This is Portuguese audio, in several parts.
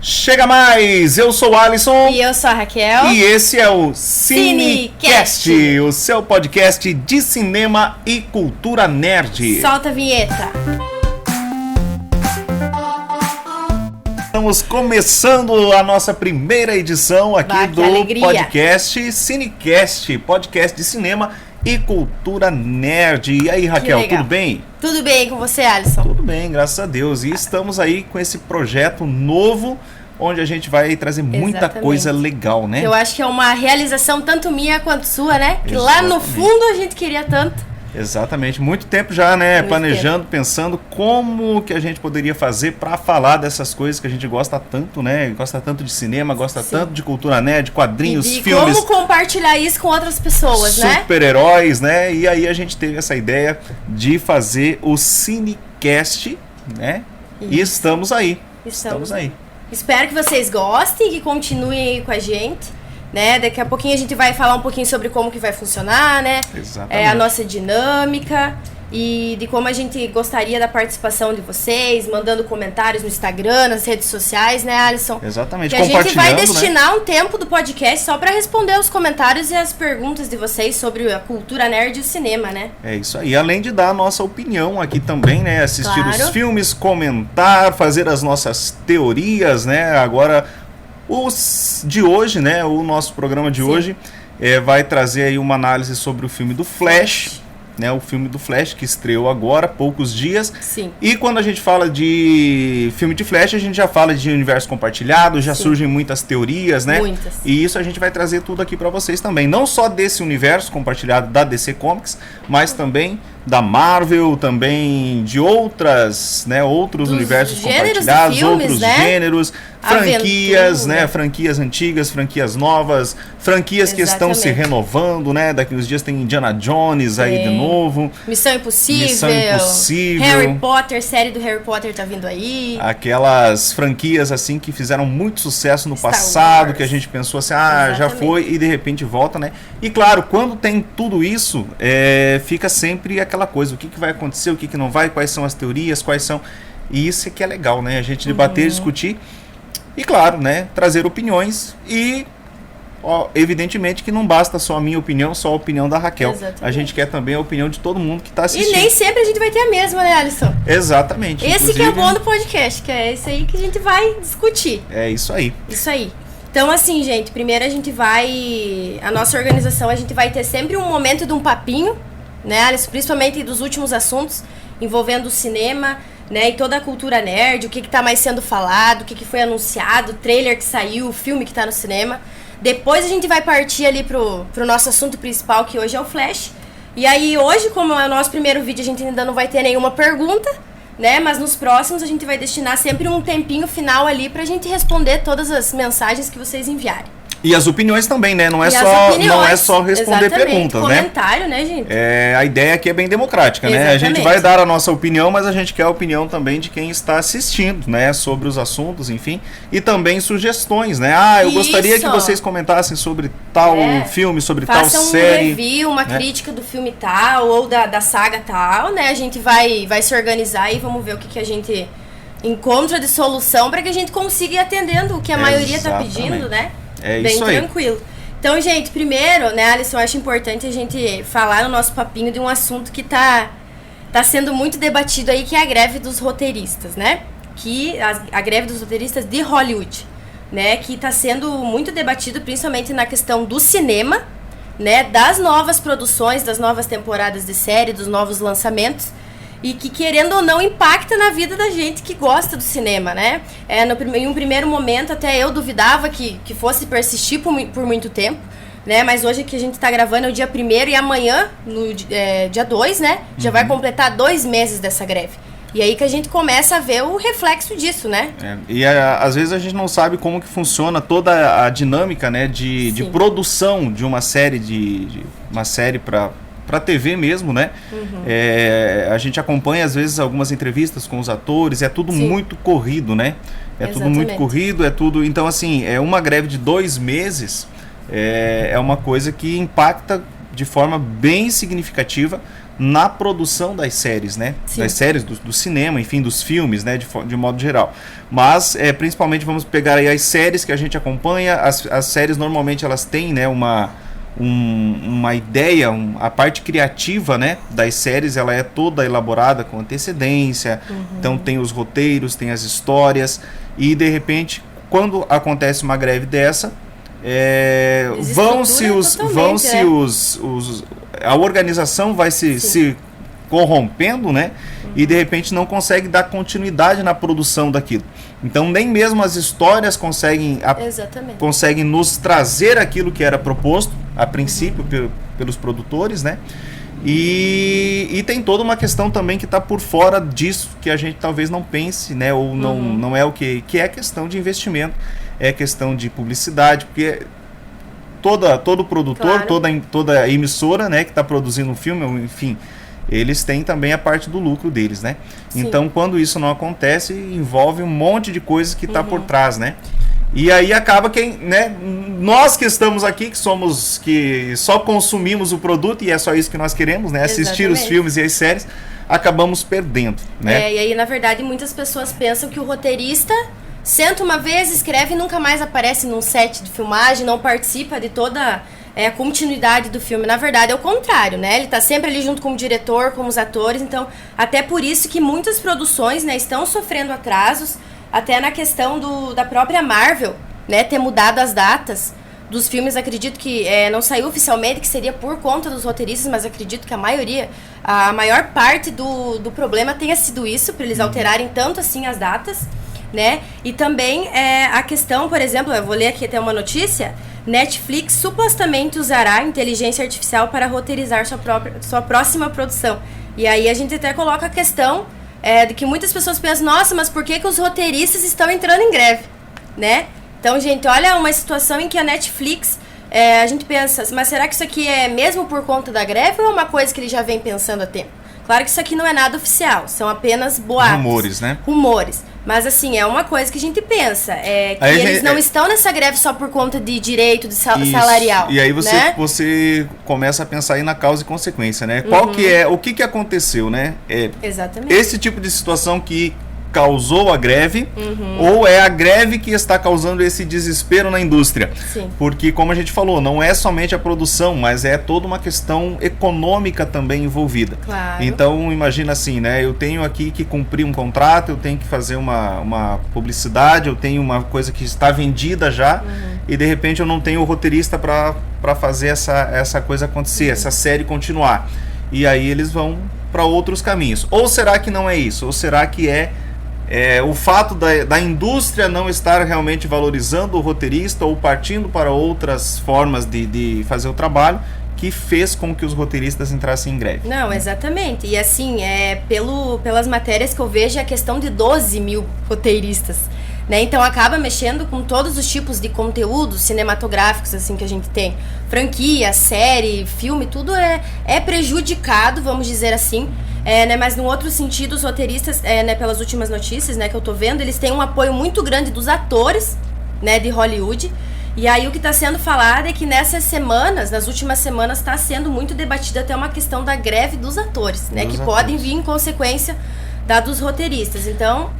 Chega mais! Eu sou o Alisson. E eu sou a Raquel. E esse é o Cinecast, o seu podcast de cinema e cultura nerd. Solta a vinheta. Estamos começando a nossa primeira edição aqui do podcast Cinecast, podcast de cinema e cultura nerd. E aí, Raquel, tudo bem? Tudo bem com você, Alisson? Tudo bem, graças a Deus. E estamos aí com esse projeto novo, onde a gente vai trazer muita coisa legal, né? Eu acho que é uma realização tanto minha quanto sua, né? Que lá no fundo a gente queria tanto. Exatamente, muito tempo já, né? Planejando, pensando como que a gente poderia fazer para falar dessas coisas que a gente gosta tanto, né? Gosta tanto de cinema, gosta tanto de cultura nerd, quadrinhos, e filmes. Como compartilhar isso com outras pessoas, né? Super-heróis, né? E aí a gente teve essa ideia de fazer o Cinecast, né? Isso. E estamos aí. Estamos aí. Espero que vocês gostem, que continuem aí com a gente. Né? Daqui a pouquinho a gente vai falar um pouquinho sobre como que vai funcionar, né? Exatamente. A nossa dinâmica e de como a gente gostaria da participação de vocês, mandando comentários no Instagram, nas redes sociais, né, Alisson? Exatamente. Que a gente vai destinar um tempo do podcast só para responder os comentários e as perguntas de vocês sobre a cultura nerd e o cinema, né? É isso aí. Além de dar a nossa opinião aqui também, né? Assistir os filmes, comentar, fazer as nossas teorias, né? Agora, os de hoje, né? O nosso programa de hoje vai trazer aí uma análise sobre o filme do Flash, né? O filme do Flash que estreou agora há poucos dias. Sim. E quando a gente fala de filme de Flash, a gente já fala de universo compartilhado, já surgem muitas teorias, né? Muitas. E isso a gente vai trazer tudo aqui para vocês também. Não só desse universo compartilhado da DC Comics, mas também da Marvel, também de outras, né? Outros universos compartilhados, filmes, outros gêneros, franquias, né? Franquias antigas, franquias novas, franquias que estão se renovando, né? Daqui uns dias tem Indiana Jones aí de novo. Missão Impossível. Harry Potter, série do Harry Potter tá vindo aí. Aquelas franquias assim que fizeram muito sucesso no passado, que a gente pensou assim, já foi, e de repente volta, né? E claro, quando tem tudo isso, fica sempre aquela coisa, o que vai acontecer, o que não vai, quais são as teorias, quais são... E isso é que é legal, né? A gente debater, discutir e, claro, né? Trazer opiniões e, evidentemente que não basta só a minha opinião, só a opinião da Raquel. Exatamente. A gente quer também a opinião de todo mundo que está assistindo. E nem sempre a gente vai ter a mesma, né, Alisson? Exatamente. Esse que é o bom do podcast, que é esse aí que a gente vai discutir. É isso aí. Isso aí. Então, assim, gente, primeiro a gente vai... A nossa organização, a gente vai ter sempre um momento de um papinho, né, Alisson? Principalmente dos últimos assuntos envolvendo o cinema, né, e toda a cultura nerd, o que tá mais sendo falado, o que foi anunciado, o trailer que saiu, o filme que tá no cinema. Depois a gente vai partir ali pro nosso assunto principal, que hoje é o Flash. E aí hoje, como é o nosso primeiro vídeo, a gente ainda não vai ter nenhuma pergunta, né, mas nos próximos a gente vai destinar sempre um tempinho final ali pra gente responder todas as mensagens que vocês enviarem. E as opiniões também, né? Não é só responder perguntas, né? Comentário, né, gente? A ideia aqui é bem democrática, né? A gente vai dar a nossa opinião, mas a gente quer a opinião também de quem está assistindo, né? Sobre os assuntos, enfim. E também sugestões, né? Eu gostaria que vocês comentassem sobre tal filme, sobre tal série. Façam um review, uma crítica do filme tal, ou da saga tal, né? A gente vai se organizar e vamos ver o que a gente encontra de solução para que a gente consiga ir atendendo o que a maioria tá pedindo, né? É bem isso aí. Tranquilo. Então, gente, primeiro, né, Alisson, eu acho importante a gente falar no nosso papinho de um assunto que tá sendo muito debatido aí, que é a greve dos roteiristas, né? A greve dos roteiristas de Hollywood, né? Que tá sendo muito debatido, principalmente na questão do cinema, né? Das novas produções, das novas temporadas de série, dos novos lançamentos. E que, querendo ou não, impacta na vida da gente que gosta do cinema, né? Em um primeiro momento, até eu duvidava que fosse persistir por muito tempo, né? Mas hoje que a gente tá gravando é o dia 1º e amanhã, no dia 2, né? Já vai completar 2 meses dessa greve. E aí que a gente começa a ver o reflexo disso, né? Às vezes a gente não sabe como que funciona toda a dinâmica, né? De produção de uma série, uma série para TV mesmo, né? A gente acompanha às vezes algumas entrevistas com os atores, é tudo muito corrido, né? Tudo muito corrido, então assim, uma greve de 2 meses é uma coisa que impacta de forma bem significativa na produção das séries, né? Sim. Das séries, do cinema, enfim, dos filmes, né? De modo geral. Mas, principalmente, vamos pegar aí as séries que a gente acompanha. As séries, normalmente, elas têm, né, uma ideia, a parte criativa, né, das séries, ela é toda elaborada com antecedência. Então, tem os roteiros, tem as histórias. E, de repente, quando acontece uma greve dessa, a organização vai se corrompendo, né? E de repente não consegue dar continuidade na produção daquilo. Então nem mesmo as histórias conseguem nos trazer aquilo que era proposto a princípio pelos produtores, né? E tem toda uma questão também que está por fora disso, que a gente talvez não pense, né? Ou não é o que é questão de investimento, é questão de publicidade, porque todo produtor, toda emissora, né, que está produzindo um filme, enfim, eles têm também a parte do lucro deles, né? Sim. Então, quando isso não acontece, envolve um monte de coisas que está por trás, né? E aí acaba né, nós que estamos aqui, que só consumimos o produto, e é só isso que nós queremos, né? Assistir os filmes e as séries, acabamos perdendo, né? E aí, na verdade, muitas pessoas pensam que o roteirista senta uma vez, escreve e nunca mais aparece num set de filmagem, não participa de toda a continuidade do filme. Na verdade, é o contrário, né? Ele tá sempre ali junto com o diretor, com os atores. Então, até por isso que muitas produções, né, estão sofrendo atrasos, até na questão da própria Marvel, né, ter mudado as datas dos filmes. Acredito que não saiu oficialmente, que seria por conta dos roteiristas, mas acredito que a maior parte do problema tenha sido isso, para eles alterarem tanto assim as datas, né? E também a questão, por exemplo, eu vou ler aqui até uma notícia: Netflix supostamente usará inteligência artificial para roteirizar sua próxima produção. E aí a gente até coloca a questão de que muitas pessoas pensam, nossa, mas por que os roteiristas estão entrando em greve, né? Então, gente, olha uma situação em que a Netflix, a gente pensa, mas será que isso aqui é mesmo por conta da greve ou é uma coisa que ele já vem pensando há tempo? Claro que isso aqui não é nada oficial, são apenas boatos. Rumores, né? Rumores. Mas, assim, é uma coisa que a gente pensa, que eles não estão nessa greve só por conta de direito de salarial. E aí você, né? você começa a pensar aí na causa e consequência, né? O que aconteceu, né? Exatamente. Esse tipo de situação que causou a greve, ou é a greve que está causando esse desespero na indústria. Sim. Porque, como a gente falou, não é somente a produção, mas é toda uma questão econômica também envolvida. Claro. Então, imagina assim, né? Eu tenho aqui que cumprir um contrato, eu tenho que fazer uma publicidade, eu tenho uma coisa que está vendida já, e de repente eu não tenho o roteirista para fazer essa coisa acontecer, essa série continuar. E aí eles vão para outros caminhos. Ou será que não é isso? Ou será que o fato da indústria não estar realmente valorizando o roteirista ou partindo para outras formas de fazer o trabalho que fez com que os roteiristas entrassem em greve? Não, exatamente. E assim, pelas matérias que eu vejo, é a questão de 12 mil roteiristas, né? Então acaba mexendo com todos os tipos de conteúdos cinematográficos assim que a gente tem. Franquia, série, filme, tudo é prejudicado, vamos dizer assim. Né, mas num outro sentido, os roteiristas, né, pelas últimas notícias, né, que eu tô vendo, eles têm um apoio muito grande dos atores, né, de Hollywood. E aí o que está sendo falado é que nas últimas semanas, está sendo muito debatida até uma questão da greve dos atores, né, podem vir em consequência da dos roteiristas. Então,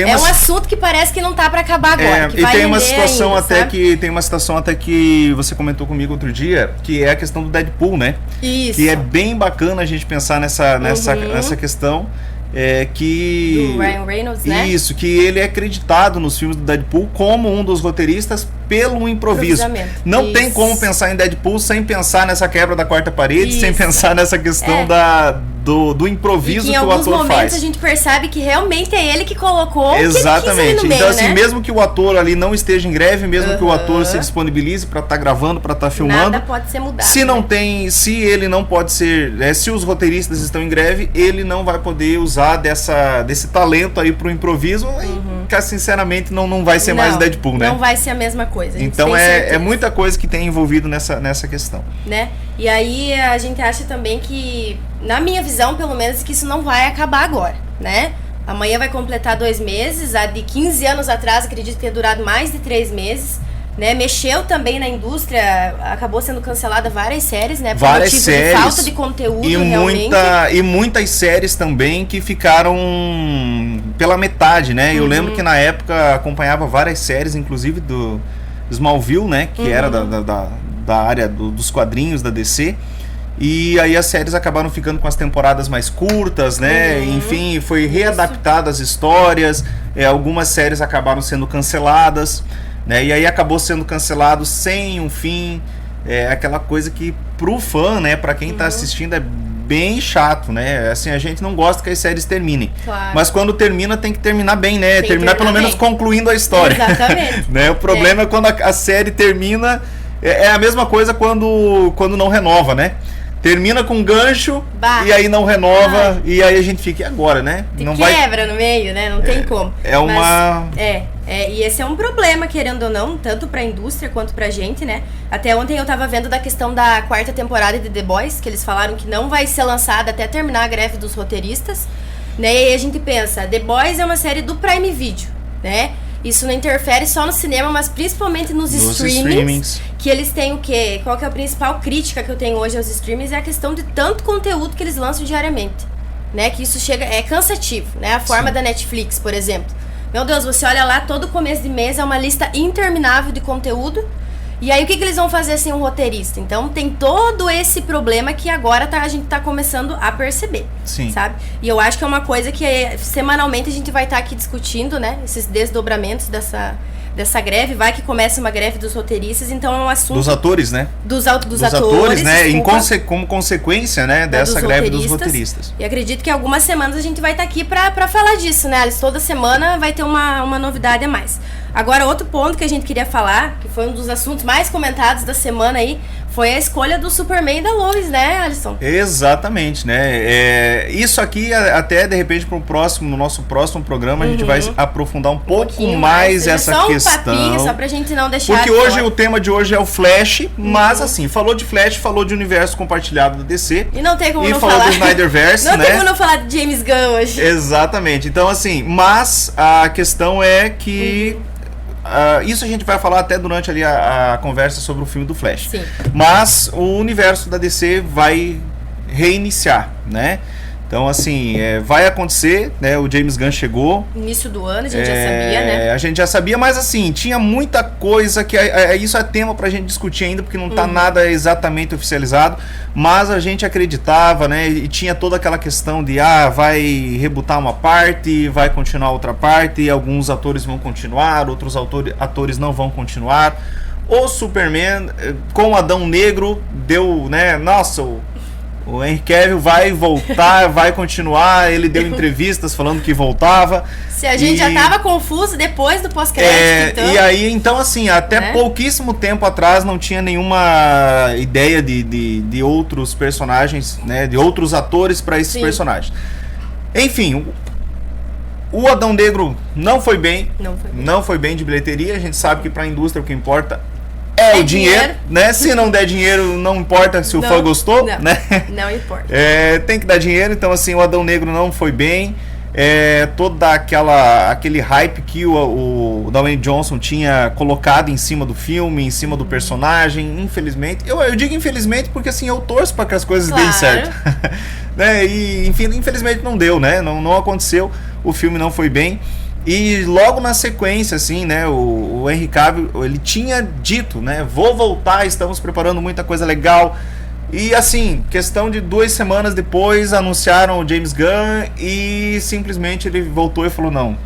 um assunto que parece que não tá para acabar agora. Que e vai tem uma situação ainda, tem uma situação até que você comentou comigo outro dia, que é a questão do Deadpool, né? Isso. Que é bem bacana a gente pensar nessa questão. Do Ryan Reynolds, né? Isso, que ele é acreditado nos filmes do Deadpool como um dos roteiristas pelo improviso. Não tem como pensar em Deadpool sem pensar nessa quebra da quarta parede, sem pensar nessa questão do improviso que o ator faz. Em alguns momentos a gente percebe que realmente é ele que colocou. Exatamente. Que ele então, meio, assim, né? mesmo que o ator ali não esteja em greve, mesmo que o ator se disponibilize para estar gravando, para estar filmando, nada pode ser mudado. Se ele não pode ser, se os roteiristas estão em greve, ele não vai poder usar desse talento aí pro improviso, que sinceramente não vai ser mais Deadpool, né? Não vai ser a mesma coisa. Então é muita coisa que tem envolvido nessa questão. Né? E aí a gente acha também que, na minha visão, pelo menos, que isso não vai acabar agora, né? Amanhã vai completar 2 meses, a de 15 anos atrás, acredito ter durado mais de 3 meses, né? Mexeu também na indústria, acabou sendo cancelada várias séries, né? Por várias motivo séries, de falta de conteúdo, e realmente. E muitas séries também que ficaram pela metade, né? Eu lembro que na época acompanhava várias séries, inclusive do Smallville, né? Que era da área dos quadrinhos da DC. E aí as séries acabaram ficando com as temporadas mais curtas, né? Enfim, foi readaptada as histórias, algumas séries acabaram sendo canceladas, né? E aí acabou sendo cancelado sem um fim, aquela coisa que pro fã, né? Pra quem tá assistindo é bem chato, né? Assim, a gente não gosta que as séries terminem. Claro. Mas quando termina, tem que terminar bem, né? Tem Terminar pelo menos concluindo a história. Exatamente. Né? O problema é quando a série termina, é a mesma coisa quando não renova, né? Termina com gancho e aí não renova e aí a gente fica, e agora, né? Não quebra no meio, né? Não tem como. E esse é um problema, querendo ou não, tanto pra indústria quanto pra gente, né? Até ontem eu tava vendo da questão da 4ª temporada de The Boys, que eles falaram que não vai ser lançada até terminar a greve dos roteiristas, né? E aí a gente pensa, The Boys é uma série do Prime Video, né? Isso não interfere só no cinema, mas principalmente nos streamings. Que eles têm o quê? Qual que é a principal crítica que eu tenho hoje aos streamings? É a questão de tanto conteúdo que eles lançam diariamente, né? Que isso é cansativo, né? A forma da Netflix, por exemplo. Meu Deus, você olha lá, todo começo de mês é uma lista interminável de conteúdo. E aí o que eles vão fazer sem um roteirista? Então tem todo esse problema que agora a gente tá começando a perceber, sabe? E eu acho que é uma coisa que semanalmente a gente vai estar aqui discutindo, né? Esses desdobramentos dessa greve. Vai que começa uma greve dos roteiristas, então é um assunto... Dos atores, né? Dos atores, né? Como consequência, né? Dessa greve dos roteiristas. E acredito que algumas semanas a gente vai estar aqui pra falar disso, né, Alice? Toda semana vai ter uma novidade a mais. Agora, outro ponto que a gente queria falar, que foi um dos assuntos mais comentados da semana aí, foi a escolha do Superman e da Lois, né, Alisson? Exatamente, né? Isso aqui, até de repente, no nosso próximo programa, a gente vai aprofundar um pouco mais essa questão. Só um papinho, só pra gente não deixar... Porque hoje o tema de hoje é o Flash, mas assim, falou de Flash, falou de universo compartilhado da DC. E não tem como não falar. E falou do Snyderverse, né? Não tem como não falar de James Gunn hoje. Exatamente. Então, assim, mas a questão é que... isso a gente vai falar até durante ali a conversa sobre o filme do Flash. Sim. Mas o universo da DC vai reiniciar, né? Então, assim, vai acontecer, né? O James Gunn chegou. Início do ano, a gente já sabia, né? A gente já sabia, mas assim, tinha muita coisa que... isso é tema pra gente discutir ainda, porque não tá nada exatamente oficializado. Mas a gente acreditava, né? E tinha toda aquela questão de, vai rebutar uma parte, vai continuar outra parte, alguns atores vão continuar, outros atores não vão continuar. O Superman, com o Adão Negro, deu, né? Nossa, o Henry Cavill vai voltar, vai continuar. Ele deu entrevistas falando que voltava. Se a gente já tava confuso depois do pós-crédito, então... E aí, então, assim, até pouquíssimo tempo atrás não tinha nenhuma ideia de outros personagens, né? De outros atores para esses personagens. Enfim, o Adão Negro não foi bem. Não foi bem de bilheteria. A gente sabe que para a indústria o que importa é o dinheiro, né? Se não der dinheiro, não importa se o fã gostou, né? Não importa. Tem que dar dinheiro, então assim, o Adão Negro não foi bem. Todo aquele hype que o Dwayne Johnson tinha colocado em cima do filme, em cima do personagem, infelizmente. Eu digo infelizmente porque assim, eu torço para que as coisas deem certo. Né? E infelizmente não deu, né? Não aconteceu, o filme não foi bem. E logo na sequência, assim, né, o Henry Cavill, ele tinha dito, né, vou voltar, estamos preparando muita coisa legal. E assim, questão de 2 semanas depois, anunciaram o James Gunn e simplesmente ele voltou e falou, não,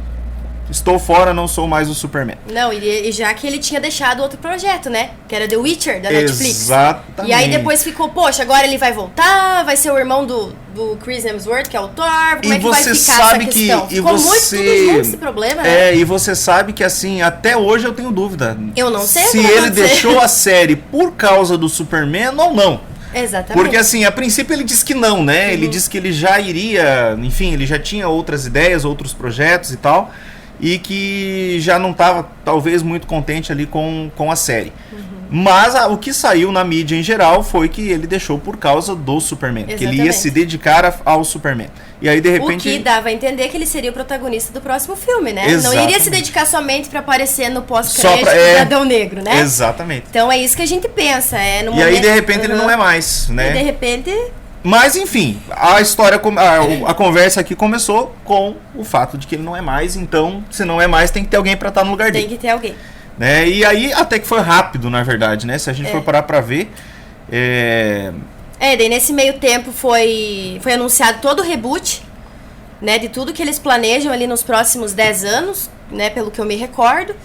estou fora, não sou mais o Superman. Não, e já que ele tinha deixado outro projeto, né? Que era The Witcher, da Netflix. Exatamente. E aí depois ficou, poxa, agora ele vai voltar, vai ser o irmão do Chris Hemsworth, que é o Thor, como é que vai ficar essa questão? Ficou tudo junto esse problema, né? E você sabe que assim, até hoje eu tenho dúvida. Eu não sei se ele deixou a série por causa do Superman ou não. Exatamente. Porque assim, a princípio ele disse que não, né? Ele disse que ele já iria, enfim, ele já tinha outras ideias, outros projetos e tal. E que já não estava, talvez, muito contente ali com a série. Mas o que saiu na mídia em geral foi que ele deixou por causa do Superman. Exatamente. Que ele ia se dedicar ao Superman. E aí, de repente... O que dava a entender que ele seria o protagonista do próximo filme, né? Exatamente. Não iria se dedicar somente pra aparecer no pós-crédito do Adão Negro, né? Exatamente. Então é isso que a gente pensa. E aí, de repente, ele não é mais, né? E de repente... Mas, enfim, a história, a conversa aqui começou com o fato de que ele não é mais. Então, se não é mais, tem que ter alguém pra estar no lugar dele. Tem que ter alguém. Né? E aí, até que foi rápido, na verdade, né? Se a gente for parar pra ver... daí nesse meio tempo foi anunciado todo o reboot, né, de tudo que eles planejam ali nos próximos 10 anos, né, pelo que eu me recordo,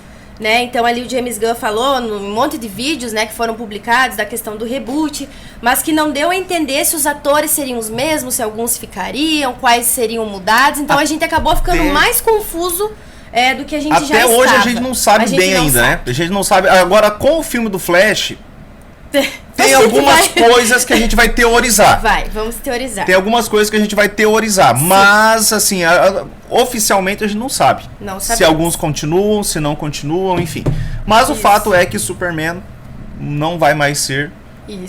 né, então ali o James Gunn falou num monte de vídeos, né, que foram publicados da questão do reboot, mas que não deu a entender se os atores seriam os mesmos, se alguns ficariam, quais seriam mudados, então a gente acabou ficando mais confuso do que a gente já estava. Até hoje a gente não sabe bem ainda, né, a gente não sabe, agora com o filme do Flash... Tem algumas coisas que a gente vai teorizar. Vamos teorizar. Tem algumas coisas que a gente vai teorizar. Sim. Mas, assim, oficialmente a gente não sabe. Não sabemos. Se alguns continuam, se não continuam, enfim. Mas o fato é que Superman não vai mais ser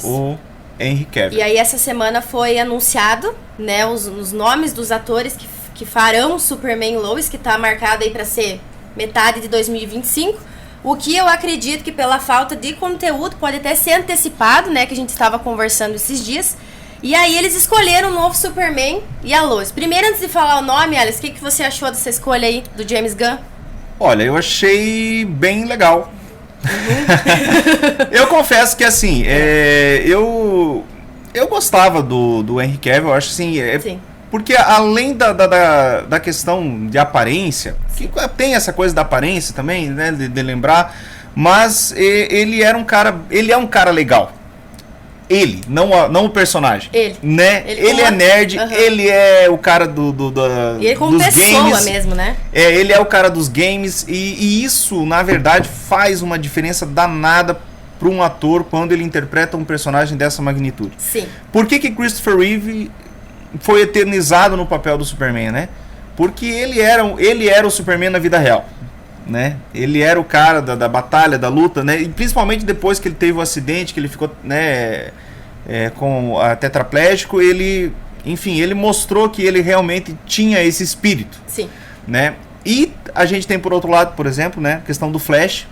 o Henry Cavill. E aí essa semana foi anunciado, né, os nomes dos atores que farão Superman Lois, que tá marcado aí pra ser metade de 2025. O que eu acredito que pela falta de conteúdo pode até ser antecipado, né? Que a gente estava conversando esses dias. E aí eles escolheram o novo Superman e a Lois. Primeiro, antes de falar o nome, Alice, o que você achou dessa escolha aí do James Gunn? Olha, eu achei bem legal. Eu confesso que assim, eu gostava do Henry Cavill, eu acho assim... Sim. Porque além da questão de aparência, que tem essa coisa da aparência também, né, de lembrar, mas ele é um cara legal. Ele, não o personagem. Ele. Né? Ele é nerd, ele é o cara ele como dos pessoa games. mesmo, né? Ele é o cara dos games e isso, na verdade, faz uma diferença danada para um ator quando ele interpreta um personagem dessa magnitude. Sim. Por que Christopher Reeve foi eternizado no papel do Superman, né? Porque ele era o Superman na vida real, né? Ele era o cara da batalha, da luta, né? E principalmente depois que ele teve o acidente, que ele ficou, né, com a tetraplégico, ele mostrou que ele realmente tinha esse espírito. Sim. Né? E a gente tem por outro lado, por exemplo, né, a questão do Flash,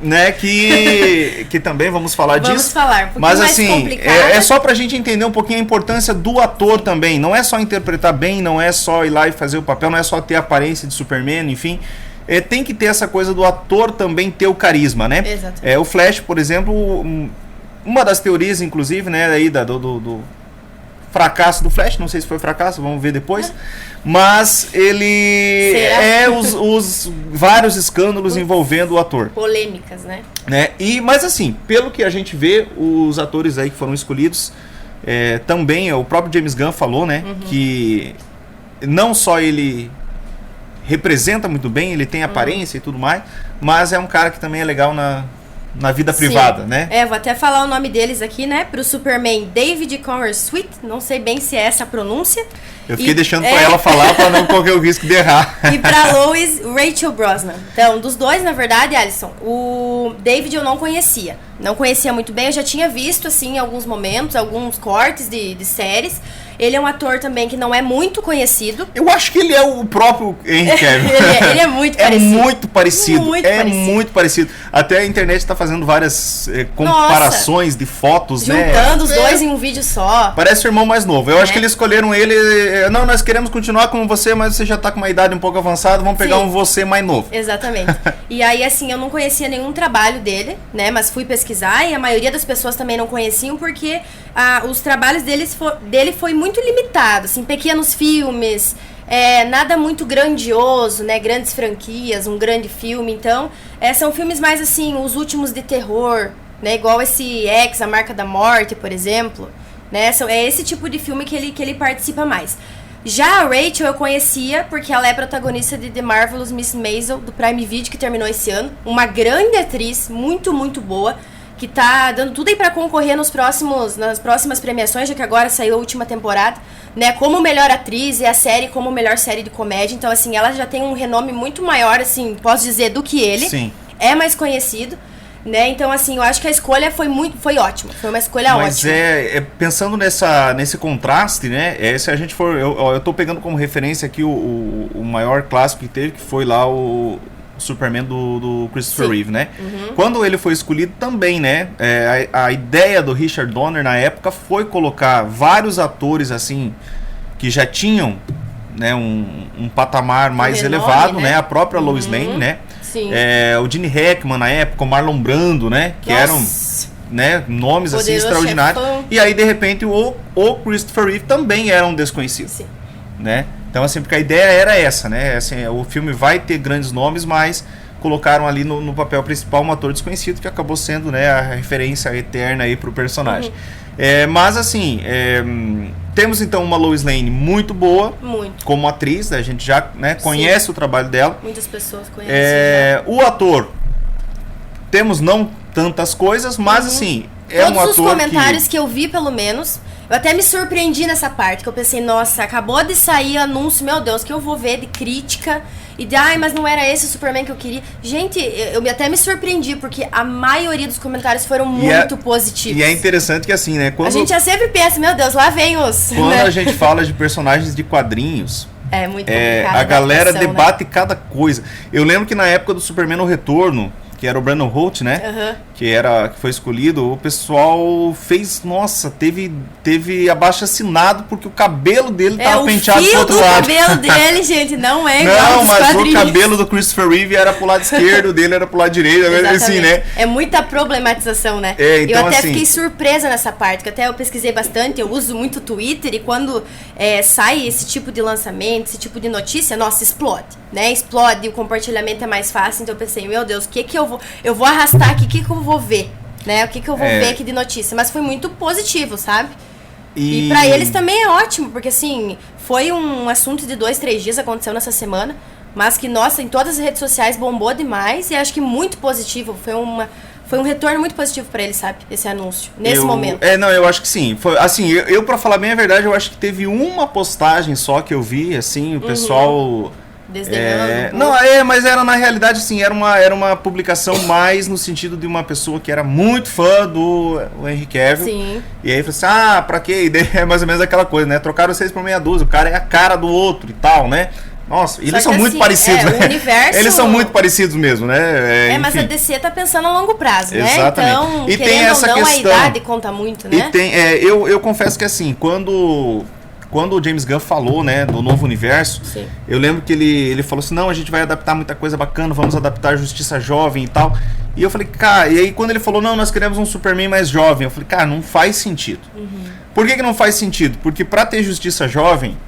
né, que também vamos falar disso. Vamos falar, porque mas mais assim, complicado. É só pra gente entender um pouquinho a importância do ator também. Não é só interpretar bem, não é só ir lá e fazer o papel, não é só ter a aparência de Superman, enfim. Tem que ter essa coisa do ator também ter o carisma, né? Exatamente. O Flash, por exemplo, uma das teorias, inclusive, né, aí do fracasso do Flash, não sei se foi fracasso, vamos ver depois. Mas ele os vários escândalos envolvendo o ator. Polêmicas, né? Mas assim, pelo que a gente vê, os atores aí que foram escolhidos, também o próprio James Gunn falou, né, que não só ele representa muito bem, ele tem aparência e tudo mais, mas é um cara que também é legal na vida privada, né? Vou até falar o nome deles aqui, né? Pro Superman, David Corenswet, não sei bem se é essa a pronúncia. Eu fiquei deixando pra ela falar pra não correr o risco de errar. E pra Lois, Rachel Brosnan. Então, dos dois, na verdade, Alisson, o David eu não conhecia. Não conhecia muito bem, eu já tinha visto, assim, em alguns momentos, alguns cortes de séries. Ele é um ator também que não é muito conhecido. Eu acho que ele é o próprio Henry Cavill. ele é muito parecido. Muito parecido. Muito parecido. Até a internet está fazendo várias comparações de fotos, juntando os dois em um vídeo só. Parece o irmão mais novo. Eu acho que eles escolheram ele... Não, nós queremos continuar com você, mas você já está com uma idade um pouco avançada, vamos pegar um você mais novo. Exatamente. E aí, assim, eu não conhecia nenhum trabalho dele, né? Mas fui pesquisar e a maioria das pessoas também não conheciam porque os trabalhos dele foi muito limitado, assim, pequenos filmes, nada muito grandioso, né, grandes franquias, um grande filme, então, são filmes mais assim, os últimos de terror, né, igual esse X, A Marca da Morte, por exemplo, né, é esse tipo de filme que ele participa mais. Já a Rachel eu conhecia porque ela é protagonista de The Marvelous Miss Maisel, do Prime Video, que terminou esse ano, uma grande atriz, muito, muito boa, que tá dando tudo aí pra concorrer nas próximas premiações, já que agora saiu a última temporada, né, como melhor atriz e a série como melhor série de comédia, então assim, ela já tem um renome muito maior, assim, posso dizer, do que ele. Sim. É mais conhecido, né? Então, assim, eu acho que a escolha foi ótima. Foi uma escolha ótima. Mas pensando nesse contraste, né? Se a gente for... Eu tô pegando como referência aqui o maior clássico que teve, que foi lá o Superman do Christopher Reeve, né? Quando ele foi escolhido também, né? A ideia do Richard Donner na época foi colocar vários atores, assim, que já tinham, né, um patamar mais elevado, né? A própria Lois Lane, né? Sim. O Gene Hackman na época, o Marlon Brando, né? Que eram, né, nomes assim extraordinários. Chefão. E aí, de repente, o Christopher Reeve também era um desconhecido. Sim. Né? Então, assim, porque a ideia era essa, né? Assim, o filme vai ter grandes nomes, mas colocaram ali no papel principal um ator desconhecido que acabou sendo, né, a referência eterna aí pro personagem. Mas assim, temos então uma Lois Lane muito boa, como atriz, né? A gente já, né, conhece o trabalho dela. Muitas pessoas conhecem. O ator, temos não tantas coisas, mas assim, todos um ator os comentários que eu vi, pelo menos, eu até me surpreendi nessa parte, que eu pensei, nossa, acabou de sair anúncio, meu Deus, que eu vou ver de crítica e de, mas não era esse o Superman que eu queria. Gente, eu até me surpreendi, porque a maioria dos comentários foram muito positivos. E é interessante que assim, né? A gente já sempre pensa, meu Deus, lá vem os... Quando a gente fala de personagens de quadrinhos... É muito complicado. A galera debate cada coisa. Eu lembro que na época do Superman no Retorno, que era o Brandon Holt, né? Que foi escolhido, o pessoal fez, nossa, teve abaixo-assinado porque o cabelo dele tava penteado pro outro lado. O cabelo dele, gente, não é igual Não, mas o cabelo do Christopher Reeve era pro lado esquerdo, o dele era pro lado direito, assim, né? É muita problematização, né? Então, eu até assim, fiquei surpresa nessa parte, porque até eu pesquisei bastante, eu uso muito o Twitter, e quando sai esse tipo de lançamento, esse tipo de notícia, nossa, explode, né? Explode, o compartilhamento é mais fácil, então eu pensei, meu Deus, o que eu vou arrastar aqui, o que eu vou ver, né? O que eu vou ver aqui de notícia, mas foi muito positivo, sabe? E pra eles também é ótimo, porque assim, foi um assunto de 2-3 dias, aconteceu nessa semana, mas que, nossa, em todas as redes sociais bombou demais, e acho que muito positivo, foi um retorno muito positivo pra eles, sabe? Esse anúncio, nesse momento. Não, eu acho que sim. Foi, assim, eu pra falar bem a verdade, eu acho que teve uma postagem só que eu vi, assim, o pessoal... Desdenhando. Não, mas era na realidade, assim, era uma publicação mais no sentido de uma pessoa que era muito fã do Henry Cavill. Sim. E aí falou assim, pra quê? E daí é mais ou menos aquela coisa, né? Trocaram 6 por meia dúzia, o cara é a cara do outro e tal, né? Nossa, eles são muito parecidos, né? O universo... Eles são muito parecidos mesmo, né? Mas a DC tá pensando a longo prazo, né? Exatamente. Então, e querendo tem essa ou não, questão, a idade conta muito, né? E eu confesso que assim, quando o James Gunn falou, né, do novo universo, Sim. eu lembro que ele falou assim, não, a gente vai adaptar muita coisa bacana, vamos adaptar Justiça Jovem e tal. E eu falei, cara, e aí quando ele falou, não, nós queremos um Superman mais jovem, eu falei, cara, não faz sentido. Por que não faz sentido? Porque pra ter Justiça Jovem,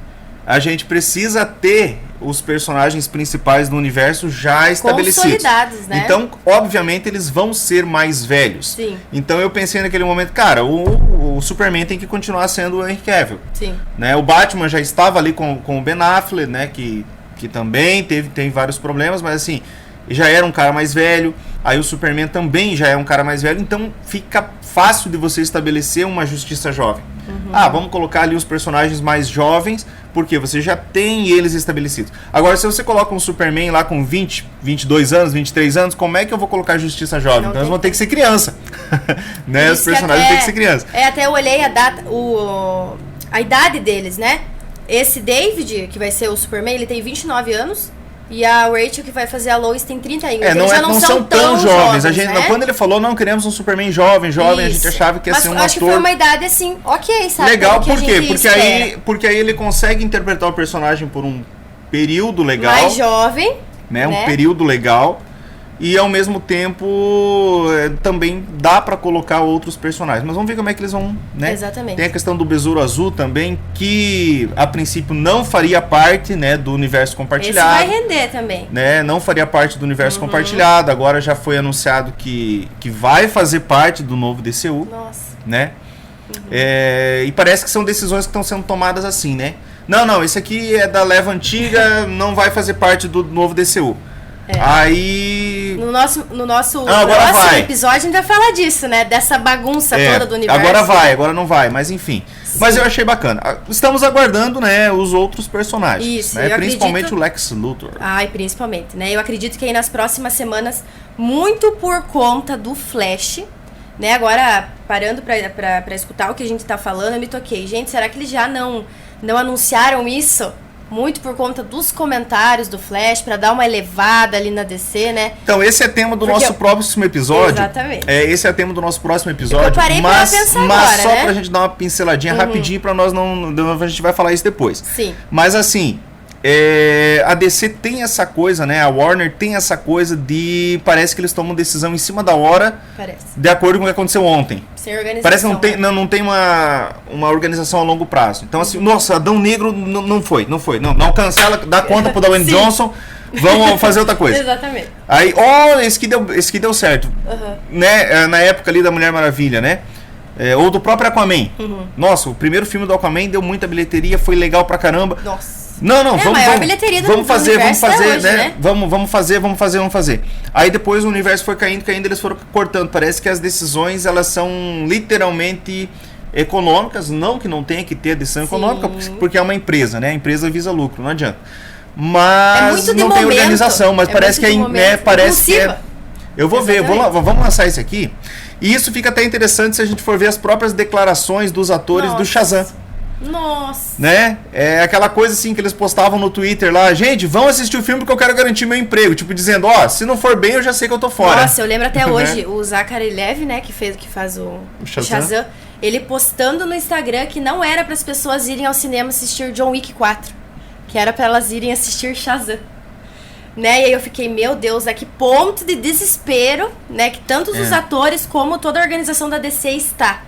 a gente precisa ter os personagens principais do universo já estabelecidos. Consolidados, né? Então, obviamente, eles vão ser mais velhos. Sim. Então eu pensei naquele momento, cara, o Superman tem que continuar sendo o Henry Cavill. Sim. Né? O Batman já estava ali com o Ben Affleck, né? Que também tem vários problemas, mas assim, já era um cara mais velho. Aí o Superman também já é um cara mais velho, então fica fácil de você estabelecer uma justiça jovem. Vamos colocar ali os personagens mais jovens, porque você já tem eles estabelecidos. Agora, se você coloca um Superman lá com 20, 22 anos, 23 anos, como é que eu vou colocar justiça jovem? Então eles vão ter que ser criança. Né? Os personagens têm que ser criança. Até eu olhei a idade deles, né? Esse David, que vai ser o Superman, ele tem 29 anos. E a Rachel, que vai fazer a Lois, tem 31. Não são tão jovens. A gente, né? Quando ele falou, não, queremos um Superman jovem, isso. A gente achava que ia ser um ator... acho que foi uma idade, assim, ok, sabe? Legal, por quê? Porque aí ele consegue interpretar o personagem por um período legal. Mais jovem. Né? Um período legal. E ao mesmo tempo também dá pra colocar outros personagens. Mas vamos ver como é que eles vão, né? Exatamente. Tem a questão do Besouro Azul também, que a princípio não faria parte, né, do universo compartilhado. Esse vai render também. Né? Não faria parte do universo compartilhado. Agora já foi anunciado que vai fazer parte do novo DCU. Nossa. Né? E parece que são decisões que estão sendo tomadas assim, né? Não, esse aqui é da leva antiga, não vai fazer parte do novo DCU. Aí... No nosso agora próximo vai. episódio a gente vai falar disso, né? Dessa bagunça toda do universo. Agora vai, agora não vai, mas enfim. Sim. Mas eu achei bacana. Estamos aguardando, né, os outros personagens. Isso, né? Principalmente o Lex Luthor. Ai, principalmente, né? Eu acredito que aí nas próximas semanas, muito por conta do Flash, né? Agora, parando pra escutar o que a gente tá falando, eu me toquei. Gente, será que eles já não anunciaram isso? Muito por conta dos comentários do Flash, pra dar uma elevada ali na DC, né? Então, esse é tema do nosso próximo episódio. Exatamente. Esse é tema do nosso próximo episódio. Eu parei pra pensar mas agora, só né? pra gente dar uma pinceladinha rapidinho, pra nós não... A gente vai falar isso depois. Sim. Mas assim... a DC tem essa coisa, né? A Warner tem essa coisa de... Parece que eles tomam decisão em cima da hora. Parece. De acordo com o que aconteceu ontem. Sem organização. Parece que não tem uma organização a longo prazo. Então assim, nossa, Adão Negro não foi. Não cancela, dá conta pro Dwayne Johnson. Vamos fazer outra coisa. Exatamente. Aí, esse que deu certo. Né? Na época ali da Mulher Maravilha, né? Ou do próprio Aquaman. Nossa, o primeiro filme do Aquaman deu muita bilheteria, foi legal pra caramba. Não, vamos fazer, hoje, né? Vamos fazer. Aí depois o universo foi caindo, eles foram cortando. Parece que as decisões, elas são literalmente econômicas, não que não tenha que ter decisão econômica, porque é uma empresa, né? A empresa visa lucro, não adianta. Mas não tem organização, mas parece que parece que é. Eu vou ver, vamos lançar isso aqui. E isso fica até interessante se a gente for ver as próprias declarações dos atores do Shazam. Nossa! Né? É aquela coisa assim que eles postavam no Twitter lá, gente, vão assistir o filme porque eu quero garantir meu emprego. Tipo, dizendo, se não for bem, eu já sei que eu tô fora. Nossa, eu lembro até hoje, o Zachary Levi, né, que faz o Shazam, ele postando no Instagram que não era para as pessoas irem ao cinema assistir John Wick 4, que era para elas irem assistir Shazam. Né? E aí eu fiquei, meu Deus, a que ponto de desespero, né, que tantos os atores como toda a organização da DC está.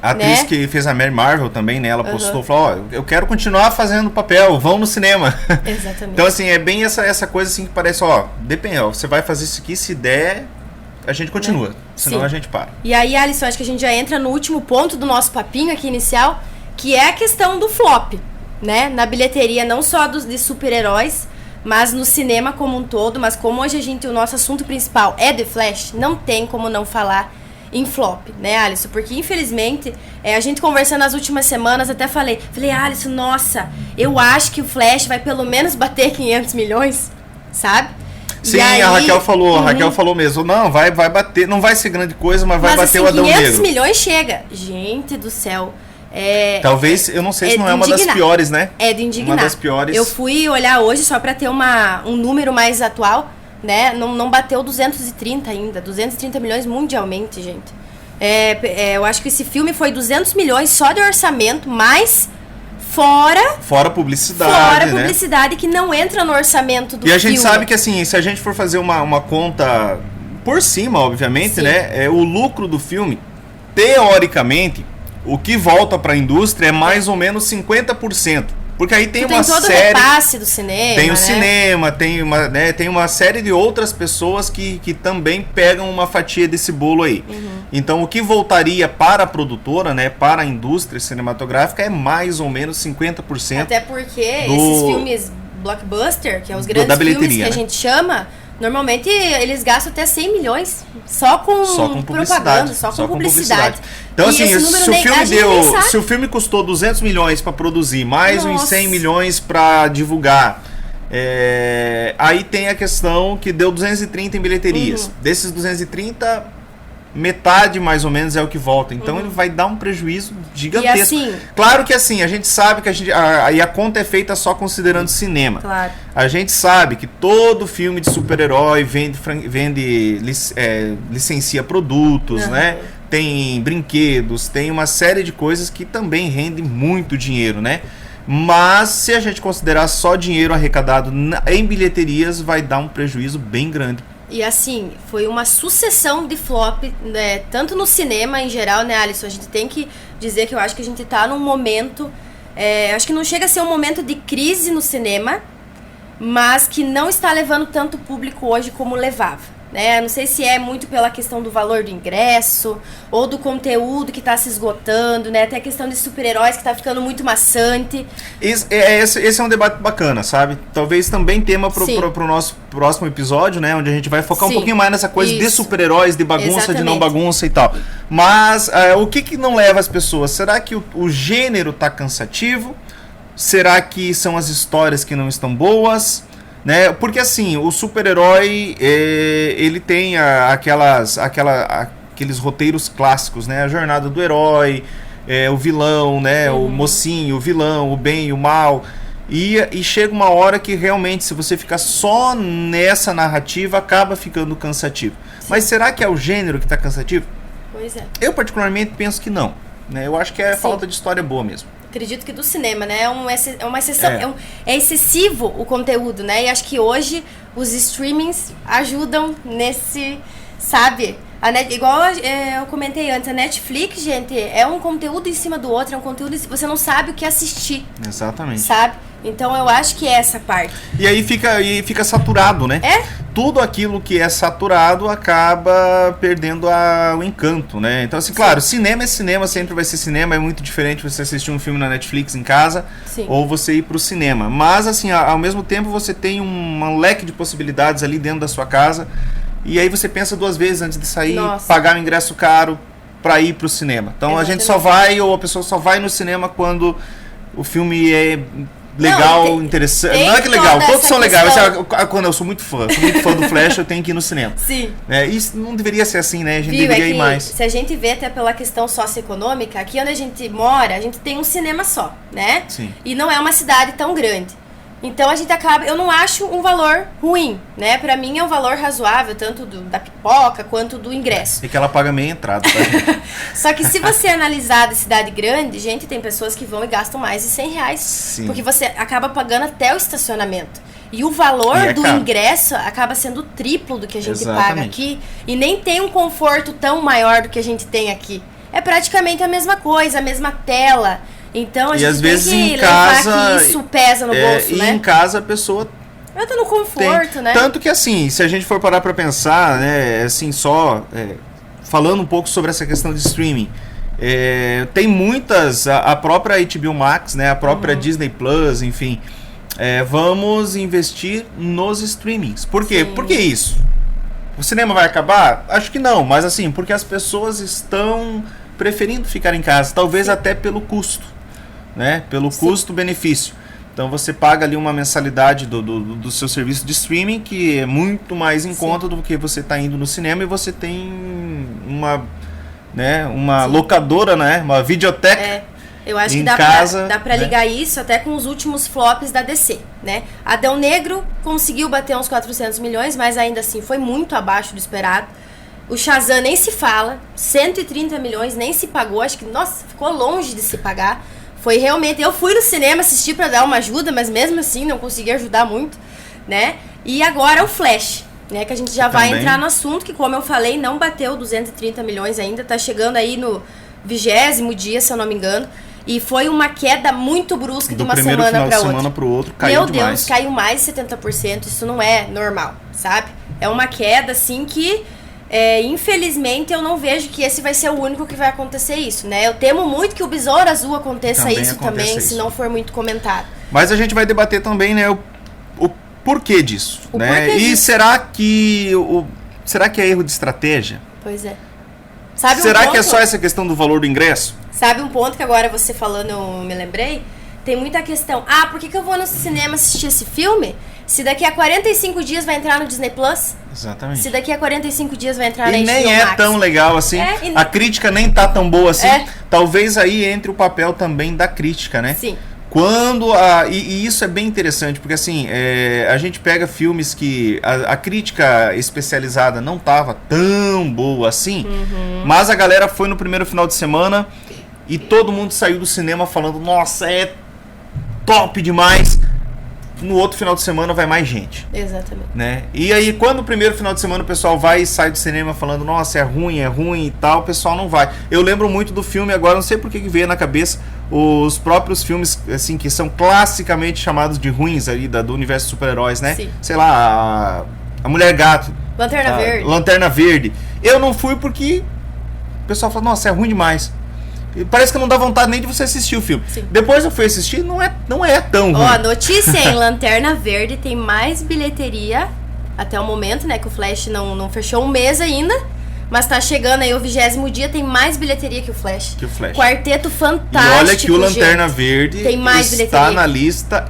A atriz que fez a Mary Marvel também, né? Ela postou, falou, eu quero continuar fazendo papel, vão no cinema. Exatamente. Então, assim, é bem essa coisa assim que parece, depende, você vai fazer isso aqui, se der, a gente continua, senão a gente para. E aí, Alisson, acho que a gente já entra no último ponto do nosso papinho aqui inicial, que é a questão do flop, né? Na bilheteria, não só de super-heróis, mas no cinema como um todo. Mas como hoje o nosso assunto principal é The Flash, não tem como não falar em flop, né, Alisson? Porque, infelizmente, a gente conversando nas últimas semanas, até falei, Alisson, nossa, eu acho que o Flash vai pelo menos bater 500 milhões, sabe? Sim, aí, a Raquel falou mesmo, não, vai bater, não vai ser grande coisa, mas vai bater assim, o Adão Negro. 500 milhões chega. Gente do céu. Talvez, eu não sei se não é uma das piores, né? É de indignar. Uma das piores. Eu fui olhar hoje só pra ter um número mais atual, né? Não bateu 230 ainda. 230 milhões mundialmente, gente. Eu acho que esse filme foi 200 milhões só de orçamento, mas fora publicidade. Fora publicidade, que não entra no orçamento do filme. E a gente sabe que, assim, se a gente for fazer uma conta por cima, obviamente, né? O lucro do filme, teoricamente, o que volta para a indústria é mais ou menos 50%. Porque aí tem uma série... Tem todo o repasse do cinema, tem o cinema, tem uma série de outras pessoas que também pegam uma fatia desse bolo aí. Então, o que voltaria para a produtora, né, para a indústria cinematográfica, é mais ou menos 50%. Até porque esses filmes blockbuster, que é os grandes filmes que a gente chama... Normalmente eles gastam até 100 milhões só com propaganda, só com publicidade. Então, assim, se o filme custou 200 milhões para produzir, mais uns 100 milhões para divulgar, aí tem a questão que deu 230 em bilheterias. Desses 230, metade mais ou menos é o que volta. Então ele vai dar um prejuízo gigantesco. E assim, claro que assim, a gente sabe que a conta é feita só considerando cinema. Claro. A gente sabe que todo filme de super-herói licencia produtos, né? Tem brinquedos, tem uma série de coisas que também rendem muito dinheiro, né? Mas se a gente considerar só dinheiro arrecadado em bilheterias, vai dar um prejuízo bem grande. E assim, foi uma sucessão de flop, né, tanto no cinema em geral, né, Alisson? A gente tem que dizer que eu acho que a gente tá num momento... acho que não chega a ser um momento de crise no cinema, mas que não está levando tanto público hoje como levava, né? Não sei se é muito pela questão do valor do ingresso ou do conteúdo que está se esgotando, né? Até a questão de super-heróis que está ficando muito maçante. Esse é um debate bacana, sabe? Talvez também tema pro nosso próximo episódio, né? Onde a gente vai focar um pouquinho mais nessa coisa de super-heróis, de bagunça, de não bagunça e tal. Mas o que não leva as pessoas? Será que o gênero tá cansativo? Será que são as histórias que não estão boas? Né? Porque assim, o super-herói ele tem aqueles roteiros clássicos, né? A jornada do herói, o vilão, né? O mocinho, o vilão, o bem e o mal. E chega uma hora que realmente, se você ficar só nessa narrativa, acaba ficando cansativo. Sim. Mas será que é o gênero que está cansativo? Pois é. Eu particularmente penso que não, né? Eu acho que é falta de história boa mesmo. Acredito que do cinema, né? É uma exceção. É excessivo o conteúdo, né? E acho que hoje os streamings ajudam nesse, sabe? Igual eu comentei antes, a Netflix, gente, é um conteúdo em cima do outro, é um conteúdo você não sabe o que assistir. Exatamente. Sabe? Então eu acho que é essa parte. E aí fica saturado, né? Tudo aquilo que é saturado acaba perdendo o encanto, né? Então, assim, claro, cinema é cinema, sempre vai ser cinema, é muito diferente você assistir um filme na Netflix em casa ou você ir pro cinema. Mas, assim, ao mesmo tempo você tem um leque de possibilidades ali dentro da sua casa e aí você pensa duas vezes antes de sair, pagar um ingresso caro pra ir pro cinema. Então a gente só vai, ou a pessoa só vai no cinema quando o filme é legal, interessante. Não é que legal, todos são legais. Quando eu sou muito fã do Flash, eu tenho que ir no cinema. Sim. Isso não deveria ser assim, né? A gente deveria ir mais. Se a gente vê até pela questão socioeconômica, aqui onde a gente mora, a gente tem um cinema só, né? Sim. E não é uma cidade tão grande. Então a gente acaba, eu não acho um valor ruim, né? Pra mim é um valor razoável, tanto da pipoca quanto do ingresso. E que ela paga meia entrada, tá? Só que se você analisar de cidade grande, gente, tem pessoas que vão e gastam mais de R$100. Sim. Porque você acaba pagando até o estacionamento. E o valor do ingresso acaba sendo o triplo do que a gente paga aqui. E nem tem um conforto tão maior do que a gente tem aqui. É praticamente a mesma coisa, a mesma tela. Então a gente às vezes tem que em casa, que isso pesa no bolso, né? E em casa a pessoa eu tô no conforto, né? Tanto que assim, se a gente for parar pra pensar, né, assim, falando um pouco sobre essa questão de streaming, tem muitas, a própria HBO Max, né, a própria Disney Plus, enfim, vamos investir nos streamings. Por quê? Por que isso? O cinema vai acabar? Acho que não, mas assim, porque as pessoas estão preferindo ficar em casa, talvez até pelo custo, né? Pelo custo-benefício. Então você paga ali uma mensalidade do seu serviço de streaming, que é muito mais em conta do que você está indo no cinema, e você tem uma locadora, né? Uma videoteca. Eu acho que dá pra ligar isso até com os últimos flops da DC, né? Adão Negro conseguiu bater uns 400 milhões, mas ainda assim foi muito abaixo do esperado. O Shazam nem se fala, 130 milhões nem se pagou, acho que, nossa, ficou longe de se pagar. Foi realmente, eu fui no cinema assistir pra dar uma ajuda, mas mesmo assim não consegui ajudar muito, né? E agora o Flash, né? Que a gente já vai entrar no assunto, que como eu falei, não bateu 230 milhões ainda, tá chegando aí no 20º dia, se eu não me engano. E foi uma queda muito brusca de uma semana para outra. Pro outro, caiu demais. Meu Deus, caiu mais de 70%, isso não é normal, sabe? É uma queda, assim, que... infelizmente eu não vejo que esse vai ser o único que vai acontecer isso, né? Eu temo muito que o Besouro Azul aconteça isso também, se não for muito comentado. Mas a gente vai debater também, né, o porquê disso, né? Porquê disso. Será que é erro de estratégia? Pois é. Será que é só essa questão do valor do ingresso? Sabe um ponto que agora você falando eu me lembrei? Tem muita questão. Por que eu vou no cinema assistir esse filme? Se daqui a 45 dias vai entrar no Disney Plus? Exatamente. Se daqui a 45 dias vai entrar na HBO Max. E nem é tão legal assim. A crítica nem tá tão boa assim. Talvez aí entre o papel também da crítica, né? Sim. E isso é bem interessante, porque assim, a gente pega filmes que a crítica especializada não tava tão boa assim, mas a galera foi no primeiro final de semana e todo mundo saiu do cinema falando, nossa, é top demais. No outro final de semana vai mais gente. Exatamente. Né? E aí, quando no primeiro final de semana o pessoal vai e sai do cinema falando, nossa, é ruim e tal, o pessoal não vai. Eu lembro muito do filme, agora não sei por que veio na cabeça, os próprios filmes, assim, que são classicamente chamados de ruins ali, do universo de super-heróis, né? Sim. Sei lá, a Mulher Gato. Lanterna Verde. Lanterna Verde. Eu não fui porque o pessoal falou, nossa, é ruim demais. E parece que não dá vontade nem de você assistir o filme. Sim. Depois eu fui assistir, não é tão ruim. Ó, notícia, hein? Lanterna Verde tem mais bilheteria até o momento, né? Que o Flash não fechou um mês ainda. Mas tá chegando aí o 20º dia, tem mais bilheteria que o Flash. Quarteto Fantástico. E olha que o Lanterna Verde tem mais está na lista.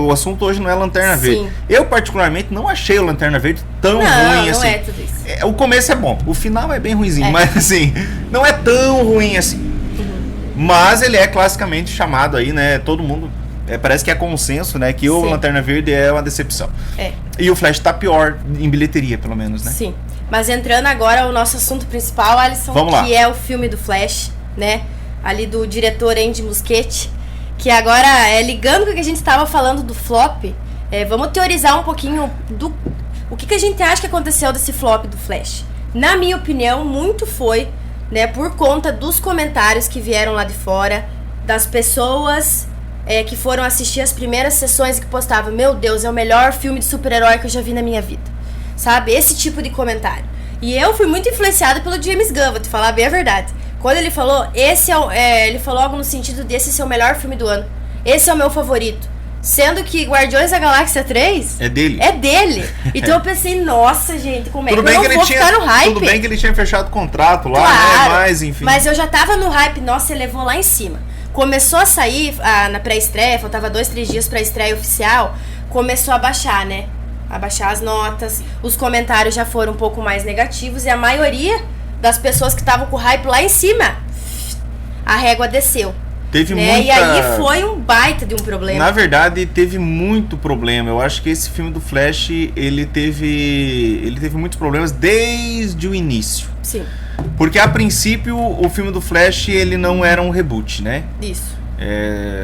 O assunto hoje não é Lanterna Verde. Eu, particularmente, não achei o Lanterna Verde tão ruim assim. Não é tudo isso. O começo é bom, o final é bem ruinzinho, mas assim, não é tão ruim assim. Mas ele é classicamente chamado aí, né? Todo mundo. Parece que é consenso, né? Que o Lanterna Verde é uma decepção. E o Flash tá pior em bilheteria, pelo menos, né? Sim. Mas entrando agora ao nosso assunto principal, Alisson, que é o filme do Flash, né? Ali do diretor Andy Muschietti. Que agora, ligando com o que a gente estava falando do flop, vamos teorizar um pouquinho do o que a gente acha que aconteceu desse flop do Flash. Na minha opinião, muito foi, né, por conta dos comentários que vieram lá de fora, das pessoas que foram assistir as primeiras sessões e que postavam, meu Deus, é o melhor filme de super-herói que eu já vi na minha vida. Sabe? Esse tipo de comentário. E eu fui muito influenciada pelo James Gunn, vou te falar bem a verdade. Quando ele falou, ele falou algo no sentido desse ser o melhor filme do ano. Esse é o meu favorito. Sendo que Guardiões da Galáxia 3... É dele. É dele. Então eu pensei, nossa, gente, como é que eu não vou ficar no hype? Tudo bem que ele tinha fechado o contrato lá, claro, né? Mas, enfim. Mas eu já tava no hype, nossa, ele levou lá em cima. Começou a sair na pré-estreia, faltava 2-3 dias pra estreia oficial, começou a baixar, né? A baixar as notas, os comentários já foram um pouco mais negativos e a maioria das pessoas que estavam com o hype lá em cima, a régua desceu. Teve né? E aí foi um baita de um problema. Na verdade, teve muito problema. Eu acho que esse filme do Flash, ele teve muitos problemas desde o início. Sim. Porque a princípio o filme do Flash, ele não era um reboot, né? Isso.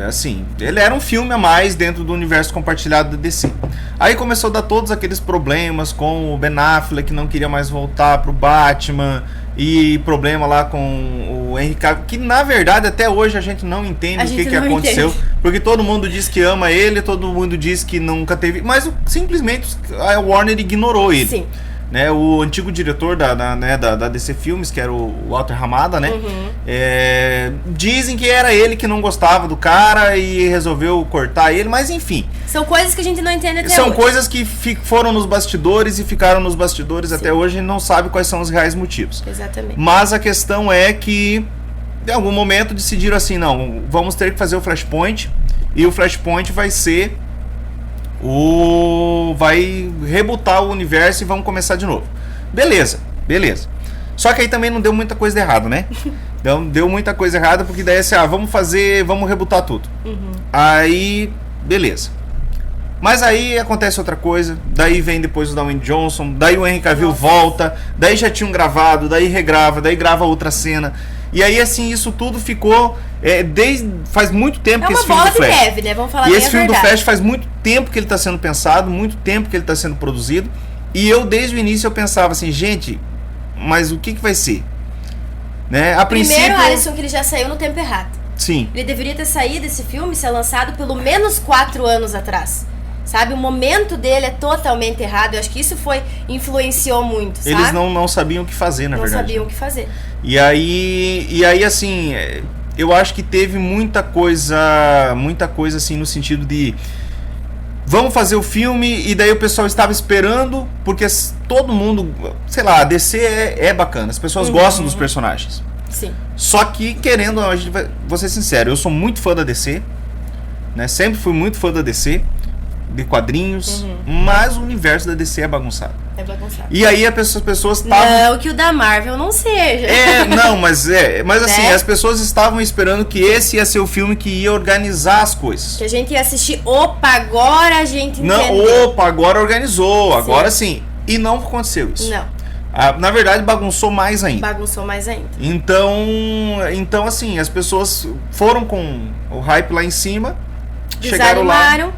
Assim, ele era um filme a mais dentro do universo compartilhado da DC. Aí começou a dar todos aqueles problemas com o Ben Affleck, que não queria mais voltar pro Batman, e problema lá com o Henry Cavill, que na verdade até hoje a gente não entende o que aconteceu, porque todo mundo diz que ama ele, todo mundo diz que nunca teve, mas simplesmente a Warner ignorou ele. Sim. Né, o antigo diretor da DC Filmes, que era o Walter Hamada, né? Dizem que era ele que não gostava do cara e resolveu cortar ele, mas enfim. São coisas que a gente não entende até hoje. São coisas que foram nos bastidores e ficaram nos bastidores. Sim. Até hoje e não sabe quais são os reais motivos. Exatamente. Mas a questão é que em algum momento decidiram assim, não, vamos ter que fazer o Flashpoint, e o Flashpoint vai ser vai rebootar o universo e vamos começar de novo. Beleza. Só que aí também não deu muita coisa errada, né? Deu muita coisa errada, porque daí assim, vamos rebootar tudo. Aí, beleza. Mas aí acontece outra coisa, daí vem depois o Dwayne Johnson, daí o Henry Cavill volta, daí já tinham gravado, daí regrava, daí grava outra cena. E aí, assim, isso tudo ficou faz muito tempo que esse filme do Flash... É uma bola de neve, né? Vamos falar bem a verdade. E esse filme do Flash faz muito tempo que ele está sendo pensado, muito tempo que ele está sendo produzido. E eu, desde o início, eu pensava assim, gente, mas o que vai ser? Né? A primeiro, Alisson, que ele já saiu no tempo errado. Sim. Ele deveria ter saído esse filme, ser lançado pelo menos 4 anos atrás. Sabe, o momento dele é totalmente errado. Eu acho que isso influenciou muito, sabe? Eles não sabiam o que fazer, na verdade. Não sabiam o que fazer. E aí assim, eu acho que teve muita coisa assim, no sentido de vamos fazer o filme, e daí o pessoal estava esperando, porque todo mundo, sei lá, a DC é bacana, as pessoas gostam dos personagens. Sim. Só que, querendo, vou ser sincero, eu sou muito fã da DC, né? Sempre fui muito fã da DC, de quadrinhos, mas o universo da DC é bagunçado. É bagunçado. E aí as pessoas estavam... Não, que o da Marvel não seja. Mas assim, né? As pessoas estavam esperando que esse ia ser o filme que ia organizar as coisas. Que a gente ia assistir, opa, agora a gente entendeu. Não, opa, agora organizou, agora sim. E não aconteceu isso. Não. Na verdade, bagunçou mais ainda. Então, assim, as pessoas foram com o hype lá em cima, desanimaram.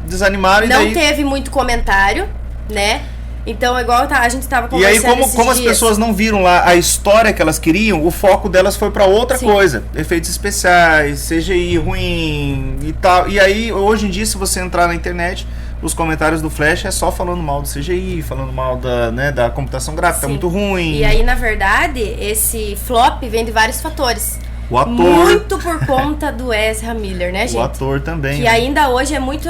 E não daí... teve muito comentário, né? Então, igual a gente tava conversando. E aí, como as pessoas não viram lá a história que elas queriam, o foco delas foi pra outra coisa. Efeitos especiais, CGI ruim e tal. E aí, hoje em dia, se você entrar na internet, os comentários do Flash é só falando mal do CGI, falando mal da computação gráfica, tá muito ruim. E aí, na verdade, esse flop vem de vários fatores. O ator. Muito por conta do Ezra Miller, né, gente? O ator também. Que ainda hoje é muito...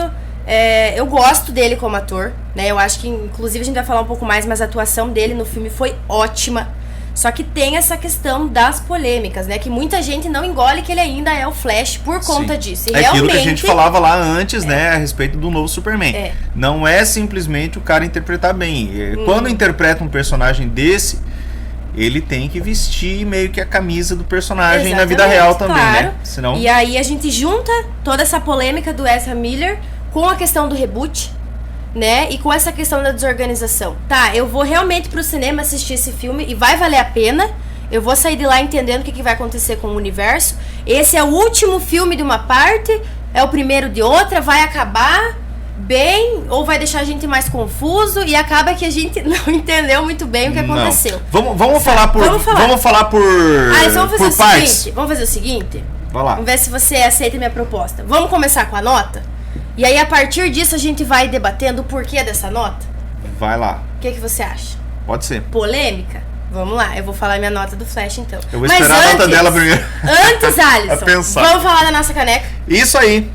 eu gosto dele como ator, né? Eu acho que, inclusive, a gente vai falar um pouco mais, mas a atuação dele no filme foi ótima. Só que tem essa questão das polêmicas, né? Que muita gente não engole que ele ainda é o Flash por conta disso. E é aquilo que a gente falava lá antes, né? A respeito do novo Superman. Não é simplesmente o cara interpretar bem. Quando interpreta um personagem desse, ele tem que vestir meio que a camisa do personagem na vida real também, né? Senão... E aí a gente junta toda essa polêmica do Ezra Miller com a questão do reboot, né? E com essa questão da desorganização. Tá, eu vou realmente pro cinema assistir esse filme e vai valer a pena. Eu vou sair de lá entendendo o que vai acontecer com o universo. Esse é o último filme de uma parte, é o primeiro de outra, vai acabar bem ou vai deixar a gente mais confuso e acaba que a gente não entendeu muito bem o que aconteceu. Vamos falar por vamos falar por partes. Vamos fazer o seguinte. Vai lá. Vamos ver se você aceita a minha proposta. Vamos começar com a nota? E aí, a partir disso, a gente vai debatendo o porquê dessa nota? Vai lá. O que você acha? Pode ser. Polêmica? Vamos lá, eu vou falar minha nota do Flash, então. Eu vou esperar a nota dela primeiro. Antes, Alisson, vamos falar da nossa caneca? Isso aí.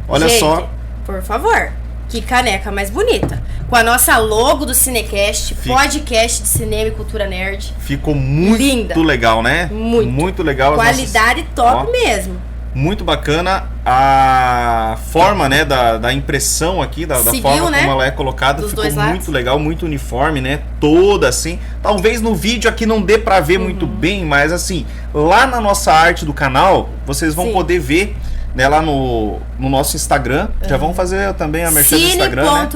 Olha gente, só. Por favor, que caneca mais bonita. Com a nossa logo do Cinecast, podcast de cinema e cultura nerd. Ficou muito linda. Legal, né? Muito legal. Qualidade top mesmo. Muito bacana a forma, né, da impressão aqui, da forma como ela é colocada. Ficou muito legal, muito uniforme, né, toda assim. Talvez no vídeo aqui não dê pra ver muito bem, mas assim, lá na nossa arte do canal, vocês vão poder ver, né, lá no nosso Instagram. Já vamos fazer também a merchan do Instagram, né?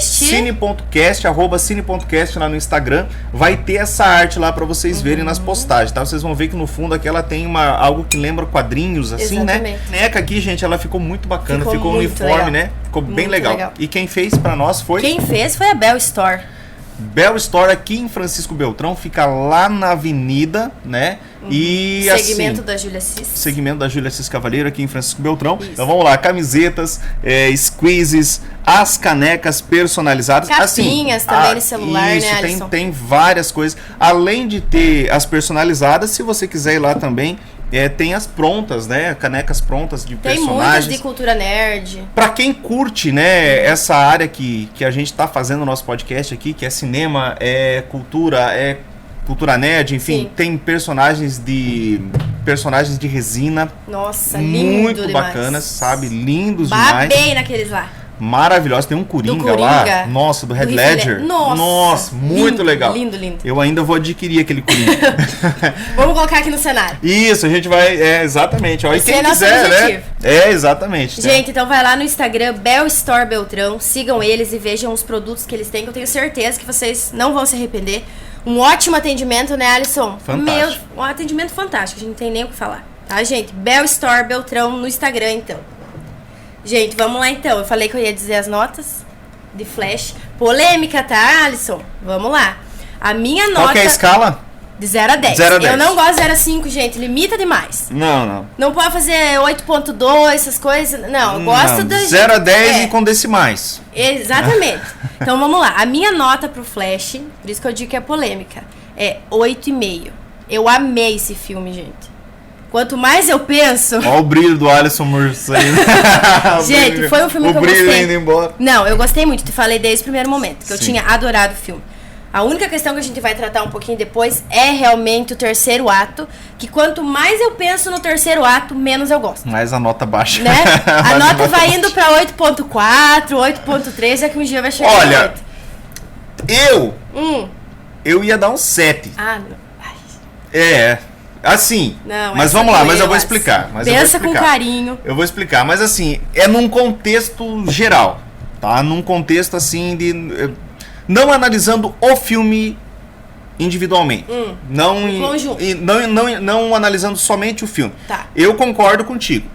Cine.cast, @cine.cast lá no Instagram. Vai ter essa arte lá pra vocês verem nas postagens, tá? Vocês vão ver que no fundo aqui ela tem algo que lembra quadrinhos, assim, né? A neca aqui, gente, ela ficou muito bacana, ficou uniforme, legal, né? Ficou muito bem legal. E quem fez pra nós foi... Quem fez foi a Bell Store. Bell Store aqui em Francisco Beltrão, fica lá na avenida, né? E segmento da Júlia Cis. Segmento da Júlia Cis Cavaleiro aqui em Francisco Beltrão. Isso. Então vamos lá, camisetas, squeezes, as canecas personalizadas. Capinhas assim, também no celular, isso, né, Alisson? Tem várias coisas. Além de ter as personalizadas, se você quiser ir lá também, tem as prontas, né? Canecas prontas de personagens. Tem muitas de cultura nerd. Pra quem curte, né, essa área que a gente tá fazendo no nosso podcast aqui, que é cinema, cultura nerd, enfim, sim, tem personagens de resina. Nossa, lindo muito demais. Bacanas, sabe? Lindos demais. Babei naqueles lá. Maravilhoso, tem um Coringa lá. Nossa, do Heath Ledger. Nossa, muito lindo, legal. Lindo, lindo. Eu ainda vou adquirir aquele Coringa. Vamos colocar aqui no cenário. Isso, a gente vai, exatamente. Ó, e quem quiser, né? Exatamente. Gente, então vai lá no Instagram, Bell Store Beltrão, sigam eles e vejam os produtos que eles têm, que eu tenho certeza que vocês não vão se arrepender. Um ótimo atendimento, né, Alisson? Fantástico. Um atendimento fantástico, a gente não tem nem o que falar. Tá, gente? Bell Store Beltrão no Instagram, então. Gente, vamos lá então. Eu falei que eu ia dizer as notas de Flash. Polêmica, tá, Alisson? Vamos lá. A minha nota... Qual que é a escala? De 0 a 10. 0 a 10. Eu não gosto de 0 a 5, gente. Limita demais. Não. Não pode fazer 8.2, essas coisas. Não, eu gosto da... 0 a 10 e com decimais. Exatamente. Então vamos lá. A minha nota pro Flash, por isso que eu digo que é polêmica, é 8,5. Eu amei esse filme, gente. Quanto mais eu penso... Olha o brilho do Alisson Murso aí. Gente, foi um filme que eu gostei. O brilho indo embora. Não, eu gostei muito. Te falei desde o primeiro momento, que eu tinha adorado o filme. A única questão que a gente vai tratar um pouquinho depois é realmente o terceiro ato, que quanto mais eu penso no terceiro ato, menos eu gosto. Mais a nota baixa. Né? A nota vai indo pra 8.4, 8.3, é que um dia vai chegar. Olha, eu ia dar um 7. Ah, não. Ai. Assim, não, mas vamos lá, mas eu vou explicar. Pensa com carinho. Eu vou explicar, mas assim, é num contexto geral, tá? Num contexto assim de... Não analisando o filme individualmente. Não analisando somente o filme. Tá. Eu concordo contigo.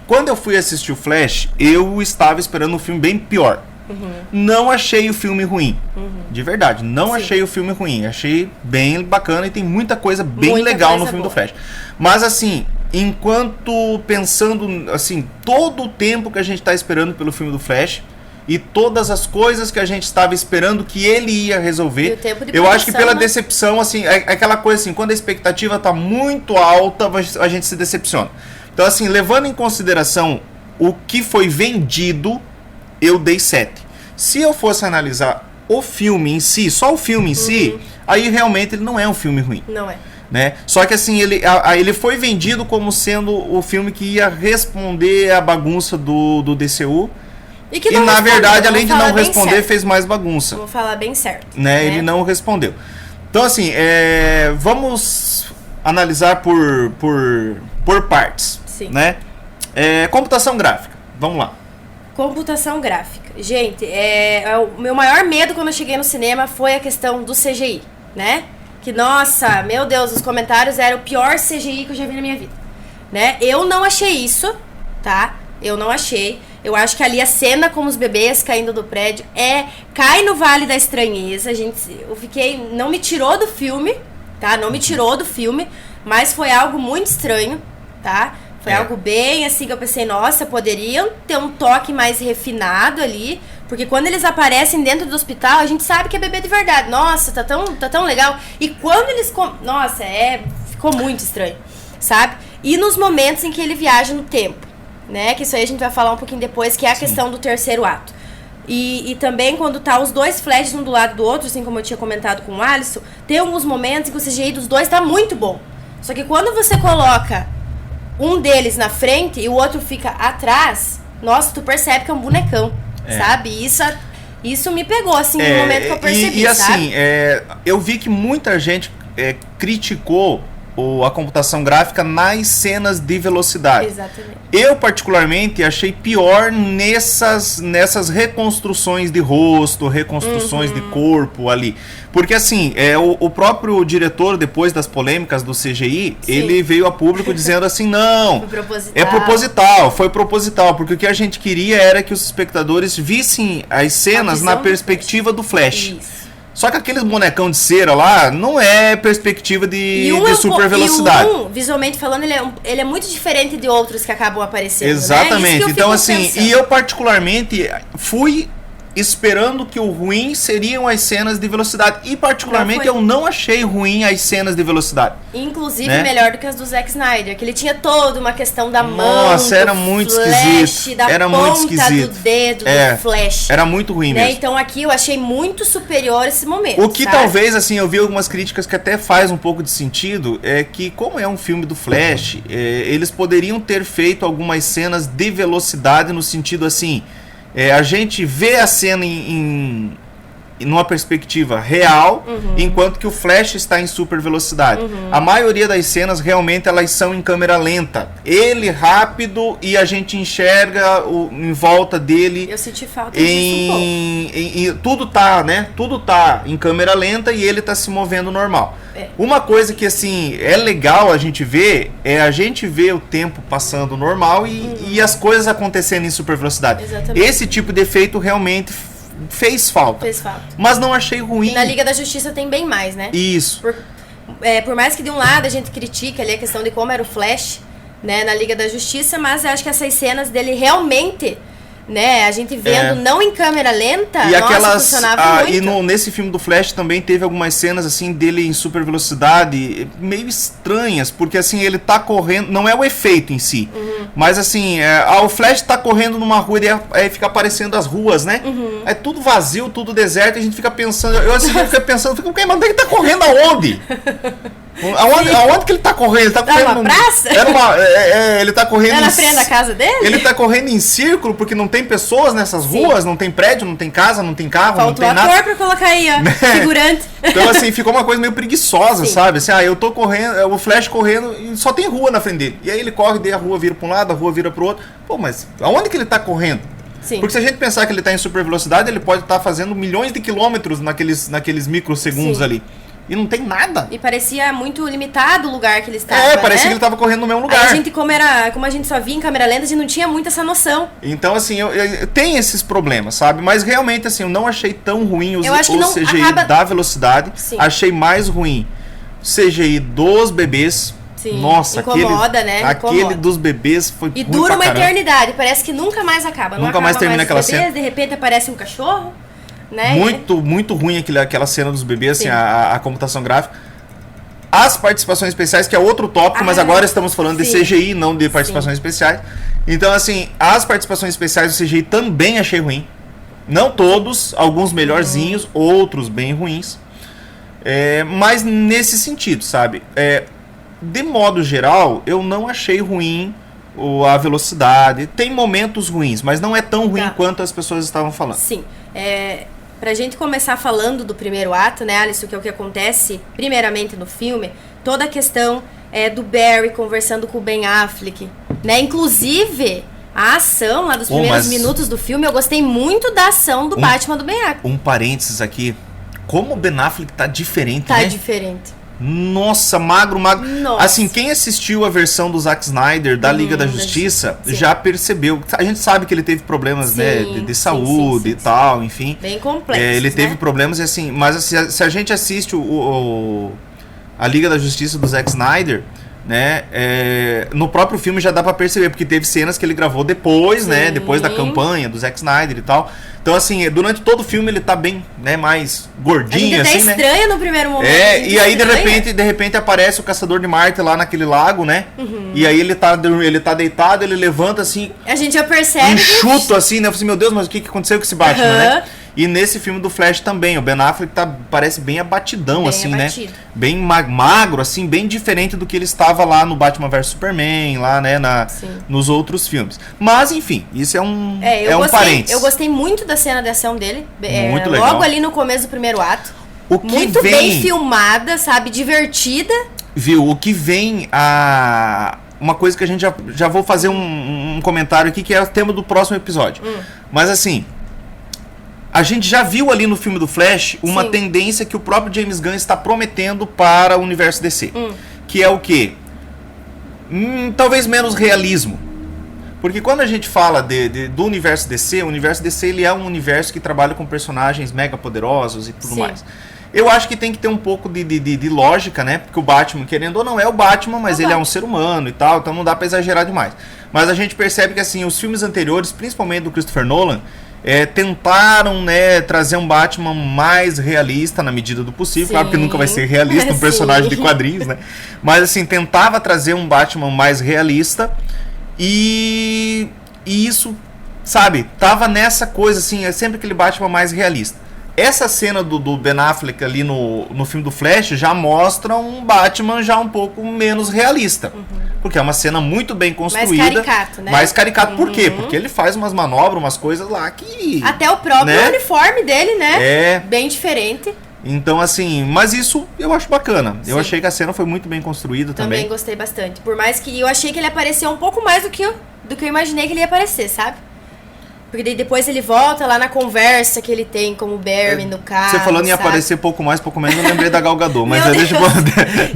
Quando eu fui assistir o Flash, eu estava esperando um filme bem pior. Não achei o filme ruim. De verdade, não achei o filme ruim. Achei bem bacana e tem muita coisa bem legal no filme do Flash. Mas assim, enquanto pensando assim, todo o tempo que a gente está esperando pelo filme do Flash, e todas as coisas que a gente estava esperando que ele ia resolver. E o tempo de eu acho que pela né? decepção, assim, é aquela coisa assim, quando a expectativa está muito alta, a gente se decepciona. Então, assim, levando em consideração o que foi vendido, eu dei 7. Se eu fosse analisar o filme em si, só o filme em si, aí realmente ele não é um filme ruim. Não é. Né? Só que assim, ele foi vendido como sendo o filme que ia responder a bagunça do DCU. E na verdade, além de não responder, fez mais bagunça. Vamos falar bem certo. Né? Ele não respondeu. Então assim, vamos analisar por partes. Sim. Né? Computação gráfica. Vamos lá. Computação gráfica. Gente, o meu maior medo quando eu cheguei no cinema foi a questão do CGI, né? Que, nossa, meu Deus, os comentários eram o pior CGI que eu já vi na minha vida, né? Eu não achei isso, tá? Eu não achei. Eu acho que ali a cena com os bebês caindo do prédio cai no Vale da Estranheza. Não me tirou do filme, tá? Não me tirou do filme, mas foi algo muito estranho, tá? Foi algo bem assim que eu pensei, nossa, poderiam ter um toque mais refinado ali. Porque quando eles aparecem dentro do hospital, a gente sabe que é bebê de verdade. Nossa, tá tão legal. E quando eles... Nossa, ficou muito estranho, sabe? E nos momentos em que ele viaja no tempo, né? Que isso aí a gente vai falar um pouquinho depois, que é a questão do terceiro ato. E também quando tá os dois flashes um do lado do outro, assim como eu tinha comentado com o Alisson, tem alguns momentos em que o CGI dos dois tá muito bom. Só que quando você coloca um deles na frente e o outro fica atrás, nossa, tu percebe que é um bonecão. Sabe? Isso me pegou, assim, no momento que eu percebi, e assim, sabe? eu vi que muita gente criticou a computação gráfica nas cenas de velocidade. Exatamente. Eu, particularmente, achei pior nessas reconstruções de rosto, reconstruções de corpo ali. Porque, assim, o próprio diretor, depois das polêmicas do CGI, ele veio a público dizendo assim, não, foi proposital, porque o que a gente queria era que os espectadores vissem as cenas na perspectiva do Flash. Isso. Só que aqueles bonecão de cera lá não é perspectiva de super velocidade. E visualmente falando, ele é muito diferente de outros que acabam aparecendo. Exatamente. Né? Então, assim, e eu particularmente fui esperando que o ruim seriam as cenas de velocidade. E particularmente eu não achei ruim as cenas de velocidade. Inclusive, melhor do que as do Zack Snyder, que ele tinha toda uma questão da mão, nossa, era muito esquisito. Da ponta do dedo, do flash. Era muito ruim mesmo. Então aqui eu achei muito superior esse momento. O que talvez, assim, eu vi algumas críticas que até faz um pouco de sentido, é que como é um filme do Flash, eles poderiam ter feito algumas cenas de velocidade no sentido assim... a gente vê a cena numa perspectiva real, enquanto que o Flash está em super velocidade. A maioria das cenas realmente elas são em câmera lenta. Ele rápido e a gente enxerga em volta dele. Eu senti falta disso um pouco. Tudo tá, né? Tudo tá em câmera lenta e ele tá se movendo normal. Uma coisa que assim é legal a gente ver a gente ver o tempo passando normal e as coisas acontecendo em super velocidade. Exatamente. Esse tipo de efeito realmente fez falta. Mas não achei ruim. E na Liga da Justiça tem bem mais, né? Isso. Por mais que de um lado a gente critique ali a questão de como era o Flash, né, na Liga da Justiça, mas eu acho que essas cenas dele realmente, né, a gente vendo não em câmera lenta, e aquelas, funcionava muito. E nesse filme do Flash também teve algumas cenas assim dele em super velocidade meio estranhas, porque assim ele tá correndo, não é o efeito em si, mas assim, o Flash tá correndo numa rua e aí fica aparecendo as ruas, né? É tudo vazio, tudo deserto, e a gente fica pensando, eu fico pensando, mas ele tá correndo aonde? Aonde que ele tá correndo? Ele tá correndo numa praça? Ele tá correndo na frente da casa dele? Ele tá correndo em círculo porque não tem pessoas nessas ruas, não tem prédio, não tem casa, não tem carro, faltou não tem nada. Faltou ator pra colocar aí, ó, figurante. Então assim, ficou uma coisa meio preguiçosa, sabe? Assim, eu tô correndo, o Flash correndo e só tem rua na frente dele. E aí ele corre, daí a rua vira pra um lado, a rua vira pro outro. Pô, mas aonde que ele tá correndo? Sim. Porque se a gente pensar que ele tá em super velocidade, ele pode estar fazendo milhões de quilômetros naqueles microsegundos ali. E não tem nada. E parecia muito limitado o lugar que ele estava. Parecia que ele estava correndo no mesmo lugar. Aí a gente, como a gente só via em câmera lenta, a gente não tinha muito essa noção. Então, assim, eu tenho esses problemas, sabe? Mas realmente, assim, eu não achei tão ruim o CGI da velocidade. Sim. Achei mais ruim o CGI dos bebês. Sim, nossa, incomoda, né? Aquele dos bebês foi e dura uma eternidade, parece que nunca mais acaba. Não nunca mais termina aquela bebês, cena. De repente aparece um cachorro, né? Muito ruim aquela cena dos bebês, assim, a computação gráfica. As participações especiais, que é outro tópico, mas agora estamos falando de CGI, não de participações especiais. Então, assim, as participações especiais do CGI também achei ruim. Não todos, alguns melhorzinhos, outros bem ruins. Mas nesse sentido, sabe? De modo geral, eu não achei ruim a velocidade. Tem momentos ruins, mas não é tão ruim quanto as pessoas estavam falando. Sim. Pra gente começar falando do primeiro ato, né, Alisson, que é o que acontece primeiramente no filme, toda a questão do Barry conversando com o Ben Affleck, né? Inclusive, a ação lá dos primeiros minutos do filme, eu gostei muito da ação do Batman do Ben Affleck. Um parênteses aqui, como o Ben Affleck tá diferente, né? Tá diferente. Nossa, magro. Nossa. Assim, quem assistiu a versão do Zack Snyder da Liga da Justiça já percebeu. A gente sabe que ele teve problemas, né, de saúde e tal, enfim. Bem complexo. Ele teve problemas, assim, mas assim, se a gente assiste a Liga da Justiça do Zack Snyder, né, no próprio filme já dá pra perceber, porque teve cenas que ele gravou depois, né, depois da campanha do Zack Snyder e tal. Então, assim, durante todo o filme ele tá bem, né, mais gordinho, a gente assim, até estranha no primeiro momento. E aí de repente aparece o Caçador de Marte lá naquele lago, né? E aí ele tá deitado, ele levanta assim. A gente já percebe. Enxuto assim, né? Eu falei, meu Deus, mas o que aconteceu com esse Batman, né? E nesse filme do Flash também, o Ben Affleck parece bem abatidão, assim, abatido, né? Bem magro, assim, bem diferente do que ele estava lá no Batman vs Superman, lá, né, nos outros filmes. Mas, enfim, isso é um parênteses. Eu gostei muito da cena de ação dele. Muito legal. Logo ali no começo do primeiro ato. Muito bem filmada, sabe? Divertida. Viu? O que vem uma coisa que a gente já vou fazer um comentário aqui, que é o tema do próximo episódio. Mas, assim, a gente já viu ali no filme do Flash uma tendência que o próprio James Gunn está prometendo para o universo DC. Que é o quê? Talvez menos realismo. Porque quando a gente fala do universo DC, o universo DC ele é um universo que trabalha com personagens mega poderosos e tudo mais. Eu acho que tem que ter um pouco de lógica, né? Porque o Batman, querendo ou não, é o Batman, mas ele é um ser humano e tal, então não dá pra exagerar demais. Mas a gente percebe que, assim, os filmes anteriores, principalmente do Christopher Nolan, tentaram, né, trazer um Batman mais realista na medida do possível. Claro que nunca vai ser realista um personagem de quadrinhos, né? Mas, assim, tentava trazer um Batman mais realista e isso, sabe, tava nessa coisa, assim, é sempre aquele Batman mais realista. Essa cena do Ben Affleck ali no filme do Flash já mostra um Batman já um pouco menos realista. Porque é uma cena muito bem construída. Mais caricato, né? Mais caricato. Por quê? Porque ele faz umas manobras, umas coisas lá que... Até o próprio uniforme dele, né? Bem diferente. Então, assim, mas isso eu acho bacana. Eu achei que a cena foi muito bem construída também. Também gostei bastante. Por mais que eu achei que ele apareceu um pouco mais do que eu imaginei que ele ia aparecer, sabe? Porque daí depois ele volta lá na conversa que ele tem com o Barry no carro. Você falando em aparecer pouco mais, pouco menos, eu lembrei da Gal Gadot, mas deixa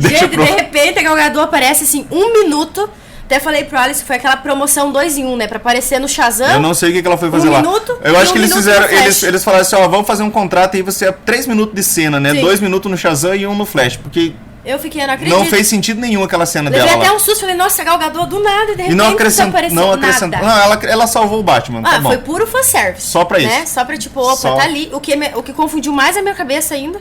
Gente, de repente a Gal Gadot aparece assim, 1 minuto. Até falei pro Alice que foi aquela promoção 2 em 1, né? Pra aparecer no Shazam. Eu não sei o que ela foi fazer lá. Eu acho que eles fizeram. Eles falaram assim, vamos fazer um contrato e você 3 minutos de cena, né? 2 minutos no Shazam e 1 no Flash. Porque eu fiquei, não acredito. Não fez sentido nenhum aquela cena dela. Eu até um susto, falei, nossa, a Gal Gadot do nada, e de repente não acrescentou nada. Não, ela salvou o Batman. Tá bom. Foi puro fanservice. Só pra isso. Né? Só pra tipo, opa, tá ali. O que confundiu mais a minha cabeça ainda.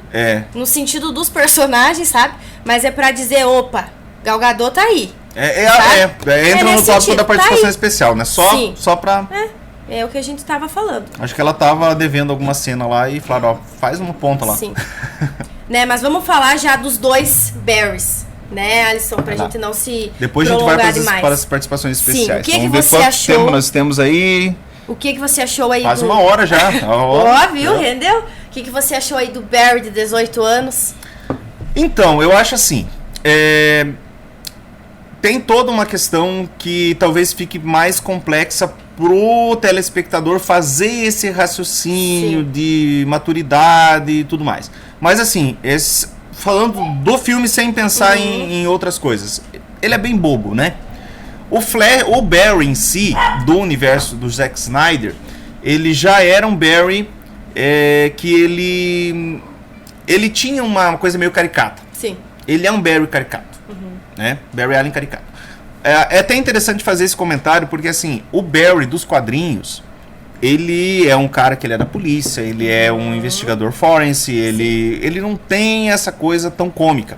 No sentido dos personagens, sabe? Mas é pra dizer, opa, Gal Gadot tá aí. Entra no tópico da participação especial, né? Só pra... É o que a gente tava falando. Acho que ela tava devendo alguma cena lá e falaram, faz uma ponta lá. Sim. Né, mas vamos falar já dos 2 Barrys, né, Alisson, pra gente não se depois a gente vai para as participações especiais. Sim, o que você achou? Tempo nós temos aí... O que você achou aí Faz 1 hora já. Viu? Rendeu? O que você achou aí do Barry de 18 anos? Então, eu acho assim... Tem toda uma questão que talvez fique mais complexa pro telespectador fazer esse raciocínio de maturidade e tudo mais. Mas assim, falando do filme sem pensar em outras coisas, ele é bem bobo, né? O Barry em si, do universo do Zack Snyder, ele já era um Barry que ele tinha uma coisa meio caricata. Sim. Ele é um Barry caricato. né? Barry Allen caricato. É até interessante fazer esse comentário, porque assim, o Barry dos quadrinhos, ele é um cara que ele é da polícia, ele é um investigador forense, ele não tem essa coisa tão cômica,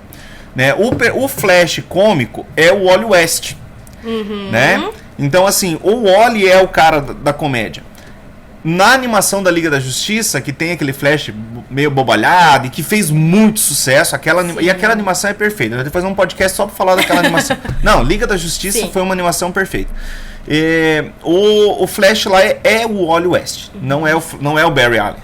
né? O Flash cômico é o Wally West, né? Então assim, o Wally é o cara da comédia. Na animação da Liga da Justiça, que tem aquele Flash meio bobalhado e que fez muito sucesso, e aquela animação é perfeita. Eu vou fazer um podcast só pra falar daquela animação. Não, Liga da Justiça foi uma animação perfeita. O Flash lá é o Wally West, não é o Barry Allen,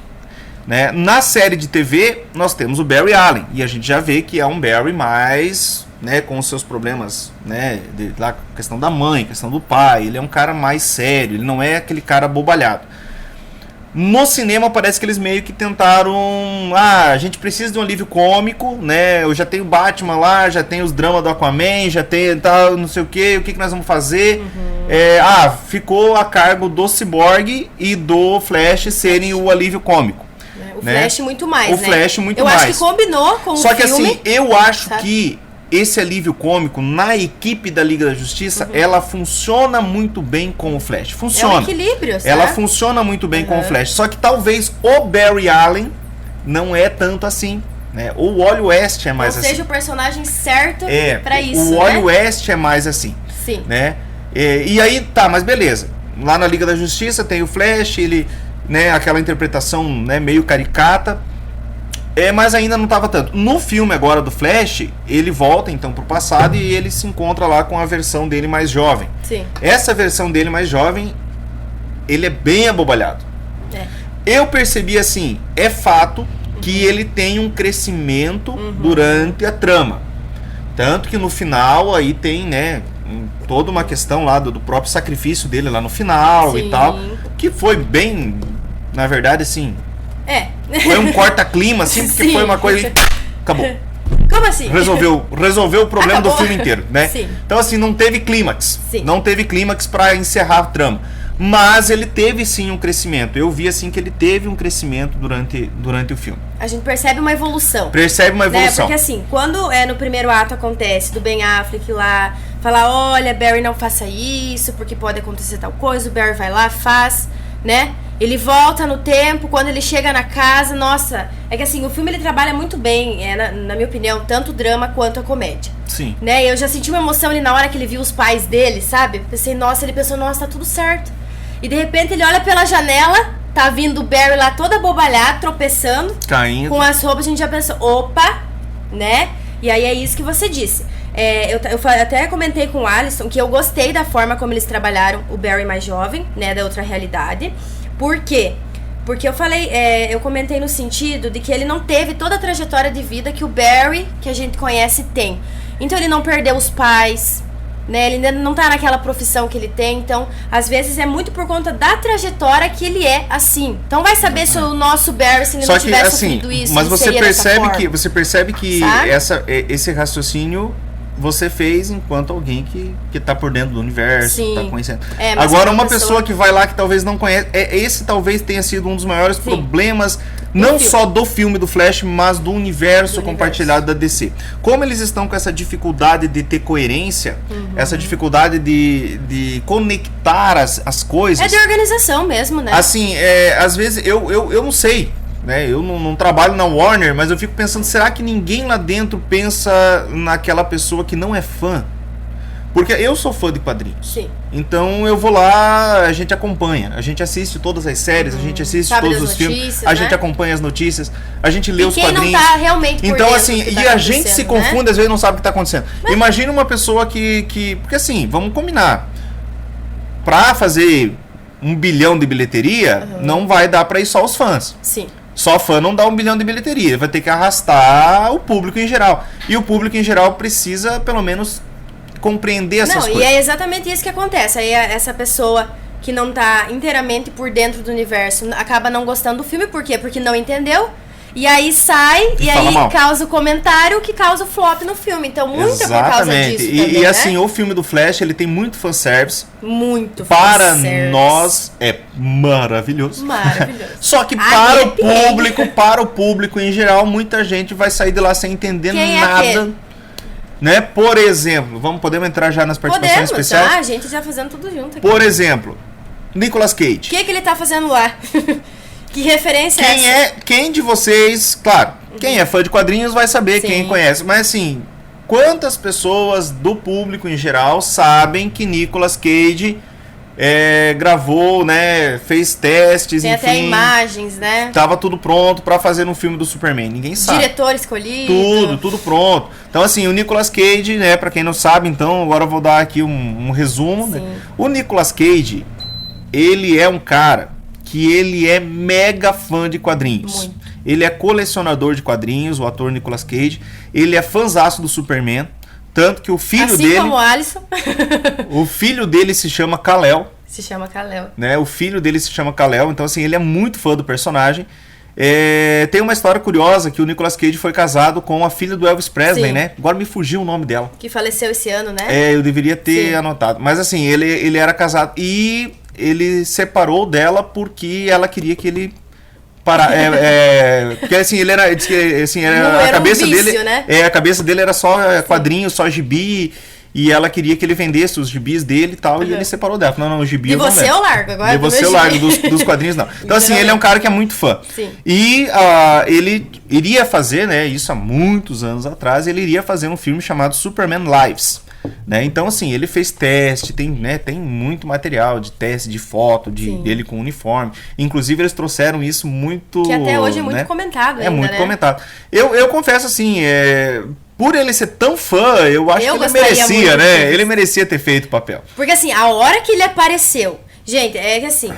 né? Na série de TV, nós temos o Barry Allen, e a gente já vê que é um Barry mais, né, com os seus problemas, né, lá, questão da mãe, questão do pai. Ele é um cara mais sério, ele não é aquele cara bobalhado. No cinema parece que eles meio que tentaram, a gente precisa de um alívio cômico, né? Eu já tenho Batman lá, já tenho os dramas do Aquaman, já tem tal, não sei o que nós vamos fazer? Ficou a cargo do Cyborg e do Flash serem o alívio cômico. O Flash muito mais, né? O Flash muito eu mais. Eu acho que combinou com o filme. Só que assim, eu acho que esse alívio cômico na equipe da Liga da Justiça, ela funciona muito bem com o Flash. Funciona. É um equilíbrio, sabe? Ela funciona muito bem com o Flash. Só que talvez o Barry Allen não é tanto assim, né? O Wally West é mais assim. Ou seja, o personagem certo pra isso, o Wally West é mais assim. Sim. Né? E aí, tá, mas beleza. Lá na Liga da Justiça tem o Flash, ele, né, aquela interpretação, né, meio caricata. Mas ainda não estava tanto. No filme agora do Flash, ele volta então pro passado e ele se encontra lá com a versão dele mais jovem. Sim. Essa versão dele mais jovem, ele é bem abobalhado. Eu percebi assim, é fato que ele tem um crescimento durante a trama. Tanto que no final aí tem, né, toda uma questão lá do próprio sacrifício dele lá no final e tal. Que foi bem, na verdade, assim... Foi um corta-clima, assim, porque foi uma coisa e acabou. Como assim? Resolveu o problema do filme inteiro, né? Sim. Então, assim, não teve clímax. Sim. Não teve clímax pra encerrar a trama. Mas ele teve, sim, um crescimento. Eu vi, assim, que ele teve um crescimento durante o filme. A gente percebe uma evolução. Percebe uma evolução. Porque, assim, quando no primeiro ato acontece do Ben Affleck lá, falar, olha, Barry, não faça isso, porque pode acontecer tal coisa, o Barry vai lá, faz, né? Ele volta no tempo, quando ele chega na casa, nossa, é que assim, o filme ele trabalha muito bem, na minha opinião, tanto o drama quanto a comédia. Sim. Né? Eu já senti uma emoção ali na hora que ele viu os pais dele, sabe? Pensei, nossa, ele pensou, nossa, tá tudo certo. E de repente ele olha pela janela, tá vindo o Barry lá todo abobalhado, tropeçando. Caindo. Com as roupas, a gente já pensou, opa, né? E aí é isso que você disse. Eu até comentei com o Alisson que eu gostei da forma como eles trabalharam o Barry mais jovem, né, da outra realidade. Por quê? Porque eu falei, eu comentei no sentido de que ele não teve toda a trajetória de vida que o Barry, que a gente conhece, tem. Então ele não perdeu os pais, né? Ele ainda não tá naquela profissão que ele tem. Então, às vezes é muito por conta da trajetória que ele é assim. Então vai saber se o nosso Barry, se ele não tivesse sofrido isso, mas você percebe que esse raciocínio você fez enquanto alguém que tá por dentro do universo, sim, tá conhecendo. Agora, uma pessoa que vai lá que talvez não conhece, esse talvez tenha sido um dos maiores problemas, não só do filme do Flash, mas do universo compartilhado da DC. Como eles estão com essa dificuldade de ter coerência, essa dificuldade de conectar as coisas. É de organização mesmo, né? Assim, às vezes eu não sei. Né? Eu não trabalho na Warner, mas eu fico pensando, será que ninguém lá dentro pensa naquela pessoa que não é fã? Porque eu sou fã de quadrinhos. Sim. Então eu vou lá, a gente acompanha, a gente assiste todas as séries, a gente assiste todos os filmes, a gente acompanha as notícias, a gente lê os quadrinhos. Não tá realmente por então, dentro assim, que tá e a gente se confunde, às vezes não sabe o que tá acontecendo. Mas... Imagina uma pessoa que. Porque assim, vamos combinar. Pra fazer 1 bilhão de bilheteria, não vai dar pra ir só os fãs. Sim. Só fã não dá 1 bilhão de bilheteria, vai ter que arrastar o público em geral. E o público em geral precisa, pelo menos, compreender essas coisas. E é exatamente isso que acontece. Aí essa pessoa que não tá inteiramente por dentro do universo acaba não gostando do filme. Por quê? Porque não entendeu. E aí sai, e aí causa o comentário que causa o flop no filme. Então, muito é por causa disso também, e assim, o filme do Flash, ele tem muito fanservice. Muito para nós, é maravilhoso. Maravilhoso. Só que para o público em geral, muita gente vai sair de lá sem entender nada. Né? Por exemplo, podemos entrar já nas participações especiais? Tá, a gente já fazendo tudo junto aqui. Por exemplo, Nicolas Cage. O que ele tá fazendo lá? Que referência é essa? Quem de vocês, claro, quem é fã de quadrinhos vai saber, sim, quem conhece, mas assim, quantas pessoas do público em geral sabem que Nicolas Cage gravou, né, fez testes, tem enfim, até imagens, né? Tava tudo pronto pra fazer um filme do Superman, ninguém sabe. Diretor escolhido. Tudo pronto. Então assim, o Nicolas Cage, né, pra quem não sabe, então agora eu vou dar aqui um resumo, né? O Nicolas Cage, ele é um cara que ele é mega fã de quadrinhos. Muito. Ele é colecionador de quadrinhos, o ator Nicolas Cage. Ele é fãzaço do Superman. Tanto que o filho dele... Assim como o Alisson. O filho dele se chama Kal-El. Se chama Kal-El. Né? O filho dele se chama Kal-El. Então, assim, ele é muito fã do personagem. Tem uma história curiosa que o Nicolas Cage foi casado com a filha do Elvis Presley, sim, né? Agora me fugiu o nome dela. Que faleceu esse ano, né? Eu deveria ter sim anotado. Mas, assim, ele era casado e... ele separou dela porque ela queria que ele porque assim, ele era, assim, a cabeça dele, né? A cabeça dele era só quadrinho, só gibi, e ela queria que ele vendesse os gibis dele e tal, e ele separou dela. Não, o gibi eu não levo. E você eu largo agora. E você eu largo dos quadrinhos, não. Então assim, ele é um cara que é muito fã. Sim. E ele iria fazer, né, isso há muitos anos atrás, ele iria fazer um filme chamado Superman Lives. Né? Então, assim, ele fez teste, tem muito material de teste, de foto dele com uniforme. Inclusive, eles trouxeram isso muito... Que até hoje é muito comentado ainda, muito comentado. Eu confesso, assim, por ele ser tão fã, eu acho que ele merecia, né? Ele merecia ter feito o papel. Porque, assim, a hora que ele apareceu... Gente, que assim,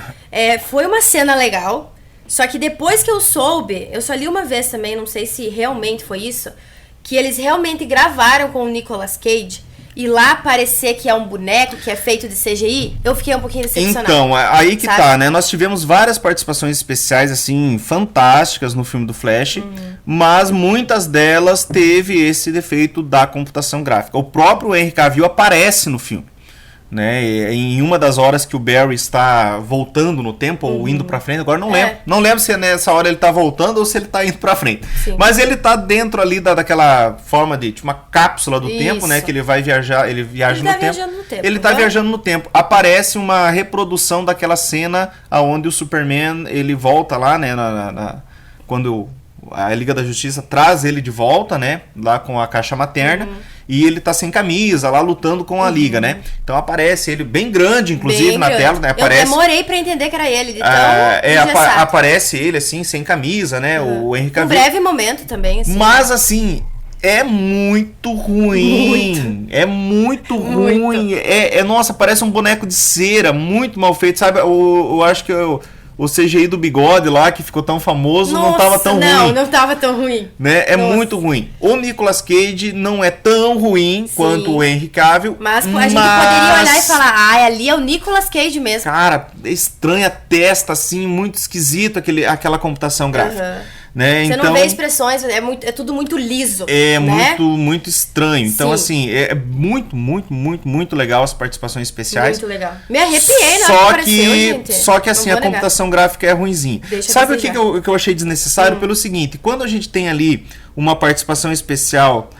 foi uma cena legal, só que depois que eu soube, eu só li uma vez também, não sei se realmente foi isso, que eles realmente gravaram com o Nicolas Cage... E lá parecer que é um boneco que é feito de CGI, eu fiquei um pouquinho decepcionada. Então, aí que tá, né? Nós tivemos várias participações especiais, assim, fantásticas no filme do Flash, mas muitas delas teve esse defeito da computação gráfica. O próprio Henry Cavill aparece no filme, né? Em uma das horas que o Barry está voltando no tempo ou indo pra frente, agora não lembro. Não lembro se nessa hora ele tá voltando ou se ele tá indo pra frente. Sim. Mas ele tá dentro ali daquela forma de uma cápsula do tempo, né? Que ele vai viajar, ele viaja no tempo. Ele tá viajando no tempo. Aparece uma reprodução daquela cena onde o Superman, ele volta lá, né? Quando a Liga da Justiça traz ele de volta, né? Lá com a caixa materna. E ele tá sem camisa, lá lutando com a Liga, né? Então aparece ele bem grande, inclusive, bem na grande. Tela, né? Aparece, eu demorei pra entender que era ele, de tão aparece ele, assim, sem camisa, né? O Henry Cavill. Um breve momento também, assim. Mas, assim, é muito ruim. É muito ruim. Nossa, parece um boneco de cera, muito mal feito, sabe? Eu acho que o CGI do bigode lá, que ficou tão famoso, não tava tão ruim. Não tava tão ruim. Né? Muito ruim. O Nicolas Cage não é tão ruim quanto o Henry Cavill. Mas a gente poderia olhar e falar, ali é o Nicolas Cage mesmo. Cara, estranha a testa, assim, muito esquisito aquela computação gráfica. Né? Você então, não vê expressões, é tudo muito liso. Né? muito estranho. Então, assim, é muito legal as participações especiais. Muito legal. Me arrepiei na hora que apareceu, gente. Só que, assim, a computação gráfica é ruinzinha. Sabe o que eu achei desnecessário? Pelo seguinte, quando a gente tem ali uma participação especial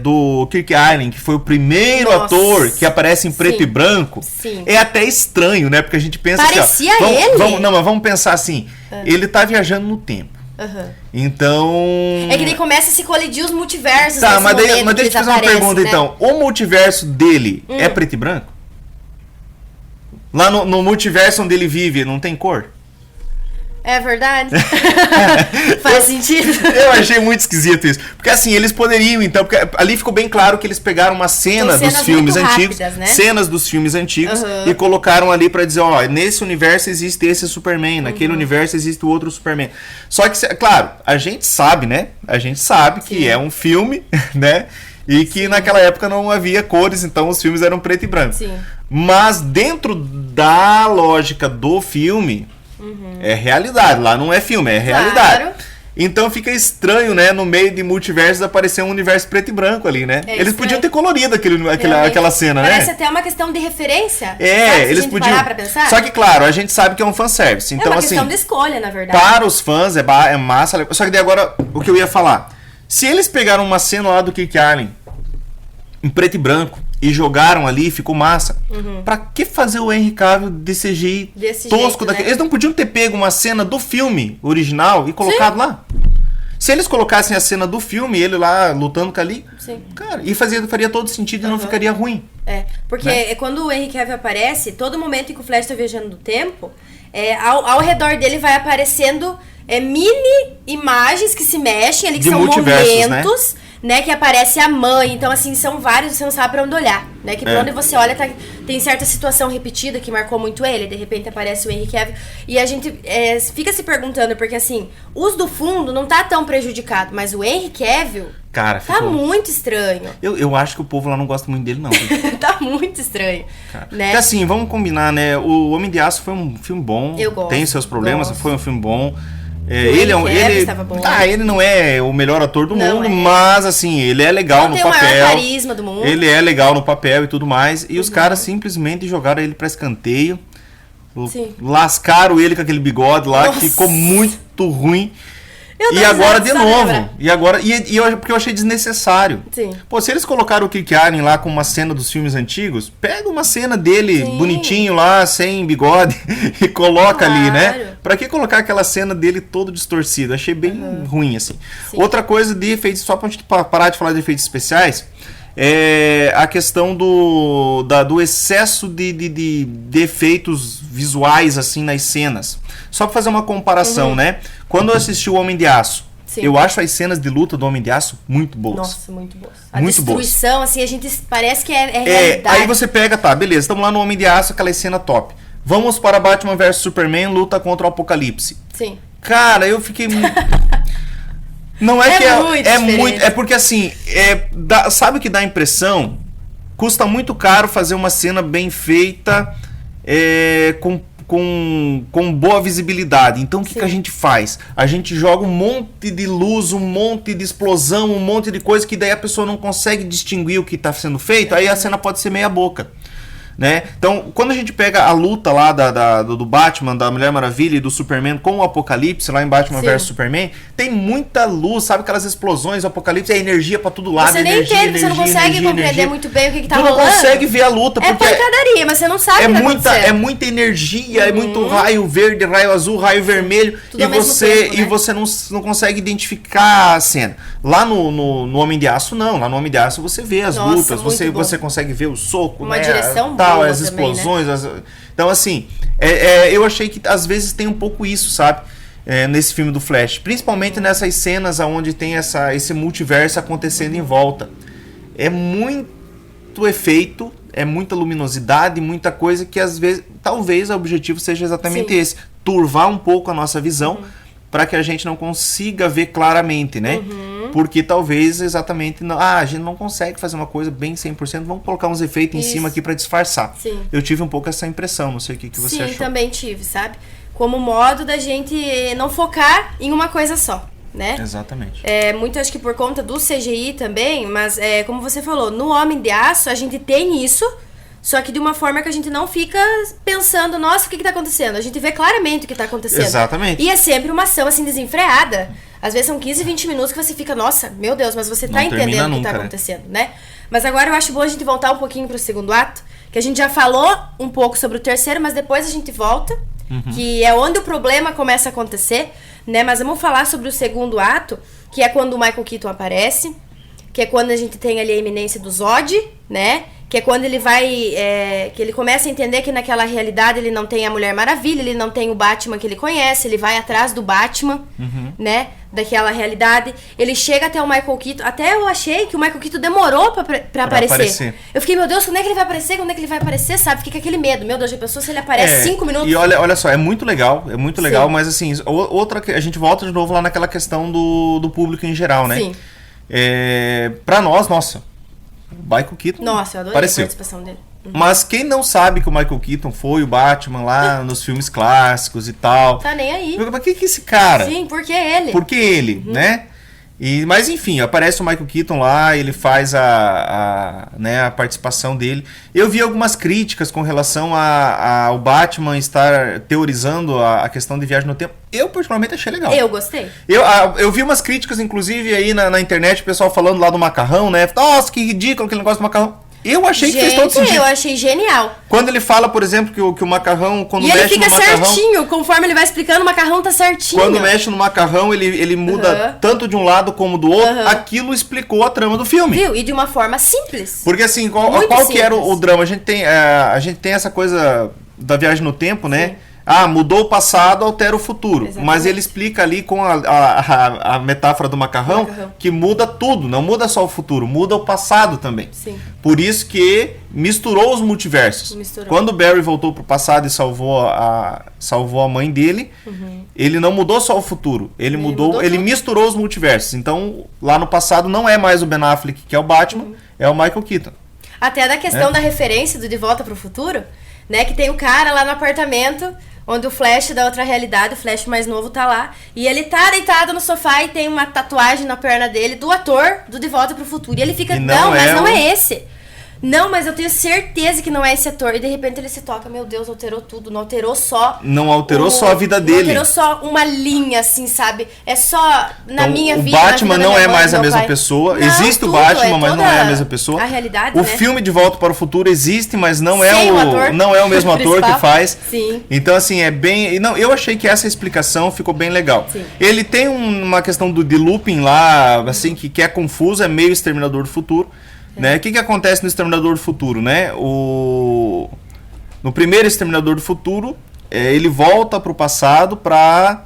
do Kirk Allen, que foi o primeiro ator que aparece em preto e branco, é até estranho, né? Porque a gente pensa parecia assim, ele? Mas vamos pensar assim, ele tá viajando no tempo. Então... É que daí começa a se colidir os multiversos. Mas deixa eu te fazer uma pergunta, né? Então. O multiverso dele é preto e branco? Lá no multiverso onde ele vive, não tem cor? É verdade? Faz sentido. Eu achei muito esquisito isso. Porque assim, eles poderiam, então, porque ali ficou bem claro que eles pegaram uma cena dos filmes antigos, rápidas, né? Cenas dos filmes antigos, e colocaram ali pra dizer, nesse universo existe esse Superman, naquele universo existe o outro Superman. Só que, claro, a gente sabe, né? A gente sabe que é um filme, né? E que naquela época não havia cores, então os filmes eram preto e branco. Mas dentro da lógica do filme, é realidade. Lá não é filme, é realidade. Claro. Então fica estranho, né? No meio de multiversos aparecer um universo preto e branco ali, né? Eles podiam ter colorido aquela cena, Parece né? Parece até uma questão de referência. Eles podiam. Parar pra pensar. Só que, claro, a gente sabe que é um fanservice. Então, é uma assim, questão de escolha, na verdade. Para os fãs é massa. Só que daí agora, o que eu ia falar. Se eles pegaram uma cena lá do Kirk Allen em preto e branco e jogaram ali, ficou massa. Pra que fazer o Henry Cavill de CGI tosco jeito, daquele? né? Eles não podiam ter pego uma cena do filme original e colocado lá? Se eles colocassem a cena do filme, ele lá lutando com ali, cara, e faria todo sentido e não ficaria ruim. Porque quando o Henry Cavill aparece, todo momento em que o Flash tá viajando no tempo, ao redor dele vai aparecendo mini imagens que se mexem ali, que De são multiversos, momentos, né? Que aparece a mãe. Então, assim, são vários, você não sabe pra onde olhar, né? Que pra onde você olha, tem certa situação repetida que marcou muito ele. De repente aparece o Henry Cavill. E a gente fica se perguntando, porque assim, os do fundo não tá tão prejudicado, mas o Henry Cavill... Cara, tá muito estranho. Eu acho que o povo lá não gosta muito dele, não. Tá muito estranho. Né? Porque assim, vamos combinar, né? O Homem de Aço foi um filme bom. Eu gosto. Tem seus problemas, gosto. foi um filme bom. Ele estava bom. Ele não é o melhor ator do mundo, mas assim, ele é legal no papel. Tem o maior carisma do mundo. Ele é legal no papel e tudo mais. E os caras simplesmente jogaram ele pra escanteio. Lascaram ele com aquele bigode lá, que ficou muito ruim. E agora de novo. Porque eu achei desnecessário. Sim. Pô, se eles colocaram o Kirk Allen lá com uma cena dos filmes antigos, pega uma cena dele bonitinho lá, sem bigode, e coloca ali, né? Pra que colocar aquela cena dele todo distorcido? Achei bem ruim, assim. Outra coisa de efeitos, só pra gente parar de falar de efeitos especiais, é a questão do excesso de efeitos visuais, assim, nas cenas. Só pra fazer uma comparação, né? Quando eu assisti o Homem de Aço, eu acho as cenas de luta do Homem de Aço muito boas. Nossa, muito boas. A destruição, assim, a gente parece que é realidade. Aí você pega, beleza, estamos lá no Homem de Aço, aquela cena top. Vamos para Batman vs Superman, luta contra o Apocalipse. Sim. Cara, eu fiquei... Não é que é muito... É porque, assim, sabe o que dá a impressão? Custa muito caro fazer uma cena bem feita, com boa visibilidade. Então o que a gente faz? A gente joga um monte de luz, um monte de explosão, um monte de coisa que daí a pessoa não consegue distinguir o que está sendo feito, aí a cena pode ser meia boca. Né? Então, quando a gente pega a luta lá do Batman, da Mulher Maravilha e do Superman com o Apocalipse, lá em Batman vs Superman, tem muita luz, sabe? Aquelas explosões, o Apocalipse é energia pra todo lado. Você nem entende, você não consegue compreender muito bem o que tá rolando. Tu não consegue ver a luta, porque pancadaria, mas você não sabe o que tá acontecendo. É muita energia, é muito raio verde, raio azul, raio vermelho, e você não consegue identificar a cena. Lá no Homem de Aço, não. Lá no Homem de Aço você vê as lutas, você consegue ver o soco, uma né? direção boa. As explosões, também, né? Então assim, eu achei que às vezes tem um pouco isso, sabe? Nesse filme do Flash, principalmente nessas cenas onde tem esse multiverso acontecendo em volta. É muito efeito, é muita luminosidade, muita coisa que às vezes, talvez o objetivo seja exatamente esse, turvar um pouco a nossa visão, para que a gente não consiga ver claramente, né? Porque talvez exatamente a gente não consegue fazer uma coisa bem 100%, vamos colocar uns efeitos em cima aqui para disfarçar. Eu tive um pouco essa impressão, não sei o que você achou. Sim, também tive, sabe? Como modo da gente não focar em uma coisa só, né? Exatamente. Muito acho que por conta do CGI também, mas como você falou, no Homem de Aço a gente tem isso, só que de uma forma que a gente não fica pensando, nossa, o que tá acontecendo? A gente vê claramente o que tá acontecendo. Exatamente. E é sempre uma ação assim desenfreada. Às vezes são 15, 20 minutos que você fica, nossa, meu Deus, mas você tá entendendo o que tá acontecendo, né? Mas agora eu acho bom a gente voltar um pouquinho pro segundo ato, que a gente já falou um pouco sobre o terceiro, mas depois a gente volta, que é onde o problema começa a acontecer, né? Mas vamos falar sobre o segundo ato, que é quando o Michael Keaton aparece, que é quando a gente tem ali a iminência do Zod, né? Que é quando ele vai... que ele começa a entender que naquela realidade ele não tem a Mulher Maravilha, ele não tem o Batman que ele conhece, ele vai atrás do Batman, né? Daquela realidade. Ele chega até o Michael Keaton. Até eu achei que o Michael Keaton demorou pra aparecer. Eu fiquei, meu Deus, quando é que ele vai aparecer? Quando é que ele vai aparecer? Sabe? Fica aquele medo. Meu Deus, já pensou se ele aparece 5 minutos? E olha só, é muito legal, mas assim, outra que a gente volta de novo lá naquela questão do público em geral, né? Sim. Pra nós, nossa, o Michael Keaton nossa, eu adorei a participação dele. Mas quem não sabe que o Michael Keaton foi o Batman lá nos filmes clássicos e tal... Tá nem aí. Mas que esse cara? Sim, por que ele? Por que ele, né? Mas enfim, aparece o Michael Keaton lá, ele faz né, a participação dele. Eu vi algumas críticas com relação ao Batman estar teorizando a questão de viagem no tempo. Eu particularmente achei legal. Eu gostei. Eu vi umas críticas, inclusive, aí na internet, o pessoal falando lá do macarrão, né? Nossa, que ridículo aquele negócio do macarrão. Eu achei que fez todo sentido. Eu achei genial. Quando ele fala, por exemplo, que o macarrão, quando mexe no macarrão... E ele fica certinho, conforme ele vai explicando, o macarrão tá certinho. Quando mexe no macarrão, ele muda tanto de um lado como do outro. Aquilo explicou a trama do filme. Viu? E de uma forma simples. Porque assim, qual que era o drama? A gente tem essa coisa da viagem no tempo, né? Sim. Mudou o passado, altera o futuro. Exatamente. Mas ele explica ali com a metáfora do macarrão que muda tudo, não muda só o futuro, muda o passado também. Sim. Por isso que misturou os multiversos. Quando o Barry voltou pro passado e salvou a mãe dele, ele não mudou só o futuro, ele misturou os multiversos. Então, lá no passado não é mais o Ben Affleck que é o Batman, é o Michael Keaton. Até da questão da referência do De Volta pro Futuro, né, que tem o cara lá no apartamento... onde o Flash da outra realidade, o Flash mais novo, tá lá. E ele tá deitado no sofá e tem uma tatuagem na perna dele do ator do De Volta pro Futuro. E ele fica, não é esse. Não, mas eu tenho certeza que não é esse ator. E de repente ele se toca, meu Deus, alterou tudo. Não alterou só... Não alterou só a vida dele. Não alterou só uma linha, assim, sabe? É só na minha vida. O Batman não é mais a mesma pessoa. Existe o Batman, mas não é a mesma pessoa. A realidade, o filme De Volta para o Futuro existe, mas não é o mesmo ator que faz. Sim. Então, assim, é bem... Não, eu achei que essa explicação ficou bem legal. Sim. Ele tem uma questão de looping lá, assim, que é confuso, é meio Exterminador do Futuro. Né? O que acontece no Exterminador do Futuro, né? No primeiro Exterminador do Futuro, ele volta para o passado para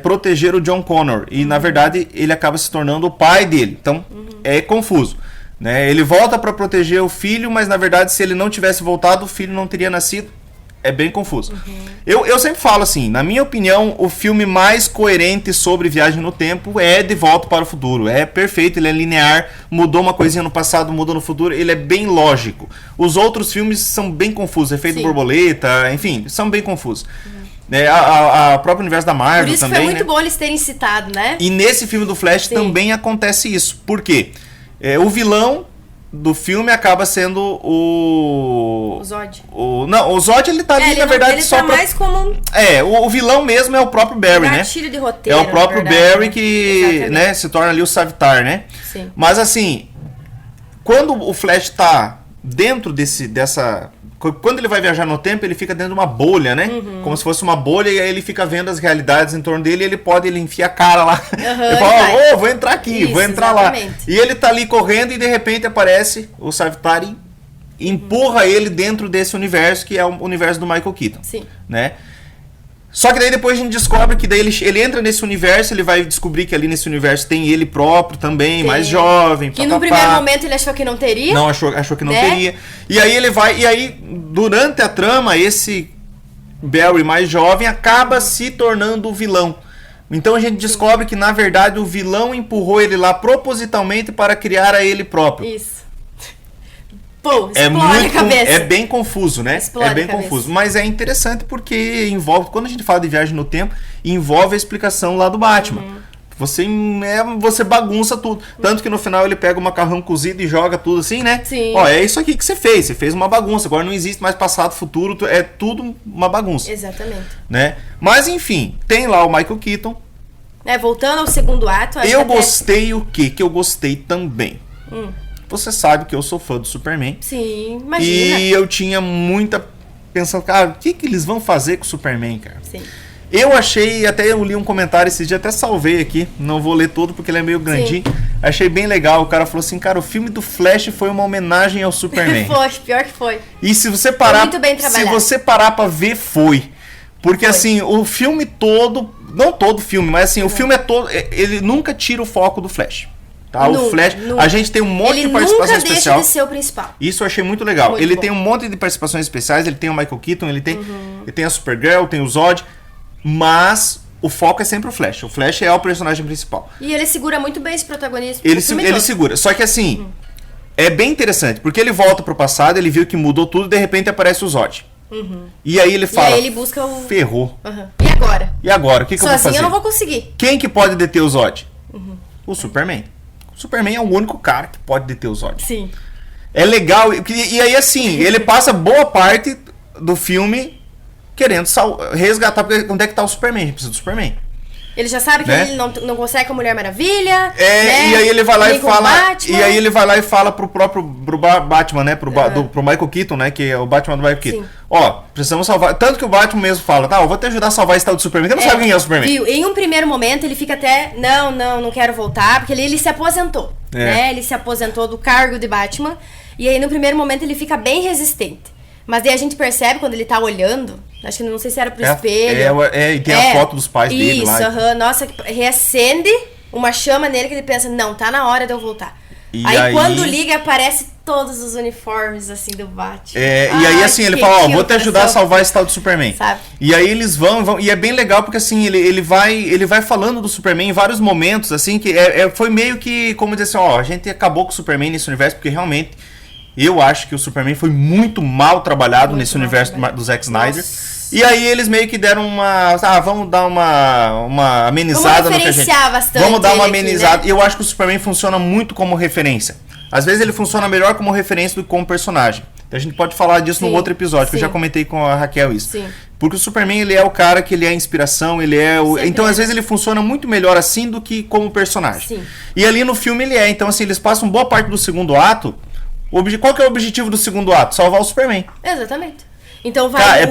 proteger o John Connor. E, na verdade, ele acaba se tornando o pai dele. Então, é confuso. Né? Ele volta para proteger o filho, mas, na verdade, se ele não tivesse voltado, o filho não teria nascido. É bem confuso. Eu sempre falo assim, na minha opinião, o filme mais coerente sobre viagem no tempo é De Volta para o Futuro. É perfeito, ele é linear, mudou uma coisinha no passado, mudou no futuro, ele é bem lógico. Os outros filmes são bem confusos, Efeito Borboleta, enfim, são bem confusos. A próprio universo da Marvel também. Por isso também, foi muito bom eles terem citado, né? E nesse filme do Flash também acontece isso. Por quê? O vilão do filme acaba sendo o Zod. O Zod, ele tá ali, na verdade, só tá mais como... o vilão mesmo é o próprio Barry, né? De roteiro, é o próprio Barry que, né, se torna ali o Savitar, né? Sim. Mas, assim, quando o Flash tá dentro dessa... Quando ele vai viajar no tempo, ele fica dentro de uma bolha, né? Como se fosse uma bolha, e aí ele fica vendo as realidades em torno dele, e ele enfia a cara lá. Ele fala, vou entrar aqui, vou entrar lá. E ele tá ali correndo, e de repente aparece o Savitar e empurra ele dentro desse universo, que é o universo do Michael Keaton. Sim. Né? Só que daí depois a gente descobre que daí ele entra nesse universo, ele vai descobrir que ali nesse universo tem ele próprio também, mais jovem. Que no primeiro momento ele achou que não teria. Não, achou que não teria. E aí ele vai, durante a trama, esse Barry mais jovem acaba se tornando o vilão. Então a gente descobre que na verdade o vilão empurrou ele lá propositalmente para criar a ele próprio. Isso. Pô, explode a cabeça. É bem confuso, né? Explode é bem confuso. Mas é interessante porque envolve, quando a gente fala de viagem no tempo, envolve a explicação lá do Batman. Você bagunça tudo. Tanto que no final ele pega o macarrão cozido e joga tudo assim, né? Sim. É isso aqui que você fez. Você fez uma bagunça. Agora não existe mais passado, futuro. É tudo uma bagunça. Exatamente. Né? Mas enfim, tem lá o Michael Keaton. Voltando ao segundo ato... Eu gostei o quê? Que eu gostei também. Você sabe que eu sou fã do Superman. Sim, imagina. E eu tinha muita... Pensando, cara, o que eles vão fazer com o Superman, cara? Sim. Eu achei, até eu li um comentário esses dias, até salvei aqui. Não vou ler todo porque ele é meio grandinho. Sim. Achei bem legal. O cara falou assim, cara, o filme do Flash foi uma homenagem ao Superman. Foi, pior que foi. E se você parar... Foi muito bem trabalhado. Se você parar pra ver, foi. Porque assim, o filme todo... Não todo filme, mas assim, o filme é todo... Ele nunca tira o foco do Flash. Tá? O Flash, a gente tem um monte de participação especial. Ele nunca deixa de ser o principal. Isso eu achei muito legal. Muito ele bom. tem um monte de participações especiais, ele tem o Michael Keaton, ele tem a Supergirl, tem o Zod, mas o foco é sempre o Flash. O Flash é o personagem principal. E ele segura muito bem esse protagonismo. Ele segura. Só que assim, é bem interessante, porque ele volta pro passado, ele viu que mudou tudo, de repente aparece o Zod. E aí ele fala, e aí ele busca o... ferrou. E agora? E agora? O que eu vou fazer? Sozinho eu não vou conseguir. Quem que pode deter o Zod? O Superman. O Superman é o único cara que pode deter o Zod. Sim. É legal. E aí, assim, ele passa boa parte do filme querendo resgatar. Porque onde é que tá o Superman? A gente precisa do Superman. Ele já sabe que ele não consegue com a Mulher Maravilha. Né? E aí ele vai lá e fala. E aí ele vai lá e fala pro Batman, né? Pro Michael Keaton, né? Que é o Batman do Michael Keaton. Sim. Ó, precisamos salvar. Tanto que o Batman mesmo fala, eu vou te ajudar a salvar esse tal do Superman. Você não sabe quem é o Superman. Viu? Em um primeiro momento ele fica até. Não quero voltar, porque ele se aposentou. Né? Ele se aposentou do cargo de Batman. E aí no primeiro momento ele fica bem resistente. Mas daí a gente percebe quando ele tá olhando, acho que não sei se era pro espelho. E tem a foto dos pais dele lá. Isso, nossa, reacende uma chama nele que ele pensa, não, tá na hora de eu voltar. Aí quando liga, aparece todos os uniformes, assim, do Batman. E aí assim, ele fala, vou te ajudar a salvar esse tal do Superman. Sabe? E aí eles vão, e é bem legal porque assim, ele vai falando do Superman em vários momentos, assim, que foi meio que, como dizer assim, a gente acabou com o Superman nesse universo, porque realmente... Eu acho que o Superman foi muito mal trabalhado nesse universo do Zack Snyder. Nossa. E aí eles meio que deram vamos dar uma amenizada no que a gente... Vamos dar uma amenizada. Aqui, né? E eu acho que o Superman funciona muito como referência. Às vezes ele funciona melhor como referência do que como personagem. Então a gente pode falar disso num outro episódio, que eu já comentei com a Raquel isso. Sim. Porque o Superman, ele é o cara que ele é a inspiração, ele é o... Então às vezes ele funciona muito melhor assim do que como personagem. Sim. E ali no filme ele é. Então assim, eles passam boa parte do segundo ato... Qual que é o objetivo do segundo ato? Salvar o Superman. Exatamente. Então vai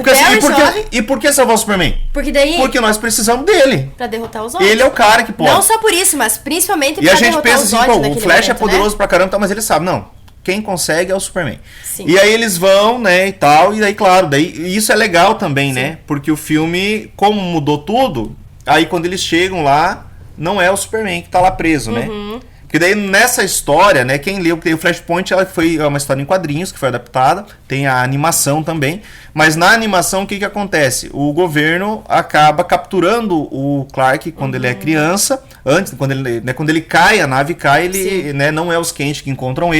E por que salvar o Superman? Porque nós precisamos dele. Pra derrotar os Zod. Ele é o cara que pode. Não só por isso, mas principalmente pra derrotar os Zod. E a gente pensa assim, o Flash é poderoso pra caramba, mas ele sabe, não. Quem consegue é o Superman. Sim. E aí eles vão, né, e tal, e daí, claro, isso é legal também, né? Porque o filme, como mudou tudo, aí quando eles chegam lá, não é o Superman que tá lá preso, né? Porque daí nessa história, né, quem leu, tem o Flashpoint, ela foi uma história em quadrinhos que foi adaptada, tem a animação também, mas na animação o que acontece? O governo acaba capturando o Clark quando ele é criança, quando ele cai, a nave cai, ele, né, não é os Kent que encontram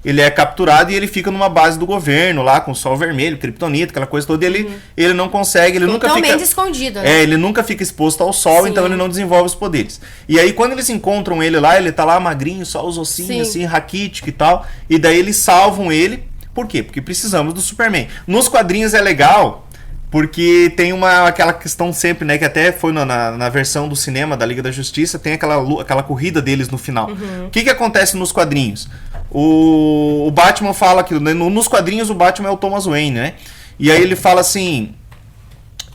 ele é capturado e ele fica numa base do governo lá com o sol vermelho, kryptonita, aquela coisa toda, e ele não consegue, ele nunca fica escondido, né? Ele nunca fica exposto ao sol, então ele não desenvolve os poderes. E aí quando eles encontram ele lá, ele tá lá magrinho, só os ossinhos assim, raquítico e tal, e daí eles salvam ele. Por quê? Porque precisamos do Superman. Nos quadrinhos é legal, porque tem aquela questão sempre, né, que até foi na versão do cinema da Liga da Justiça, tem aquela corrida deles no final. O que acontece nos quadrinhos? O Batman fala que nos quadrinhos o Batman é o Thomas Wayne, né? E aí ele fala assim,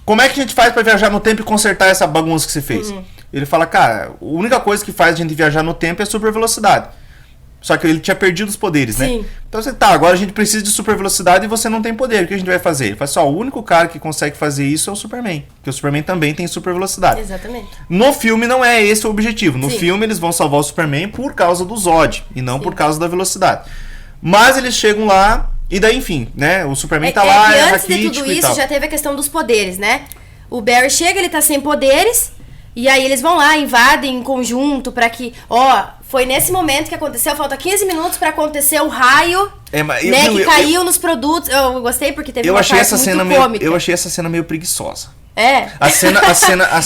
como é que a gente faz pra viajar no tempo e consertar essa bagunça que você fez? Ele fala, cara, a única coisa que faz a gente viajar no tempo é a super velocidade. Só que ele tinha perdido os poderes, né? Então você agora a gente precisa de super velocidade e você não tem poder. O que a gente vai fazer? Ele fala assim, o único cara que consegue fazer isso é o Superman. Porque o Superman também tem super velocidade. Exatamente. No filme não é esse o objetivo. No filme eles vão salvar o Superman por causa do Zod e não por causa da velocidade. Mas eles chegam lá e daí, enfim, né? O Superman tá lá, e antes de tudo isso já teve a questão dos poderes, né? O Barry chega, ele tá sem poderes. E aí eles vão lá, invadem em conjunto pra que... foi nesse momento que aconteceu, falta 15 minutos pra acontecer o raio, que caiu nos produtos. Eu gostei porque teve uma parte muito cômica. Eu achei essa cena meio preguiçosa. A cena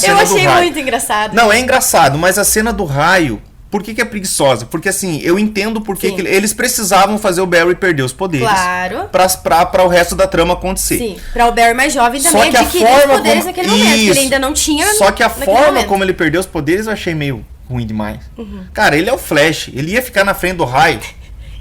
eu achei muito engraçado. Não, é engraçado, mas a cena do raio... Por que é preguiçosa? Porque assim, eu entendo porque eles precisavam fazer o Barry perder os poderes. Claro. Pra o resto da trama acontecer. Sim, pra o Barry mais jovem também adquirir os poderes naquele momento, que ele ainda não tinha. Só que a forma como ele perdeu os poderes eu achei meio ruim demais. Cara, ele é o Flash, ele ia ficar na frente do raio.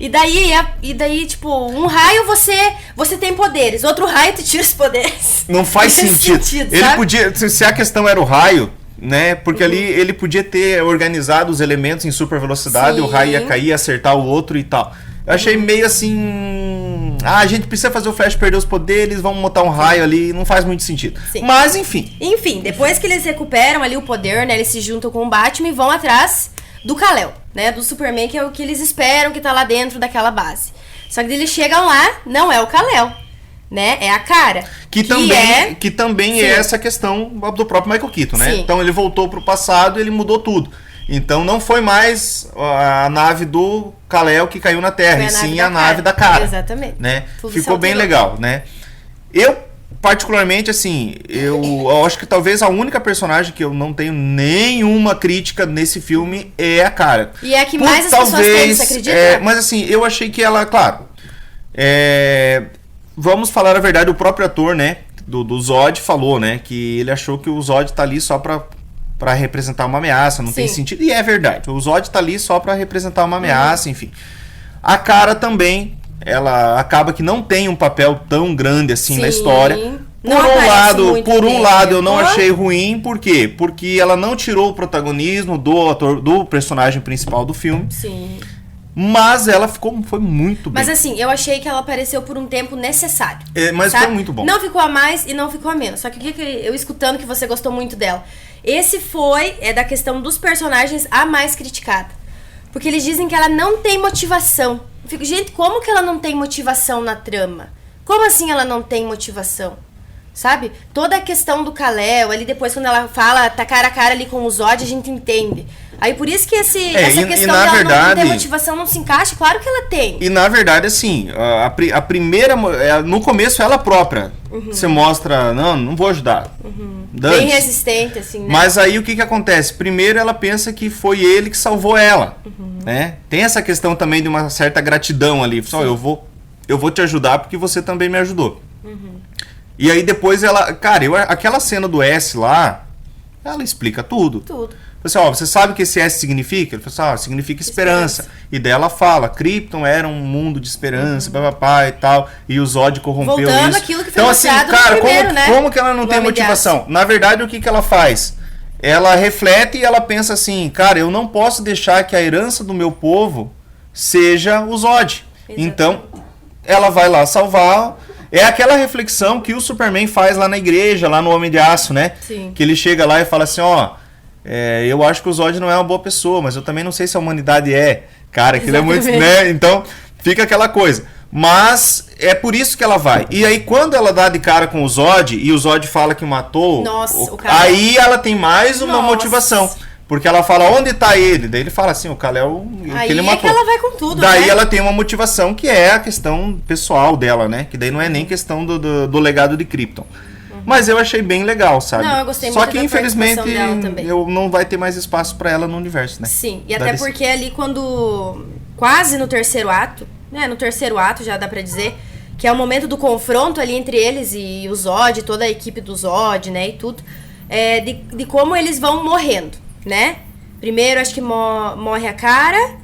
E daí, tipo, um raio você tem poderes, outro raio te tira os poderes. Não faz sentido. Ele podia, se a questão era o raio, né? Porque ali ele podia ter organizado os elementos em super velocidade, o raio ia cair, acertar o outro e tal. Eu achei meio assim... a gente precisa fazer o Flash perder os poderes, vamos botar um raio ali, não faz muito sentido. Mas enfim. Enfim, depois que eles recuperam ali o poder, né? Eles se juntam com o Batman e vão atrás do Kal-El, né? Do Superman, que é o que eles esperam que tá lá dentro daquela base. Só que eles chegam lá, não é o Kal-El, né? É a Kara. Que também é essa questão do próprio Michael Keaton, né? Então ele voltou pro passado e ele mudou tudo. Então não foi mais a nave do Kal-El que caiu na Terra, e sim a nave da Kara. Exatamente. Né? Ficou bem legal, né? Eu particularmente, assim, eu acho que talvez a única personagem que eu não tenho nenhuma crítica nesse filme é a Kara. E é a que mais as pessoas têm, você acredita? Mas assim, eu achei que ela, claro, vamos falar a verdade, o próprio ator, né, do Zod falou, né, que ele achou que o Zod tá ali só pra representar uma ameaça, não tem sentido, e é verdade, o Zod tá ali só pra representar uma ameaça, enfim. A Kara também, ela acaba que não tem um papel tão grande assim na história. Por um lado eu não achei ruim, por quê? Porque ela não tirou o protagonismo do personagem principal do filme. Sim. Mas ela foi muito bem. Mas assim, eu achei que ela apareceu por um tempo necessário. Mas sabe? foi muito bom. Não ficou a mais e não ficou a menos. Só que o que eu escutando que você gostou muito dela. Esse foi da questão dos personagens a mais criticada. Porque eles dizem que ela não tem motivação. Eu fico, gente, como que ela não tem motivação na trama? Como assim ela não tem motivação? Sabe? Toda a questão do Kal-El, ali depois quando ela fala, tá cara a cara ali com o Zod, a gente entende. Aí por isso que essa questão dela não ter motivação não se encaixa, claro que ela tem. E na verdade, assim, a primeira, no começo ela própria, você mostra, não vou ajudar. Bem resistente, assim, né? Mas aí o que acontece? Primeiro ela pensa que foi ele que salvou ela, né? Tem essa questão também de uma certa gratidão ali. Só eu vou te ajudar porque você também me ajudou. E aí depois ela, cara, aquela cena do S lá, ela explica tudo. Assim, você sabe o que esse S significa? Ele falou assim, significa esperança. E daí ela fala, Krypton era um mundo de esperança, papapá e tal, e o Zod corrompeu voltando isso. Aquilo que foi então assim, cara, como que ela não tem motivação? Na verdade, o que ela faz? Ela reflete e ela pensa assim, cara, eu não posso deixar que a herança do meu povo seja o Zod. Exatamente. Então, ela vai lá salvar. É aquela reflexão que o Superman faz lá na igreja, lá no Homem de Aço, né? Sim. Que ele chega lá e fala assim, eu acho que o Zod não é uma boa pessoa, mas eu também não sei se a humanidade é. Cara, aquilo é muito, né? Então, fica aquela coisa. Mas é por isso que ela vai. E aí, quando ela dá de cara com o Zod, e o Zod fala que matou, o cara... aí ela tem mais uma motivação. Porque ela fala, onde tá ele? Daí ele fala assim, o Kal-El que ele matou. Aí ela vai com tudo, daí né? ela tem uma motivação que é a questão pessoal dela, né? Que daí não é nem questão do legado de Krypton. Mas eu achei bem legal, sabe? Não, eu gostei Só muito que da infelizmente dela também. não vai ter mais espaço pra ela no universo, né? Sim, e até porque ali quando... Quase no terceiro ato, né? No terceiro ato já dá pra dizer... Que é o momento do confronto ali entre eles e o Zod, toda a equipe do Zod, né? E tudo. De como eles vão morrendo, né? Primeiro, acho que morre a Kara,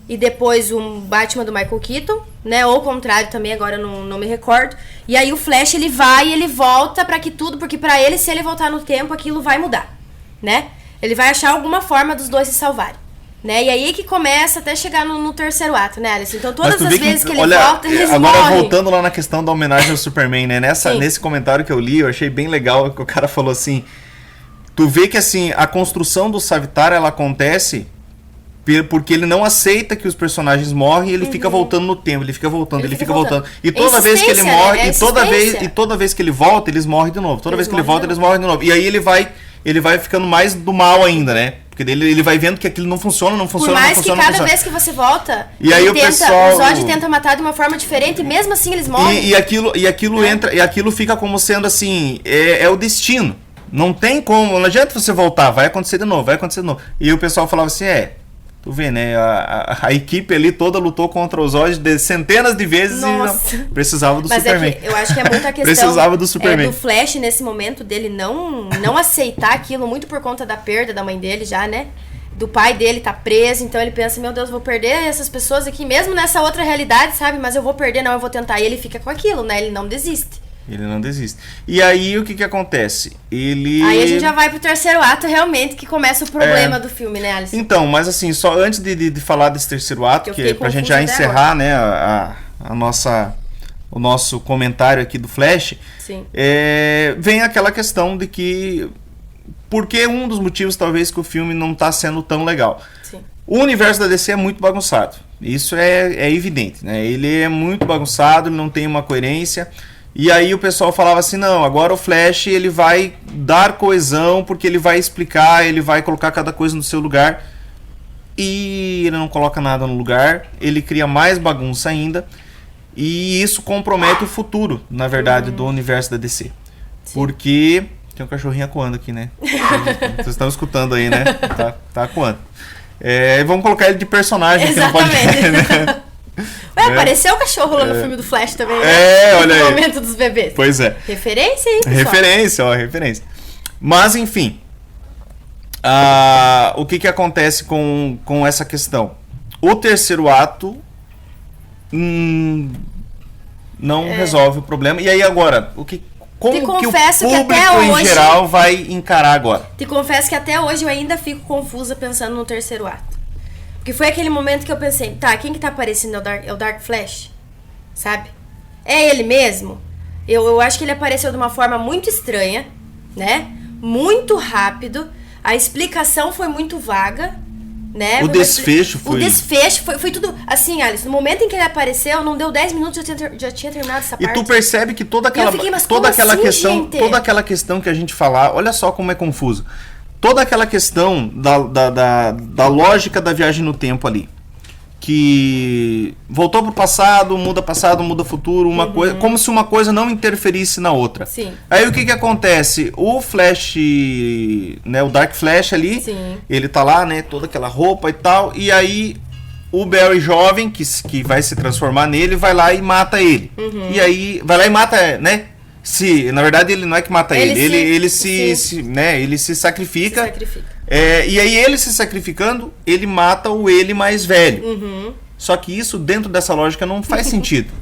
e depois um Batman do Michael Keaton, né? Ou o contrário também, agora eu não me recordo. E aí o Flash, ele vai e ele volta pra que tudo... Porque pra ele, se ele voltar no tempo, aquilo vai mudar, né? Ele vai achar alguma forma dos dois se salvarem, né? E aí que começa até chegar no terceiro ato, né, Alice? Então todas as vezes que ele volta, eles agora morrem. Voltando lá na questão da homenagem ao Superman, né? Nesse comentário que eu li, eu achei bem legal que o cara falou assim... Tu vê que assim, a construção do Savitar, ela acontece porque ele não aceita que os personagens morrem e ele fica voltando no tempo, ele fica voltando. E toda vez que ele morre, né? e toda vez que ele volta, eles morrem de novo. Toda vez que ele volta, eles morrem de novo. E aí ele vai ficando mais do mal ainda, né? Porque ele vai vendo que aquilo não funciona. Por mais que cada vez que você volta, e aí o Zod tenta matar de uma forma diferente e mesmo assim eles morrem. E aquilo entra, e aquilo fica como sendo assim, é o destino. Não tem como, não adianta você voltar, vai acontecer de novo. E o pessoal falava assim, tu vê, né, a equipe ali toda lutou contra os Zod centenas de vezes. Nossa. E não, precisava do Superman. Eu acho que é muita questão precisava do Superman. Do Flash nesse momento dele não aceitar aquilo, muito por conta da perda da mãe dele já, né? Do pai dele tá preso, então ele pensa, meu Deus, vou perder essas pessoas aqui, mesmo nessa outra realidade, sabe? Mas eu vou perder, não, eu vou tentar. E ele fica com aquilo, né? Ele não desiste. Ele não desiste. E aí, o que acontece? Aí a gente já vai pro terceiro ato, realmente, que começa o problema do filme, né, Alisson? Então, mas assim, só antes de falar desse terceiro ato, que é pra gente já encerrar, né, o nosso comentário aqui do Flash, sim. Vem aquela questão de que... Porque um dos motivos, talvez, que o filme não tá sendo tão legal. Sim. O universo da DC é muito bagunçado. Isso é evidente, né? Ele é muito bagunçado, ele não tem uma coerência... E aí o pessoal falava assim, não, agora o Flash ele vai dar coesão, porque ele vai explicar, ele vai colocar cada coisa no seu lugar. E ele não coloca nada no lugar, ele cria mais bagunça ainda. E isso compromete o futuro, na verdade, do universo da DC. Porque tem um cachorrinho acuando aqui, né? Vocês estão escutando aí, né? Tá acuando. Vamos colocar ele de personagem aqui no podcast, né? Apareceu o cachorro lá no filme do Flash também, né? Olha aí. No momento dos bebês. Pois é. Referência aí, pessoal. Referência. Mas, enfim. O que acontece com essa questão? O terceiro ato não resolve o problema. E aí agora, como que o público em geral vai encarar agora? Te confesso que até hoje eu ainda fico confusa pensando no terceiro ato. Porque foi aquele momento que eu pensei, quem que tá aparecendo é o Dark Flash? Sabe? É ele mesmo? Eu acho que ele apareceu de uma forma muito estranha, né? Muito rápido. A explicação foi muito vaga, né? O desfecho foi tudo... Assim, Alice, no momento em que ele apareceu, não deu 10 minutos, já tinha terminado essa parte. E tu percebe que toda aquela questão que a gente falar, olha só como é confuso. Toda aquela questão da lógica da viagem no tempo ali. Que voltou pro passado, muda futuro, uma coisa, como se uma coisa não interferisse na outra. Sim. Aí o que acontece? O Flash, né, o Dark Flash ali, ele tá lá, né, toda aquela roupa e tal, e aí o Barry jovem, que vai se transformar nele, vai lá e mata ele. E aí, vai lá e mata, né? Na verdade ele não é que mata ele se sacrifica. E aí ele se sacrificando, ele mata ele mais velho. Só que isso dentro dessa lógica não faz sentido.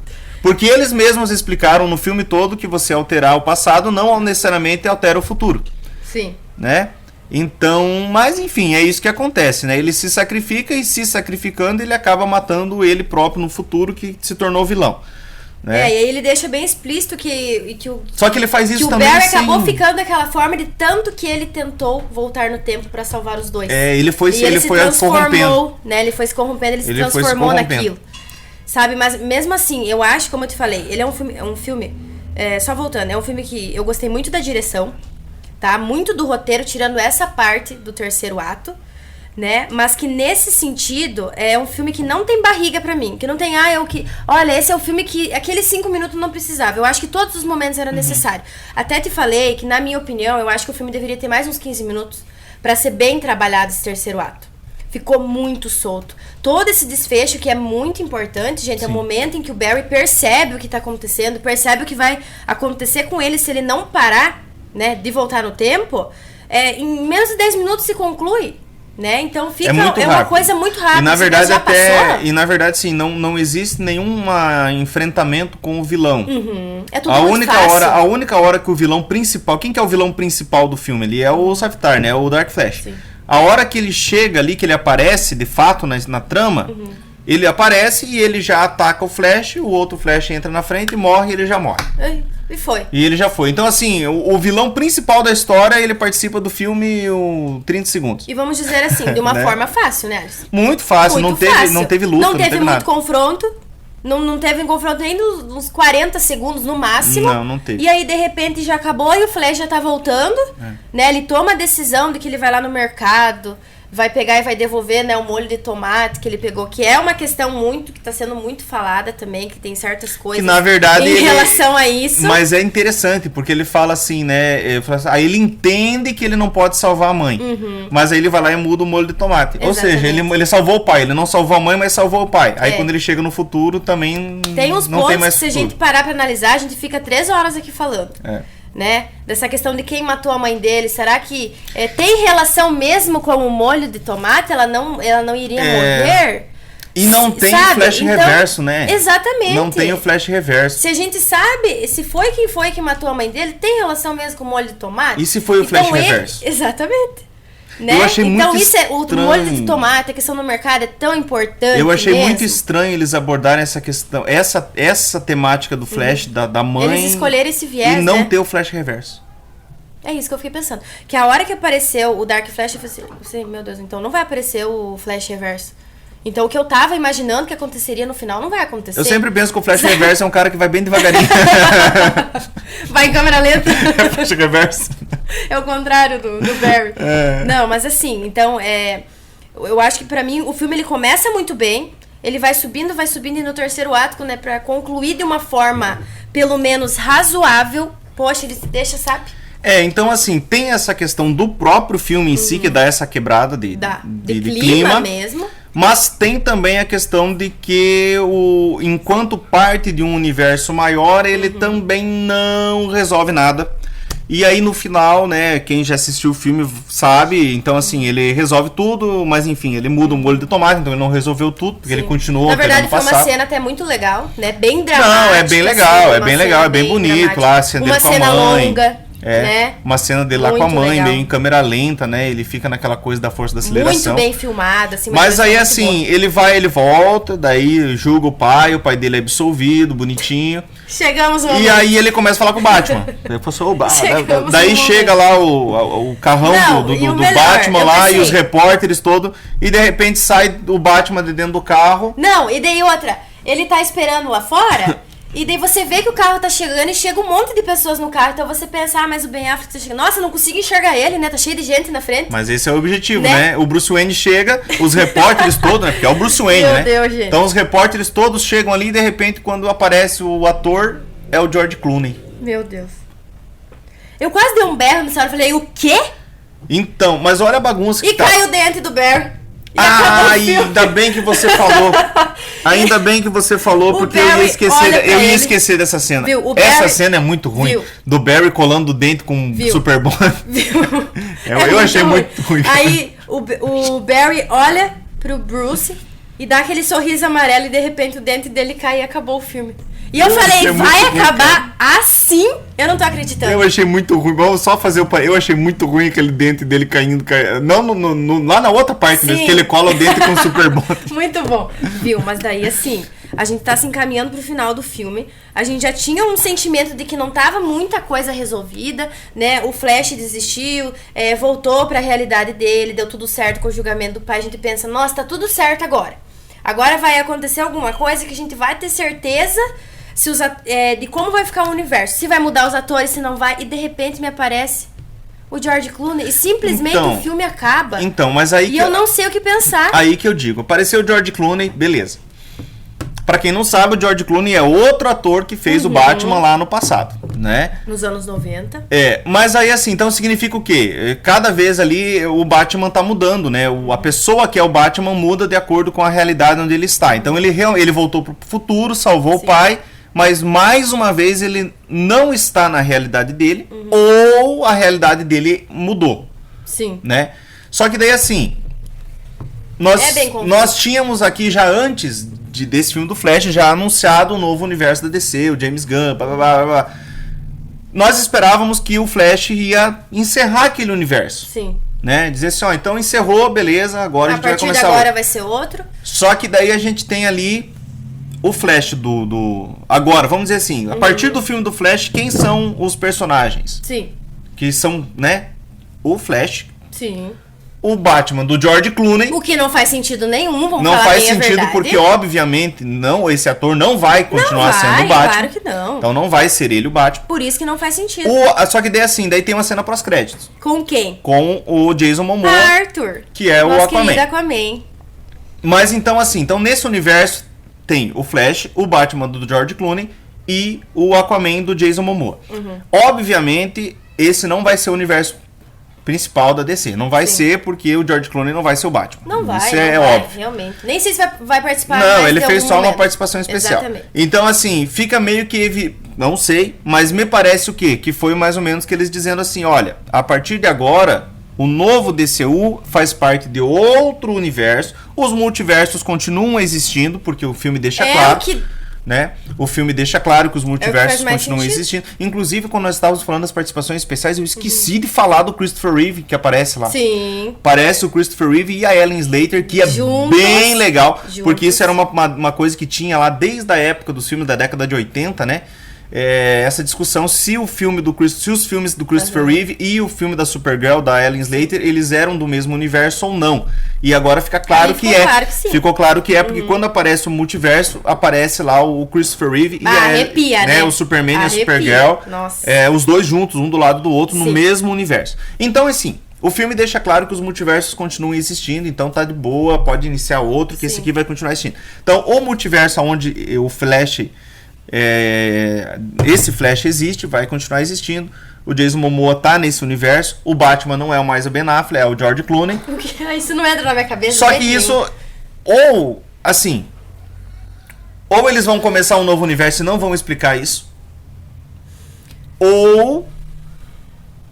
Porque eles mesmos explicaram no filme todo que você alterar o passado não necessariamente altera o futuro. Sim. Né? Então, mas enfim, é isso que acontece, né? Ele se sacrifica e se sacrificando ele acaba matando ele próprio no futuro que se tornou vilão. Né? E aí ele deixa bem explícito que só que ele faz isso também. O Barry acabou ficando daquela forma de tanto que ele tentou voltar no tempo pra salvar os dois. Ele foi se corrompendo, né? Ele foi se corrompendo, ele se transformou naquilo. Sabe, mas mesmo assim, eu acho, como eu te falei, ele é um filme só voltando, é um filme que eu gostei muito da direção, tá? Muito do roteiro, tirando essa parte do terceiro ato. Né? Mas que nesse sentido é um filme que não tem barriga pra mim, que não tem olha, esse é o filme que aqueles 5 minutos não precisava. Eu acho que todos os momentos eram necessários. Até te falei que, na minha opinião, eu acho que o filme deveria ter mais uns 15 minutos pra ser bem trabalhado esse terceiro ato. Ficou muito solto. Todo esse desfecho que é muito importante, gente, é o momento em que o Barry percebe o que tá acontecendo, percebe o que vai acontecer com ele se ele não parar, né, de voltar no tempo. Em menos de 10 minutos se conclui. Né? Então fica uma coisa muito rápida. E na verdade sim, não existe nenhum enfrentamento com o vilão. É tudo muito fácil. A única hora que o vilão principal, quem que é o vilão principal do filme? Ele é o Saftar, né? O Dark Flash. Sim. A hora que ele chega ali, que ele aparece de fato na trama, ele aparece e ele já ataca o Flash, o outro Flash entra na frente e morre, e ele já morre. E foi. E ele já foi. Então, assim, o vilão principal da história, ele participa do filme 30 segundos. E vamos dizer assim, de uma forma fácil, né, Alice? Muito fácil. Não teve luta. Não teve muito confronto. Não teve confronto nem nos 40 segundos no máximo. Não teve. E aí, de repente, já acabou e o Flash já tá voltando. Né? Ele toma a decisão de que ele vai lá no mercado, vai pegar e vai devolver, né, o molho de tomate que ele pegou, que é uma questão que tá sendo muito falada também, que tem certas coisas que, na verdade, em relação a isso. Mas é interessante, porque ele fala assim, né, aí ele entende que ele não pode salvar a mãe, mas aí ele vai lá e muda o molho de tomate. Exatamente. Ou seja, ele salvou o pai, ele não salvou a mãe, mas salvou o pai. Aí quando ele chega no futuro, também tem uns não pontos tem mais que se a gente parar pra analisar, a gente fica 3 horas aqui falando. Né? Dessa questão de quem matou a mãe dele. Será que tem relação mesmo com o molho de tomate? Ela não iria morrer? E não tem o flash reverso, né? Exatamente. Não tem o flash reverso. Se a gente sabe, se foi quem que matou a mãe dele, tem relação mesmo com o molho de tomate? E se foi o flash reverso? Exatamente. Né? Eu achei então muito isso o molho de tomate, a questão no mercado é tão importante. Eu achei mesmo. muito estranho eles abordarem essa questão, essa temática do flash, da mãe. Eles escolheram esse viés, e não ter o flash reverso. É isso que eu fiquei pensando. Que a hora que apareceu o Dark Flash, eu falei assim, meu Deus, então não vai aparecer o flash reverso. Então o que eu tava imaginando que aconteceria no final não vai acontecer. Eu sempre penso que o flash reverso é um cara que vai bem devagarinho. Vai em câmera lenta. Flash reverso. É o contrário do Barry. Não, mas assim, então eu acho que pra mim o filme ele começa muito bem. Ele vai subindo e no terceiro ato, né, pra concluir de uma forma pelo menos razoável, poxa, ele se deixa, sabe? Então assim, tem essa questão do próprio filme em si, que dá essa quebrada de clima mesmo. Mas tem também a questão de que, enquanto parte de um universo maior, ele também não resolve nada. E aí no final, né, quem já assistiu o filme sabe, então assim, ele resolve tudo, mas enfim, ele muda o molho de tomate, então ele não resolveu tudo, porque ele continuou. Na verdade foi uma cena até muito legal, né, bem dramática. Não, é bem legal, é bem bonito dramática. lá, a cena dele com a mãe. Uma cena longa. Né? Uma cena dele lá muito com a mãe, legal. meio em câmera lenta, né? Ele fica naquela coisa da força da aceleração. Muito bem filmada, assim. Mas aí assim, ele volta, daí julga o pai dele é absolvido, bonitinho. Chegamos no E aí ele começa a falar com o Batman. Daí chega lá o carrão do melhor, Batman lá e os repórteres todos, e de repente sai o Batman de dentro do carro. Não, e daí outra, ele tá esperando lá fora. E daí você vê que o carro tá chegando e chega um monte de pessoas no carro. Então você pensa, mas o Ben Affleck tá chegando. Nossa, não consigo enxergar ele, né? Tá cheio de gente na frente. Mas esse é o objetivo, né? O Bruce Wayne chega, os repórteres todos, né? Porque é o Bruce Wayne, Meu né? Deus, gente. Então os repórteres todos chegam ali e de repente quando aparece o ator, é o George Clooney. Meu Deus. Eu quase dei um berro nessa hora. Falei, o quê? Então, mas olha a bagunça que tá. E caiu o dente do Barry. Ainda bem que você falou. Ainda bem que você falou, porque Barry, eu ia esquecer dessa cena. Essa cena é muito ruim. Do Barry colando o dente com Super Bond. Eu achei muito ruim. Aí o Barry olha pro Bruce e dá aquele sorriso amarelo e de repente o dente dele cai e acabou o filme. E eu falei, vai acabar assim? Eu não tô acreditando. Eu achei muito ruim. Vamos só fazer eu achei muito ruim aquele dente dele caindo. Não lá na outra parte mesmo, que ele cola o dente com o Super Bond. Muito bom. Viu? Mas daí assim, a gente tá se encaminhando pro final do filme. A gente já tinha um sentimento de que não tava muita coisa resolvida, né? O Flash desistiu, voltou pra realidade dele, deu tudo certo com o julgamento do pai. A gente pensa, nossa, tá tudo certo agora. Agora vai acontecer alguma coisa que a gente vai ter certeza de como vai ficar o universo. Se vai mudar os atores, se não vai. E de repente me aparece o George Clooney e simplesmente o filme acaba. Então, mas aí... E eu não sei o que pensar. Aí que eu digo. Apareceu o George Clooney, beleza. Pra quem não sabe, o George Clooney é outro ator que fez o Batman lá no passado, né? Nos anos 90. Mas aí assim, então significa o quê? Cada vez ali o Batman tá mudando, né? A pessoa que é o Batman muda de acordo com a realidade onde ele está. Então ele voltou pro futuro, salvou o pai, mas mais uma vez ele não está na realidade dele, ou a realidade dele mudou. Sim. Né? Só que daí assim, nós tínhamos aqui já antes desse filme do Flash já anunciado um novo universo da DC, o James Gunn, blá, blá, blá, blá. Nós esperávamos que o Flash ia encerrar aquele universo. Sim. Né? Dizer assim, então encerrou, beleza, agora a gente vai começar. A partir de agora vai ser outro. Só que daí a gente tem ali o Flash agora, vamos dizer assim, a partir do filme do Flash, quem são os personagens? Sim. Que são, né, o Flash. Sim. O Batman do George Clooney. O que não faz sentido nenhum, vamos não falar faz bem sentido a verdade. Porque obviamente esse ator não vai continuar sendo o Batman. Claro que não. Então não vai ser ele o Batman. Por isso que não faz sentido. Só que daí assim, daí tem uma cena pós-créditos. Com quem? Com o Jason Momoa, Arthur, que é o Aquaman. Aquaman. Mas então assim, nesse universo tem o Flash, o Batman do George Clooney e o Aquaman do Jason Momoa. Obviamente esse não vai ser o universo principal da DC. Não vai ser porque o George Clooney não vai ser o Batman. Não vai, isso é óbvio. Realmente. Nem sei se vai participar. Não, ele fez só uma participação especial. Exatamente. Então, assim, fica meio que... Não sei, mas me parece o quê? Que foi mais ou menos que eles dizendo assim, olha, a partir de agora, o novo DCU faz parte de outro universo, os multiversos continuam existindo, porque o filme deixa claro... Né? O filme deixa claro que os multiversos continuam existindo. Inclusive, quando nós estávamos falando das participações especiais, eu esqueci de falar do Christopher Reeve, que aparece lá. Sim. Parece o Christopher Reeve e a Ellen Slater, que é bem legal. Porque isso era uma coisa que tinha lá desde a época dos filmes da década de 80, né? Essa discussão se os filmes do Christopher Reeve e o filme da Supergirl, da Ellen Slater, eles eram do mesmo universo ou não. E agora fica claro que é. Ficou claro que é, porque quando aparece o multiverso, aparece lá o Christopher Reeve e né? O Superman e a Supergirl. Os dois juntos, um do lado do outro, no mesmo universo. Então, assim, o filme deixa claro que os multiversos continuam existindo, então tá de boa, pode iniciar outro, que esse aqui vai continuar existindo. Então, o multiverso onde o Flash esse Flash existe, vai continuar existindo. O Jason Momoa tá nesse universo. O Batman não é mais o Ben Affleck, é o George Clooney. Isso não entra na minha cabeça. Só que isso... Ou, assim... Ou eles vão começar um novo universo e não vão explicar isso. Ou...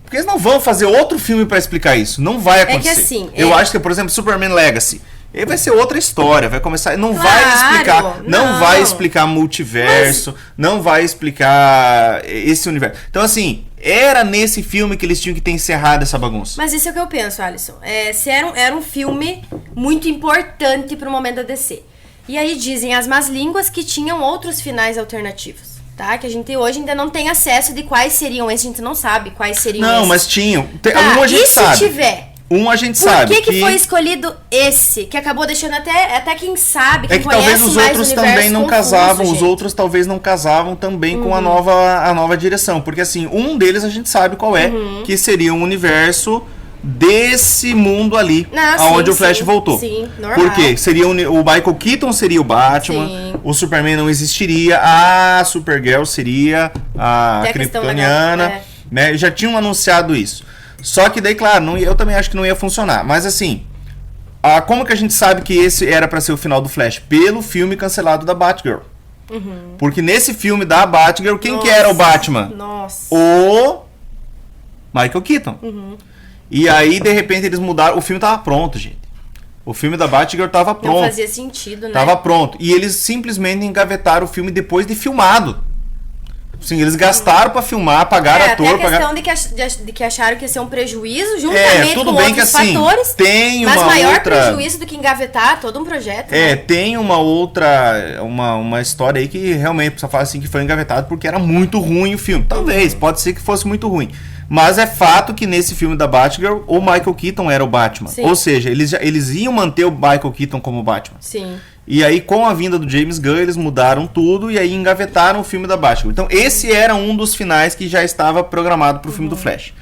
Porque eles não vão fazer outro filme pra explicar isso. Não vai acontecer. É que assim... Eu acho que, por exemplo, Superman Legacy... Ele vai ser outra história, vai começar... Não vai explicar... Não vai explicar multiverso, não vai explicar esse universo. Então, assim... Era nesse filme que eles tinham que ter encerrado essa bagunça. Mas isso é o que eu penso, Alisson. Se era um filme muito importante pro momento da DC. E aí dizem as más línguas que tinham outros finais alternativos, tá? Que a gente hoje ainda não tem acesso de quais seriam esses, a gente não sabe quais seriam esses. Não, mas tinham. Tá, um a gente sabe. E se tiver? Um a gente sabe. Por que foi escolhido esse? Que acabou deixando até quem sabe, quem conhece talvez os mais outros o universo também não confuso, casavam, gente. os outros talvez não casavam também com a nova direção. Porque assim, um deles a gente sabe qual é, que seria um universo desse mundo ali, aonde o Flash voltou. Sim, normal. Por quê? Seria o Michael Keaton seria o Batman, o Superman não existiria, a Supergirl seria a Kryptoniana, né? Já tinham anunciado isso. Só que daí, claro, eu também acho que não ia funcionar. Mas assim, como que a gente sabe que esse era pra ser o final do Flash? Pelo filme cancelado da Batgirl. Porque nesse filme da Batgirl, quem que era o Batman? Nossa. O Michael Keaton. E aí, de repente, eles mudaram. O filme tava pronto, gente. O filme da Batgirl tava pronto. Não fazia sentido, né? Tava pronto. E eles simplesmente engavetaram o filme depois de filmado. Sim, eles gastaram pra filmar, pagaram ator... Até a questão de que acharam que ia ser um prejuízo, juntamente tudo com bem outros que, assim, fatores. Tem mas uma maior outra... prejuízo do que engavetar todo um projeto. Né? Tem uma outra... Uma história aí que realmente precisa falar assim que foi engavetado porque era muito ruim o filme. Talvez, pode ser que fosse muito ruim. Mas é fato que nesse filme da Batgirl, o Michael Keaton era o Batman. Sim. Ou seja, eles iam manter o Michael Keaton como Batman. Sim. E aí, com a vinda do James Gunn, eles mudaram tudo e aí engavetaram o filme da Batgirl. Então, esse era um dos finais que já estava programado para o filme do Flash.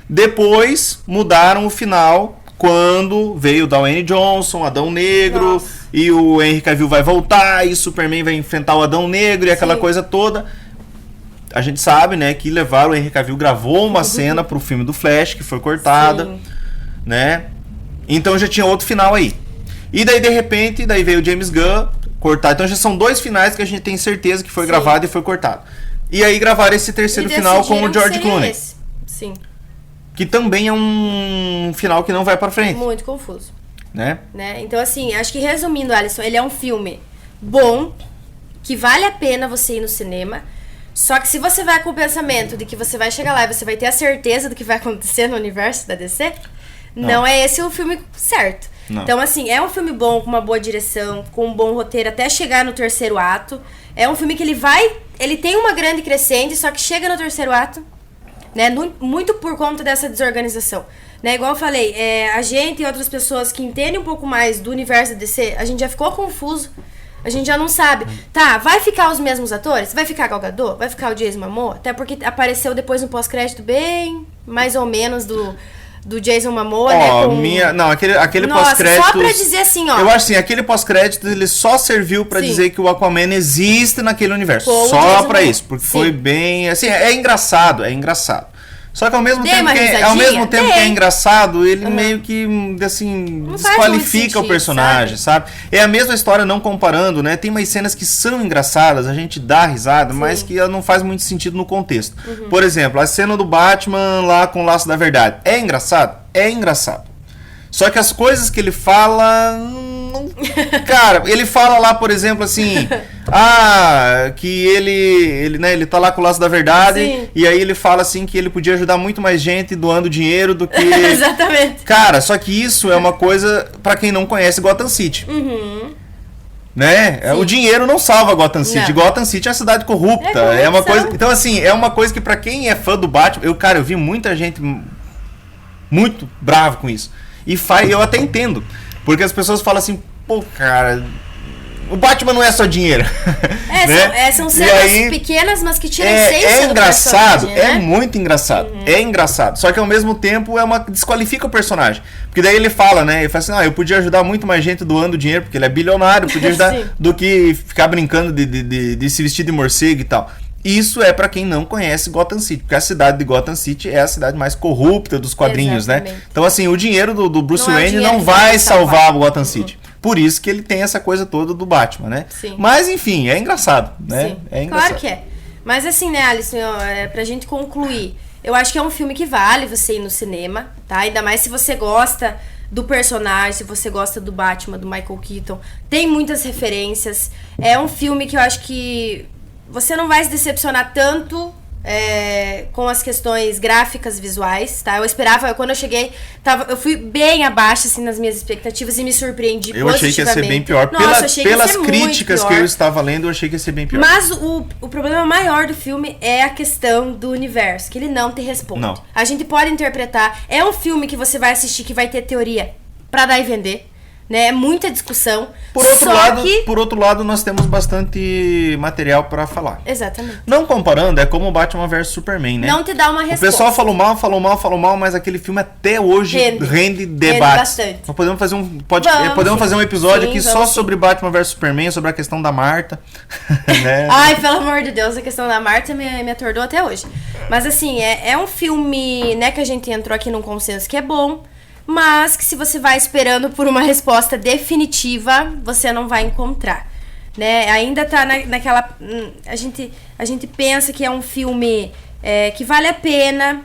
Depois, mudaram o final quando veio o Dwayne Johnson, Adão Negro, e o Henry Cavill vai voltar, e o Superman vai enfrentar o Adão Negro e aquela coisa toda. A gente sabe, né, que levaram o Henry Cavill, gravou uma cena pro filme do Flash, que foi cortada, né? Então já tinha outro final aí. E daí, de repente, daí veio o James Gunn cortar. Então já são dois finais que a gente tem certeza que foi gravado e foi cortado. E aí gravaram esse terceiro final com o George Clooney. Sim. Que também é um final que não vai pra frente. Muito confuso. Né? Então, assim, acho que resumindo, Alisson, ele é um filme bom, que vale a pena você ir no cinema. Só que se você vai com o pensamento de que você vai chegar lá e você vai ter a certeza do que vai acontecer no universo da DC, não é esse o filme certo. Não. Então, assim, é um filme bom, com uma boa direção, com um bom roteiro, até chegar no terceiro ato. É um filme que ele tem uma grande crescente, só que chega no terceiro ato, né, muito por conta dessa desorganização. Né, igual eu falei, a gente e outras pessoas que entendem um pouco mais do universo da DC, a gente já ficou confuso. A gente já não sabe. Tá, vai ficar os mesmos atores? Vai ficar Gal Gadot? Vai ficar o Jason Momoa? Até porque apareceu depois um pós-crédito bem mais ou menos do Jason Momoa, né? Não, aquele pós-crédito... Só pra dizer assim, ó... Eu acho assim, aquele pós-crédito ele só serviu pra dizer que o Aquaman existe naquele universo. Só pra isso, porque foi bem... Assim, é engraçado. Só que ao mesmo tempo que é engraçado, ele meio que, assim, desqualifica o personagem, sabe? É a mesma história, não comparando, né? Tem umas cenas que são engraçadas, a gente dá risada, mas que não faz muito sentido no contexto. Por exemplo, a cena do Batman lá com o Laço da Verdade. É engraçado? É engraçado. Só que as coisas que ele fala... Cara, ele fala lá, por exemplo, assim... que ele tá lá com o Laço da Verdade, e aí ele fala assim que ele podia ajudar muito mais gente doando dinheiro do que... Exatamente. Cara, só que isso é uma coisa pra quem não conhece Gotham City. Né? O dinheiro não salva Gotham City. Não. Gotham City é uma cidade corrupta. É uma coisa... Então, assim, é uma coisa que pra quem é fã do Batman... Eu vi muita gente muito bravo com isso. E eu até entendo. Porque as pessoas falam assim, pô, cara... o Batman não é só dinheiro. Né? São cenas pequenas, mas que tiram essência É engraçado, do personagem, né? Muito engraçado. É engraçado. Só que ao mesmo tempo desqualifica o personagem. Porque daí ele fala, né? Ele fala assim, eu podia ajudar muito mais gente doando dinheiro, porque ele é bilionário, podia ajudar do que ficar brincando de se vestir de morcego e tal. Isso é pra quem não conhece Gotham City, porque a cidade de Gotham City é a cidade mais corrupta dos quadrinhos, né? Então, assim, o dinheiro do Bruce Wayne não vai salvar o Gotham City. Por isso que ele tem essa coisa toda do Batman, né? Sim. Mas, enfim, é engraçado, né? Sim. É engraçado. Claro que é. Mas assim, né, Alisson, pra gente concluir, eu acho que é um filme que vale você ir no cinema, tá? Ainda mais se você gosta do personagem, se você gosta do Batman, do Michael Keaton. Tem muitas referências. É um filme que eu acho que você não vai se decepcionar tanto com as questões gráficas, visuais, tá? Eu esperava, quando eu cheguei, eu fui bem abaixo, assim, nas minhas expectativas e me surpreendi positivamente. Eu achei que ia ser bem pior. Nossa, pelas críticas que eu estava lendo, eu achei que ia ser bem pior. Mas o problema maior do filme é a questão do universo, que ele não te responde. Não. A gente pode interpretar, é um filme que você vai assistir que vai ter teoria pra dar e vender, né? É muita discussão. Por outro lado, nós temos bastante material pra falar. Exatamente. Não comparando, é como o Batman vs Superman, né? Não te dá uma resposta. O pessoal falou mal, mas aquele filme até hoje rende debates. Bastante. Nós podemos fazer um episódio aqui só sobre Batman vs Superman, sobre a questão da Marta. Né? Ai, pelo amor de Deus, a questão da Marta me atordoou até hoje. Mas assim, é um filme, né, que a gente entrou aqui num consenso que é bom, mas que se você vai esperando por uma resposta definitiva, você não vai encontrar, né? Ainda tá naquela... A gente pensa que é um filme que vale a pena,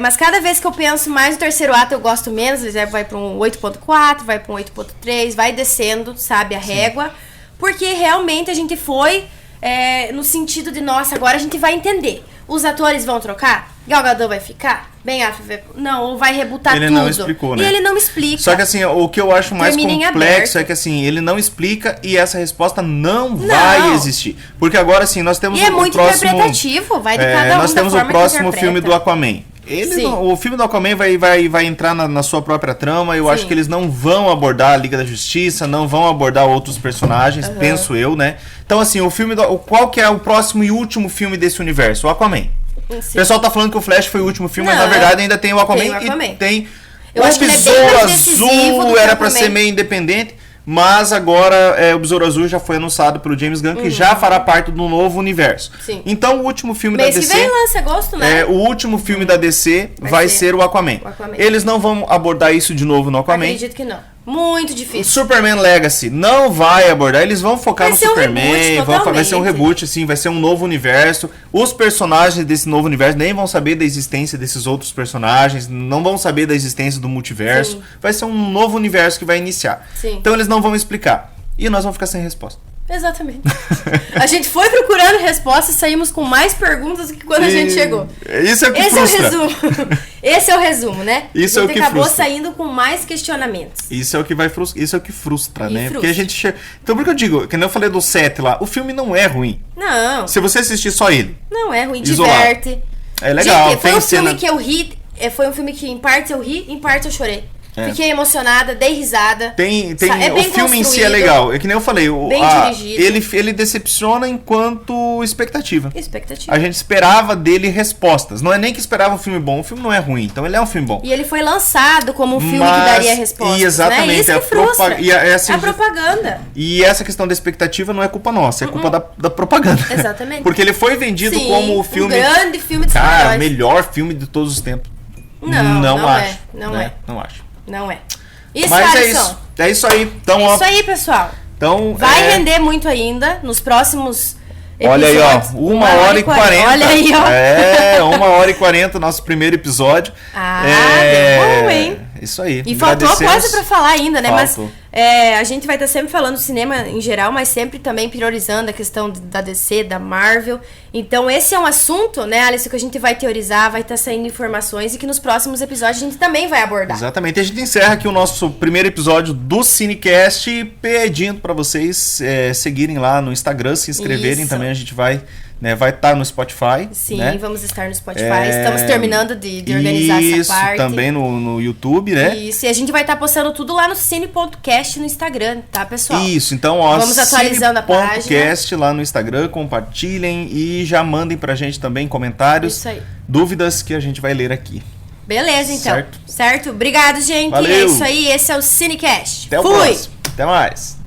mas cada vez que eu penso mais no terceiro ato, eu gosto menos. Ele vai pra um 8.4, vai pra um 8.3, vai descendo, sabe, a régua. Porque realmente a gente foi no sentido de, nossa, agora a gente vai entender. Os atores vão trocar? Gal Gadot vai ficar? Ben Affleck não, ou vai rebutar tudo. Ele não explicou, né? E ele não explica. Só que assim, o que eu acho mais complexo é que assim, ele não explica e essa resposta não vai existir. Porque agora assim, nós temos o muito próximo... interpretativo, vai de cada um. Nós temos o próximo filme do Aquaman. O filme do Aquaman vai entrar na sua própria trama. Eu acho que eles não vão abordar a Liga da Justiça, não vão abordar outros personagens, penso eu, né? Então assim, qual que é o próximo e último filme desse universo? O Aquaman. O pessoal tá falando que o Flash foi o último filme, mas na verdade ainda tem o Aquaman. E tem o Besouro Azul, era pra ser meio independente. Mas agora o Besouro Azul já foi anunciado pelo James Gunn, que já fará parte do novo universo. Sim. Então o último filme da DC... Mês que vem lança agosto, né? O último filme da DC vai ser o Aquaman. Eles não vão abordar isso de novo no Aquaman. Acredito que não. Muito difícil. O Superman Legacy não vai abordar. Eles vão focar no Superman. Vai ser um reboot, assim, vai ser um novo universo. Os personagens desse novo universo nem vão saber da existência desses outros personagens. Não vão saber da existência do multiverso. Sim. Vai ser um novo universo que vai iniciar. Sim. Então eles não vão explicar. E nós vamos ficar sem resposta. Exatamente. A gente foi procurando respostas e saímos com mais perguntas do que quando a gente chegou. Isso é o que frustra. É o resumo. Esse é o resumo, né? Isso é o que acabou frustra. Saindo com mais questionamentos. Isso é o que vai frustrar. Isso é o que frustra, né? Porque a gente chega... Então por que eu digo, que nem eu falei do 7 lá, o filme não é ruim. Não. Se você assistir só ele. Não é ruim, isolado. Diverte. É legal. Gente, foi um filme que eu ri, foi um filme que em parte eu ri, em parte eu chorei. Fiquei emocionada, dei risada. O filme em si é legal. É que nem eu falei, dirigido. Ele decepciona enquanto expectativa. Expectativa. A gente esperava dele respostas. Não é nem que esperava um filme bom. O filme não é ruim, então ele é um filme bom. E ele foi lançado como um filme que daria respostas. Exatamente. Né? Isso que frustra. A propaganda. E essa questão da expectativa não é culpa nossa, é culpa da propaganda. Exatamente. Porque ele foi vendido como o filme... um grande filme de super-heróis. Cara, melhor filme de todos os tempos. Não acho. Não é. Não acho. Não é. Isso, mas Alisson. É isso aí. Então, é isso aí, pessoal. Então, vai render muito ainda nos próximos episódios. Olha aí, ó. 1h40. Olha aí, ó. 1h40, nosso primeiro episódio. Bem bom, hein? Isso aí. E faltou coisa pra falar ainda, né? Faltou. Mas a gente vai estar sempre falando do cinema em geral, mas sempre também priorizando a questão da DC, da Marvel. Então esse é um assunto, né, Alisson, que a gente vai teorizar, vai estar saindo informações e que nos próximos episódios a gente também vai abordar. Exatamente. E a gente encerra aqui o nosso primeiro episódio do Cinecast, pedindo para vocês seguirem lá no Instagram, se inscreverem. Também a gente vai né? Vai estar no Spotify. Sim, né? Vamos estar no Spotify. Estamos terminando de organizar essa parte. Isso, também no YouTube, né? Isso, e a gente vai estar postando tudo lá no Cine.cast no Instagram, tá, pessoal? Isso, então, ó, vamos atualizando a página. Cine.cast lá no Instagram, compartilhem e já mandem pra gente também comentários, Isso aí. dúvidas que a gente vai ler aqui. Beleza, então. Certo? Obrigado, gente. Valeu. É isso aí, esse é o Cinecast. Até o próximo. Até mais.